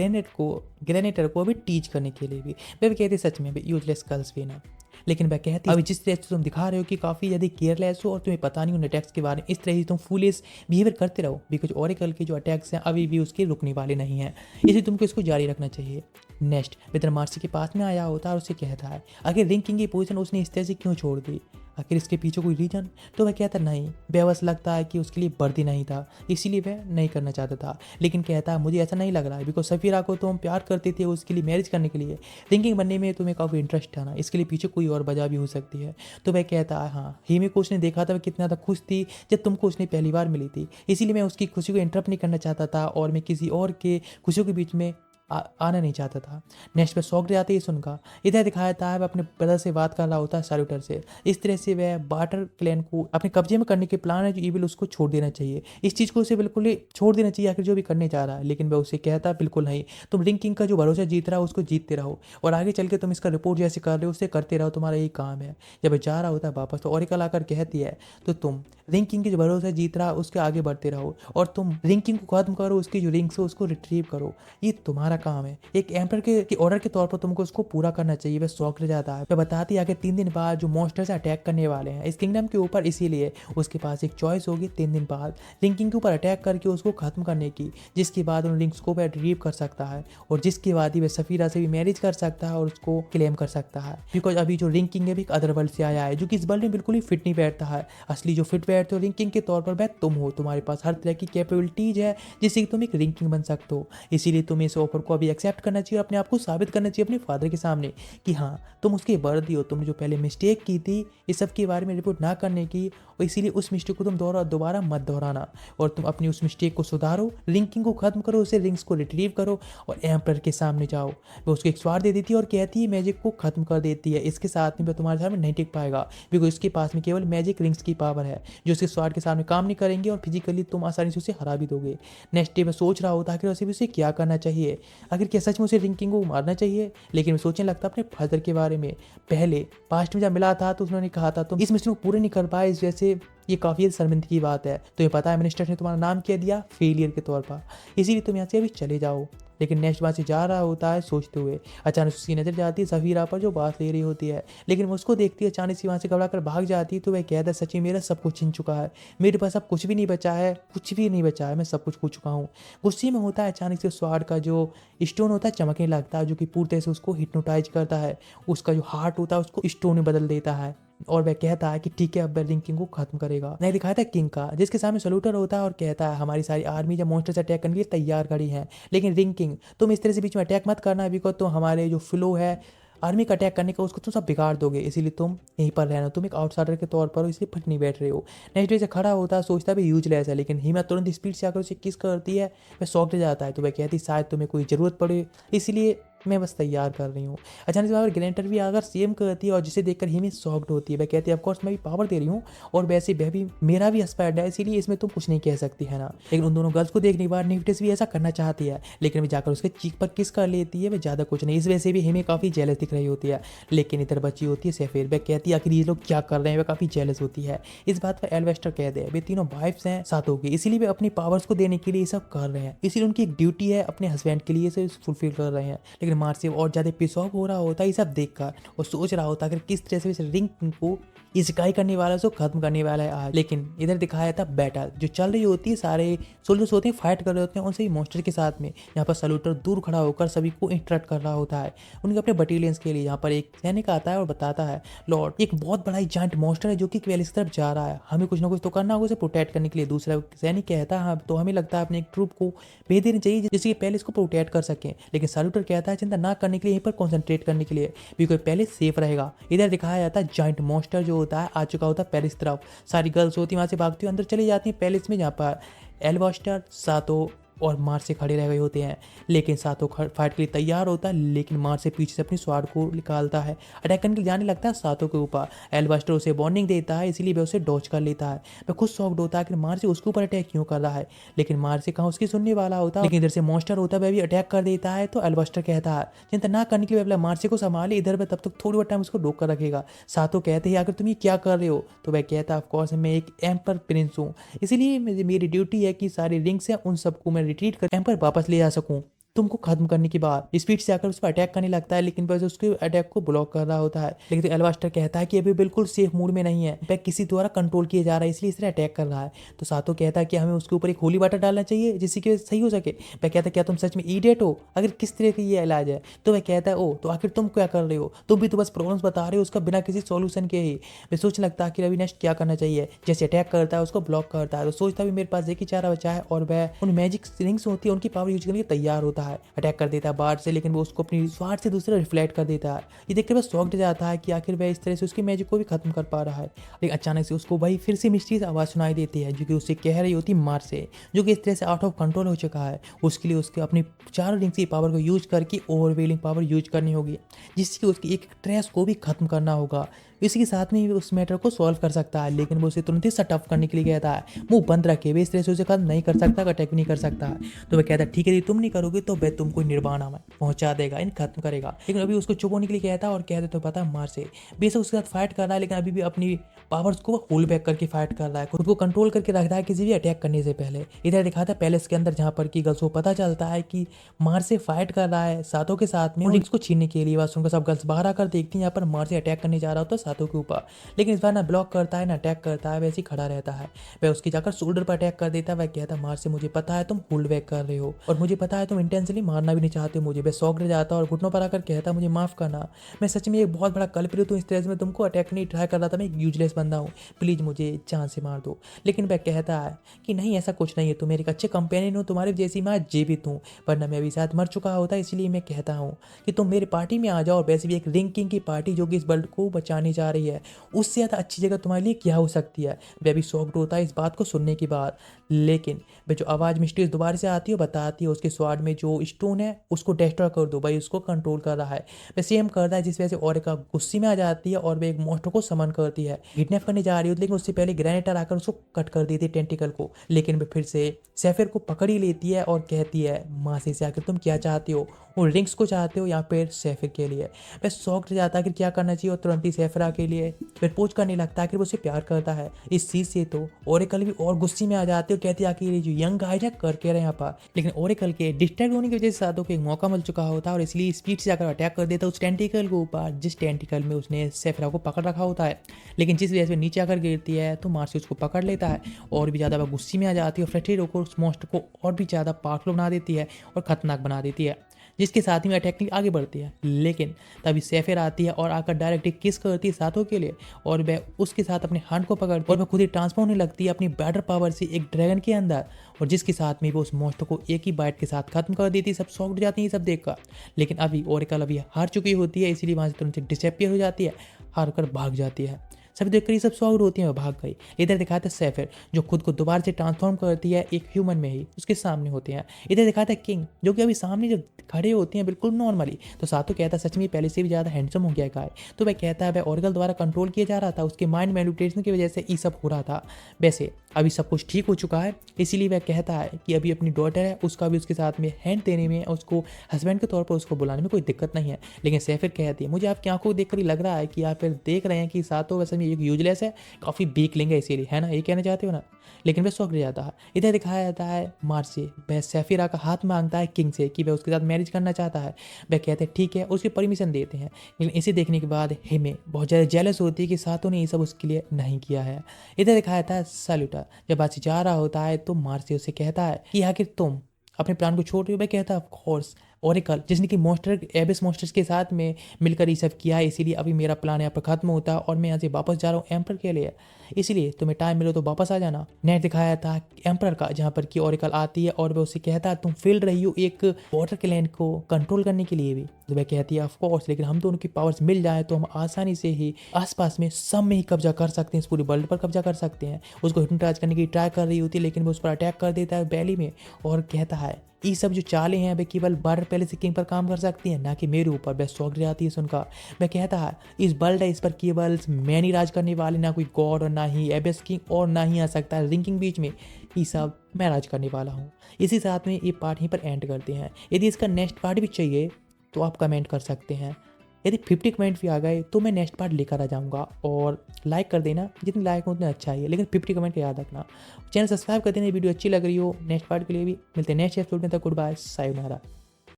ग्रेनेटर को अभी टीच करने के लिए भी। वह भी कहती सच में यूजलेस गर्ल्स भी ना। लेकिन वह कहती अभी जिस तरह से तुम दिखा रहे हो कि काफ़ी यदि केयरलेस हो और तुम्हें पता नहीं उन अटैक्स के बारे में, इस तरह से तुम फुलिश बिहेवियर करते रहो, बिकॉज ओरेकल के जो अटैक्स हैं अभी भी उसके रुकने वाले नहीं हैं, इसलिए तुमको इसको जारी रखना चाहिए। नेक्स्ट मित्र मार्सी के पास में आया होता है और उसे कहता है आखिर रिंग किंग की पोजीशन उसने इस तरह से क्यों छोड़ दी, आखिर इसके पीछे कोई रीजन। तो वह कहता नहीं, बेबस लगता है कि उसके लिए वर्दी नहीं था इसीलिए वह नहीं करना चाहता था। लेकिन कहता है मुझे ऐसा नहीं लग रहा है, बिकॉज सफीरा को तो हम प्यार करते थे, उसके लिए मैरिज करने के लिए रिंग किंग बनने में तुम्हें काफ़ी इंटरेस्ट था ना, इसके लिए पीछे कोई और वजह भी हो सकती है। तो वह कहता है हाँ हिमे को उसने देखा था वह कितना ज़्यादा खुश थी जब तुमको उसने पहली बार मिली थी, इसीलिए मैं उसकी खुशी को इंटरप्ट नहीं करना चाहता था और मैं किसी और के खुशियों के बीच में आना नहीं चाहता था। नेक्स्ट पे शौक जाते ही सुनकर इधर दिखाया था वह अपने ब्रदर से बात कर रहा होता है सैल्यूटर से, इस तरह से वह बाटर क्लैन को अपने कब्जे में करने के प्लान है जो ईविल उसको छोड़ देना चाहिए, इस चीज़ को उसे बिल्कुल ही छोड़ देना चाहिए आखिर जो भी करने जा रहा है। लेकिन वह उसे कहता बिल्कुल नहीं, तुम रिंग किंग का जो भरोसा जीत रहा हो उसको जीतते रहो और आगे चल के तुम इसका रिपोर्ट जैसे कर रहे हो उसे करते रहो, तुम्हारा यही काम है। जब जा रहा होता है वापस तो ओरेकल आकर कहती है तो तुम रिंग किंग के जो भरोसा जीत रहा उसके आगे बढ़ते रहो और तुम रिंग किंग को खत्म करो, उसकी जो रिंग्स हो उसको रिट्रीव करो, ये तुम्हारा काम है। एक एम्पर के ऑर्डर के तौर पर तुमको उसको पूरा करना चाहिए। वह शौक ले जाता है, वह बताती है कि 3 दिन बाद जो मॉन्स्टर्स अटैक करने वाले हैं इस किंगडम के ऊपर, इसीलिए उसके पास एक चॉइस होगी 3 दिन बाद रिंग किंग के ऊपर अटैक करके उसको खत्म करने की, जिसके बाद उन रिंग्स को वह रिट्रीव कर सकता है और जिसके बाद ही वह सफीरा से भी मैरिज कर सकता है और उसको क्लेम कर सकता है। बिकॉज अभी जो रिंग किंग है भी एक अदर वर्ल्ड से आया है जो कि इस वर्ल्ड में बिल्कुल ही फिट नहीं बैठता है। असली जो फिट बैठते हो रिंग किंग के तौर पर वह तुम हो, तुम्हारे पास हर तरह की कैपेबिलिटीज है जिससे कि तुम एक रिंग किंग बन सकते हो। इसीलिए तुम्हें इस ऑफर को अभी एक्सेप्ट करना चाहिए और अपने आप को साबित करना चाहिए अपने फादर के सामने कि हाँ तुम उसके वर्दी हो, तुमने जो पहले मिस्टेक की थी इस सब के बारे में रिपोर्ट ना करने की, और इसीलिए उस मिस्टेक को तुम दोबारा मत दोहराना और तुम अपनी उस मिस्टेक को सुधारो, रिंग किंग को खत्म करो, उसे रिंग्स को रिट्रीव करो और एम्पर के सामने जाओ। वो उसको एक स्वार दे देती है और कहती है मैजिक को खत्म कर देती है, इसके साथ में वह तुम्हारे सामने नहीं टिक पाएगा बिकॉज इसके पास में केवल मैजिक रिंग्स की पावर है जो उसके स्वार के सामने काम नहीं करेंगे और फिजिकली तुम आसानी से उसे हरा भी दोगे। नेक्स्ट डे में सोच रहा होता है कि उसे क्या करना चाहिए, आखिर क्या सच में उसे रिंग किंग को मारना चाहिए। लेकिन मैं सोचने लगता अपने फादर के बारे में, पहले पास्ट में जब मिला था तो उन्होंने कहा था तुम इस मिशन को पूरे नहीं कर पाए, इस वजह से ये काफ़ी शर्मिंदगी की बात है। तो ये पता है मिनिस्टर ने तुम्हारा नाम क्या दिया फेलियर के तौर पर, इसीलिए तुम यहाँ से अभी चले जाओ। लेकिन नेक्स्ट वहाँ से जा रहा होता है सोचते हुए। अचानक उसकी नज़र जाती है सफ़ीरा पर जो बात ले रही होती है, लेकिन वो उसको देखती है, अचानक से वहाँ से घबरा कर भाग जाती है। तो वह कहता है सच में मेरा सब कुछ छिन चुका है, मेरे पास अब कुछ भी नहीं बचा है, कुछ भी नहीं बचा है, मैं सब कुछ खो चुका हूँ। गुस्से में होता है, अचानक से स्वाड का जो स्टोन होता है चमकने लगता है, जो कि पूरी तरह से उसको हिप्नोटाइज करता है। उसका जो हार्ट होता है उसको स्टोन में बदल देता है और वह कहता है कि ठीक है अब रिंग किंग को खत्म करेगा। नहीं दिखाया था किंग का, जिसके सामने सल्यूटर होता है और कहता है हमारी सारी आर्मी जब मॉन्स्टर से अटैक करने के लिए तैयार खड़ी है, लेकिन रिंग किंग तुम इस तरह से बीच में अटैक मत करना, बिकॉज तुम हमारे जो फ्लो है आर्मी का अटैक करने का उसको तुम सब बिगाड़ दोगे, इसीलिए तुम यहीं पर रहना, तुम एक आउटसाइडर के तौर पर हो, इसलिए फट नहीं बैठ रहे हो। नेक्स्ट डे से खड़ा होता है, सोचता है यूजलेस है, लेकिन हिमा तुरंत स्पीड से आकर उसे किस करती है। वह शॉक्ड जाता है, तो वह कहती शायद तुम्हें कोई ज़रूरत पड़े, इसलिए मैं बस तैयार कर रही हूँ। अचानक से वहाँ पर ग्रेंटर भी आकर सेम करती है और जिसे देखकर हिमी शॉक्ड होती है। वह कहती है ऑफ कोर्स मैं भी पावर दे रही हूँ और वैसे वह भी मेरा भी हस्बैंड है, इसीलिए इसमें तुम कुछ नहीं कह सकती है ना। लेकिन उन दोनों गर्ल्स को देखने के बाद निफ्टिस भी ऐसा करना चाहती है, लेकिन वे जाकर उसके चीक पर किस कर लेती है। वह ज़्यादा कुछ नहीं, इस वजह से भी हिमी काफ़ी जेलस दिख रही होती है। लेकिन इधर बची होती है सैफिर, वह कहती है आखिर ये लोग क्या कर रहे हैं, वह काफ़ी जेलस होती है। इस बात पर एल्वेस्टर कहते हैं वे तीनों वाइफ्स हैं साथों की, इसीलिए वे अपनी पावर्स को देने के लिए ये सब कर रहे हैं, इसीलिए उनकी एक ड्यूटी है अपने हस्बैंड के लिए इसे फुलफिल कर रहे हैं। लेकिन मार्सिव और ज़्यादा पिस ऑफ हो रहा होता है ये सब देखकर और सोच रहा होता है कि किस तरह से इस रिंग को इकाई करने वाला है, खत्म करने वाला है आज। लेकिन इधर दिखाया था बैटल जो चल रही होती है, सारे सोल्जर्स होते हैं फाइट कर रहे होते हैं उनसे मॉन्स्टर के साथ में। यहाँ पर सल्यूटर दूर खड़ा होकर सभी को इंटरेक्ट कर रहा होता है उनके अपने बटालियंस के लिए। यहाँ पर एक सैनिक आता है और बताता है लॉर्ड एक बहुत बड़ा जायंट मॉन्स्टर है जो कि क्वेलिस की तरफ जा रहा है, हमें कुछ ना कुछ तो करना होगा उसे प्रोटेक्ट करने के लिए। दूसरा सैनिक कहता है हाँ तो हमें लगता है अपने एक ट्रूप को भेज देनी चाहिए जिससे पहले इसको प्रोटेक्ट कर सकें। लेकिन सल्यूटर कहता है चिंता ना करने के लिए यहीं पर कॉन्सेंट्रेट करने के लिए, बिकॉज पहले सेफ रहेगा। इधर दिखाया जाता है जायंट मॉन्स्टर जो होता है आ चुका होता है पैलेस तरफ। सारी गर्ल्स होती वहाँ से भागती हुई अंदर चली जाती हैं पैलेस में, जहाँ पर एल्वेस्टर सातो और मार्स से खड़े रह गए होते हैं। लेकिन सातो फाइट के लिए तैयार होता है, लेकिन मार्स से पीछे से अपनी स्वाड को निकालता है, अटैक करने के लिए जाने लगता है सातो के ऊपर। एल्वेस्टर उसे वार्निंग देता है, इसीलिए वह उसे डॉच कर लेता है। वह खुद शॉक्ड होता है कि मार्स उसके ऊपर अटैक क्यों कर रहा है, लेकिन मार्स से कहाँ उसकी सुनने वाला होता है। लेकिन इधर से मॉन्स्टर होता है वह भी अटैक कर देता है। तो एल्वेस्टर कहता है चिंता ना करने के लिए मार्स को संभाले, इधर वह तब तक थोड़ी बहुत टाइम उसको रोक कर रखेगा। सातो कहते हैं आखिर तुम ये क्या कर रहे हो, तो वह कहता है ऑफकोर्स मैं एक एम्पर प्रिंस हूँ, इसीलिए मेरी ड्यूटी है कि सारी रिंग्स हैं उन सबको मैं रिट्रीट कर एम्पर वापस ले जा सकूं तुमको खत्म करने के बाद। स्पीड से आकर उस पर अटैक करने लगता है, लेकिन बस उसके अटैक को ब्लॉक कर रहा होता है। लेकिन तो एल्वेस्टर कहता है कि अभी बिल्कुल सेफ मूड में नहीं है, वह किसी द्वारा कंट्रोल किया जा रहा है इसलिए इस तरह अटैक कर रहा है। तो सातो कहता है कि हमें उसके ऊपर एक होली वाटर डालना चाहिए जिससे कि सही हो सके। वह कहता है क्या तुम सच में इडियट हो, अगर किस तरह की ये इलाज है। तो वह कहता है ओ तो आखिर तुम क्या कर रहे हो, तुम भी तो बस प्रॉब्लम्स बता रहे हो उसका बिना किसी सॉल्यूशन के ही। वह सोचने लगता है कि अभी नेक्स्ट क्या करना चाहिए, जैसे अटैक करता है उसको ब्लॉक करता है। तो सोचता भी मेरे पास एक ही चारा बचा है और वह उन मैजिक रिंग्स होती है उनकी पावर यूज करने के लिए तैयार होता है, अटैक कर देता है बाहर से, लेकिन वो उसको अपनी स्वार्थ से दूसरे रिफ्लेक्ट कर देता है। ये देखकर वह शॉक्ड जाता है कि आखिर वह इस तरह से उसकी मैजिक को भी खत्म कर पा रहा है। लेकिन अचानक से उसको वही फिर से मिस्टीरियस आवाज़ सुनाई देती है जो कि उससे कह रही होती मार से, जो कि इस तरह से आउट ऑफ कंट्रोल हो चुका है। उसके लिए उसके अपनी चारों रिंग्स की पावर को यूज करके ओवरवेलिंग पावर यूज करनी होगी, जिससे उसकी एक ट्रेस को भी खत्म करना होगा। इसी के साथ में उस मैटर को सॉल्व कर सकता है, लेकिन वो उसे तुरंत ही सट ऑफ करने के लिए कहता है मुंह बंद रखे, वे इस तरह से उसे खत्म नहीं कर सकता, अटैक भी नहीं कर सकता है। तो वह कहता है ठीक है यदि तुम नहीं करोगे तो वह तुमको निर्वाणा में पहुंचा देगा, इन खत्म करेगा। लेकिन अभी उसको चुप होने के लिए कहता है और कहते तो पता मार से बेशक उसके साथ फाइट कर रहा है, लेकिन अभी भी अपनी पावर्स को होल्ड बैक करके फाइट कर रहा है, खुद को कंट्रोल करके रखता है किसी भी अटैक करने से पहले। इधर दिखाता है पैलेस के अंदर जहाँ पर की गर्ल्स को पता चलता है कि मार से फाइट कर रहा है सातों के साथ में रिंग्स को छीनने के लिए। बस उनका सब गर्ल्स बाहर आकर देखती हैं यहाँ पर मार से अटैक करने जा रहा होता है सातों के ऊपर, लेकिन इस बार ना ब्लॉक करता है ना अटैक करता है, वैसे ही खड़ा रहता है। वह उसकी जाकर शोल्डर पर अटैक कर देता है। वह कहता है मार से मुझे पता है तुम होल्ड बैक कर रहे हो और मुझे पता है तुम इंटेंशनली मारना भी नहीं चाहते हो मुझे। वह शॉक रह जाता है और घुटनों पर आकर कहता है मुझे माफ करना, मैं सच में एक बहुत बड़ा कल्प्रिट हूँ, इस तरह से मैं तुमको अटैक नहीं ट्राई कर रहा था, मैं एक यूजलेस बंदा हूँ, प्लीज मुझे जान से मार दो। लेकिन वह कहता है कि नहीं ऐसा कुछ नहीं है, तुम मेरे एक अच्छे कंपेनियन हो, तुम्हारे जैसी मैं जीवित हूँ, वरना मैं अभी शायद मर चुका होता, इसलिए मैं कहता हूँ कि तुम मेरी पार्टी में आ जाओ। और वैसे भी एक रिंग किंग की पार्टी जो कि इस वर्ल्ड को बचाने जा रही है, उससे ज़्यादा अच्छी जगह तुम्हारे लिए क्या हो सकती है। वह भी शॉक्ड होता है इस बात को सुनने के बाद, लेकिन वह जो आवाज़ मिस्टीरियस दोबारा से आती है बताती है उसके स्वाड में जो स्टोन है उसको डिस्ट्रॉय कर दो, भाई उसको कंट्रोल कर रहा है। वह सेम करता है जिस वजह से ओरिका गुस्से में आ जाती है और वह एक मॉन्स्टर को समन करती है, किडनैप करने जा रही होती है, लेकिन उससे पहले ग्रेनेटर आकर उसको कट कर देती है टेंटिकल को। लेकिन वह फिर से सैफिर को पकड़ ही लेती है और कहती है मासी से आकर तुम क्या चाहती हो, वो रिंग्स को चाहते हो या फिर सैफिर के लिए। वह शॉक्ड जाता है कि क्या करना चाहिए और तुरंत ही सैफिर के लिए प्रपोज करने लगता है कि वो उससे प्यार करता है। इस चीज़ से तो ओरेकल भी और गुस्से में आ जाती है और कहती है कि ये जो यंग गाय है कर के रहे यहाँ पर। लेकिन ओरेकल के डिस्ट्रैक्ट होने की वजह से सातों को एक मौका मिल चुका होता है और इसलिए स्पीड से जाकर अटैक कर देता है उस टेंटिकल के ऊपर, जिस टेंटिकल में उसने सेफिरा को पकड़ रखा होता है। लेकिन जिस वजह से नीचे आकर गिरती है तो मार्सी उसको पकड़ लेता है और भी ज़्यादा वह गुस्से में आ जाती है और फ्रस्ट्रेट होकर उस मॉन्स्टर को और भी ज़्यादा पावरफुल बना देती है और खतरनाक बना देती है, जिसके साथ ही में अटैक के लिए आगे बढ़ती है। लेकिन तभी सेफिर आती है और आकर डायरेक्ट एक किस करती है साथों के लिए और वह उसके साथ अपने हैंड को पकड़ती है और वह खुद ही ट्रांसफॉर्म होने लगती है अपनी बैटर पावर से एक ड्रैगन के अंदर, और जिसके साथ में वो उस मॉन्स्टर को एक ही बाइट के साथ खत्म कर देती है। सब शॉक्ड हो जाती है सब देखकर। लेकिन अभी ओरेकल अभी हार चुकी होती है, इसीलिए वहाँ से तुरंत डिसअपियर हो जाती है, हार कर भाग जाती है। सभी देखकर ये सब शॉक्ड होती है, वह भाग गई। इधर दिखाता है सेफिर जो खुद को दोबारा से ट्रांसफॉर्म करती है एक ह्यूमन में ही, उसके सामने होते हैं। इधर दिखाता है किंग जो कि अभी सामने जो खड़े होते हैं बिल्कुल नॉर्मली। तो सातों कहता है सच में पहले से भी ज़्यादा हैंडसम हो गया गाय। तो वह कहता है वह ओरेकल द्वारा कंट्रोल किया जा रहा था, उसके माइंड मैनिपुलेशन की वजह से ये सब हो रहा था। वैसे अभी सब कुछ ठीक हो चुका है, इसीलिए वह कहता है कि अभी अपनी डॉटर है उसका भी उसके साथ में हैंड देने में, उसको हस्बैंड के तौर पर उसको बुलाने में कोई दिक्कत नहीं है। लेकिन सेफिर कहती है मुझे आपकी आंखों को देखकर ही लग रहा है कि आप फिर देख रहे हैं कि सातों वैसे में एक यूजलेस है, काफ़ी वीक लेंगे इसीलिए, है ना, ये कहना चाहते हो ना। लेकिन वह शौक रह जाता है। इधर दिखाया जाता है मार्सी वह सेफिरा का हाथ मांगता है किंग से कि वह उसके साथ मैरिज करना चाहता है। वह कहते हैं ठीक है, उसकी परमिशन देते हैं। लेकिन इसे देखने के बाद हिमे बहुत ज़्यादा जेलस होती है कि सातों ने ये सब उसके लिए नहीं किया है। इधर दिखाया जाता है सैल्यूटर जब बातचीत जा रहा होता है तो मार्सी उससे कहता है कि आखिर तुम अपने प्लान को छोड़ रही हो। वह कहता है ऑफ कोर्स ओरेकल जिसने कि मॉन्स्टर एबिस मॉन्स्टर्स के साथ में मिलकर ये सब किया है, इसीलिए अभी मेरा प्लान यहाँ पर खत्म होता है और मैं यहाँ से वापस जा रहा हूँ एम्पर के लिए, इसीलिए तुम्हें टाइम मिले तो वापस आ जाना। नेट दिखाया था एम्पर का जहाँ पर कि ओरेकल आती है और वह उससे कहता है तुम फील रही हो एक वाटर के लैंड को कंट्रोल करने के लिए भी। तो वह कहती है ऑफ कोर्स, लेकिन हम दोनों की पावर्स मिल जाए तो हम आसानी से ही आसपास में सब में ही कब्जा कर सकते हैं, इस पूरी वर्ल्ड पर कब्जा कर सकते हैं। उसको हिप्नोटाइज करने की ट्राई कर रही होती है लेकिन वो उस पर अटैक कर देता है बैली में और कहता है ये सब जो चालें हैं वे केवल वाटर पैलेस किंग पर काम कर सकती हैं, ना कि मेरे ऊपर। वह शौक जाती है सुनकर। वह कहता है इस वर्ल्ड है, इस पर केवल मैं ही राज करने वाले, ना कोई गॉड और ना ही एबिस किंग और ना ही आ सकता है रिंकिंग बीच में, ये सब मैं राज करने वाला हूँ। इसी साथ में ये पार्ट यहीं पर एंड करते हैं। यदि इसका नेक्स्ट पार्ट भी चाहिए तो आप कमेंट कर सकते हैं। यदि 50 कमेंट भी आ गए तो मैं नेक्स्ट पार्ट लेकर आ जाऊँगा, और लाइक कर देना, जितने लाइक हो उतना अच्छा ही है, लेकिन 50 कमेंट याद रखना। चैनल सब्सक्राइब कर देना, वीडियो अच्छी लग रही हो। नेक्स्ट पार्ट के लिए भी मिलते हैं नेक्स्ट एपिसोड में, तक गुड बाय, सायोनारा।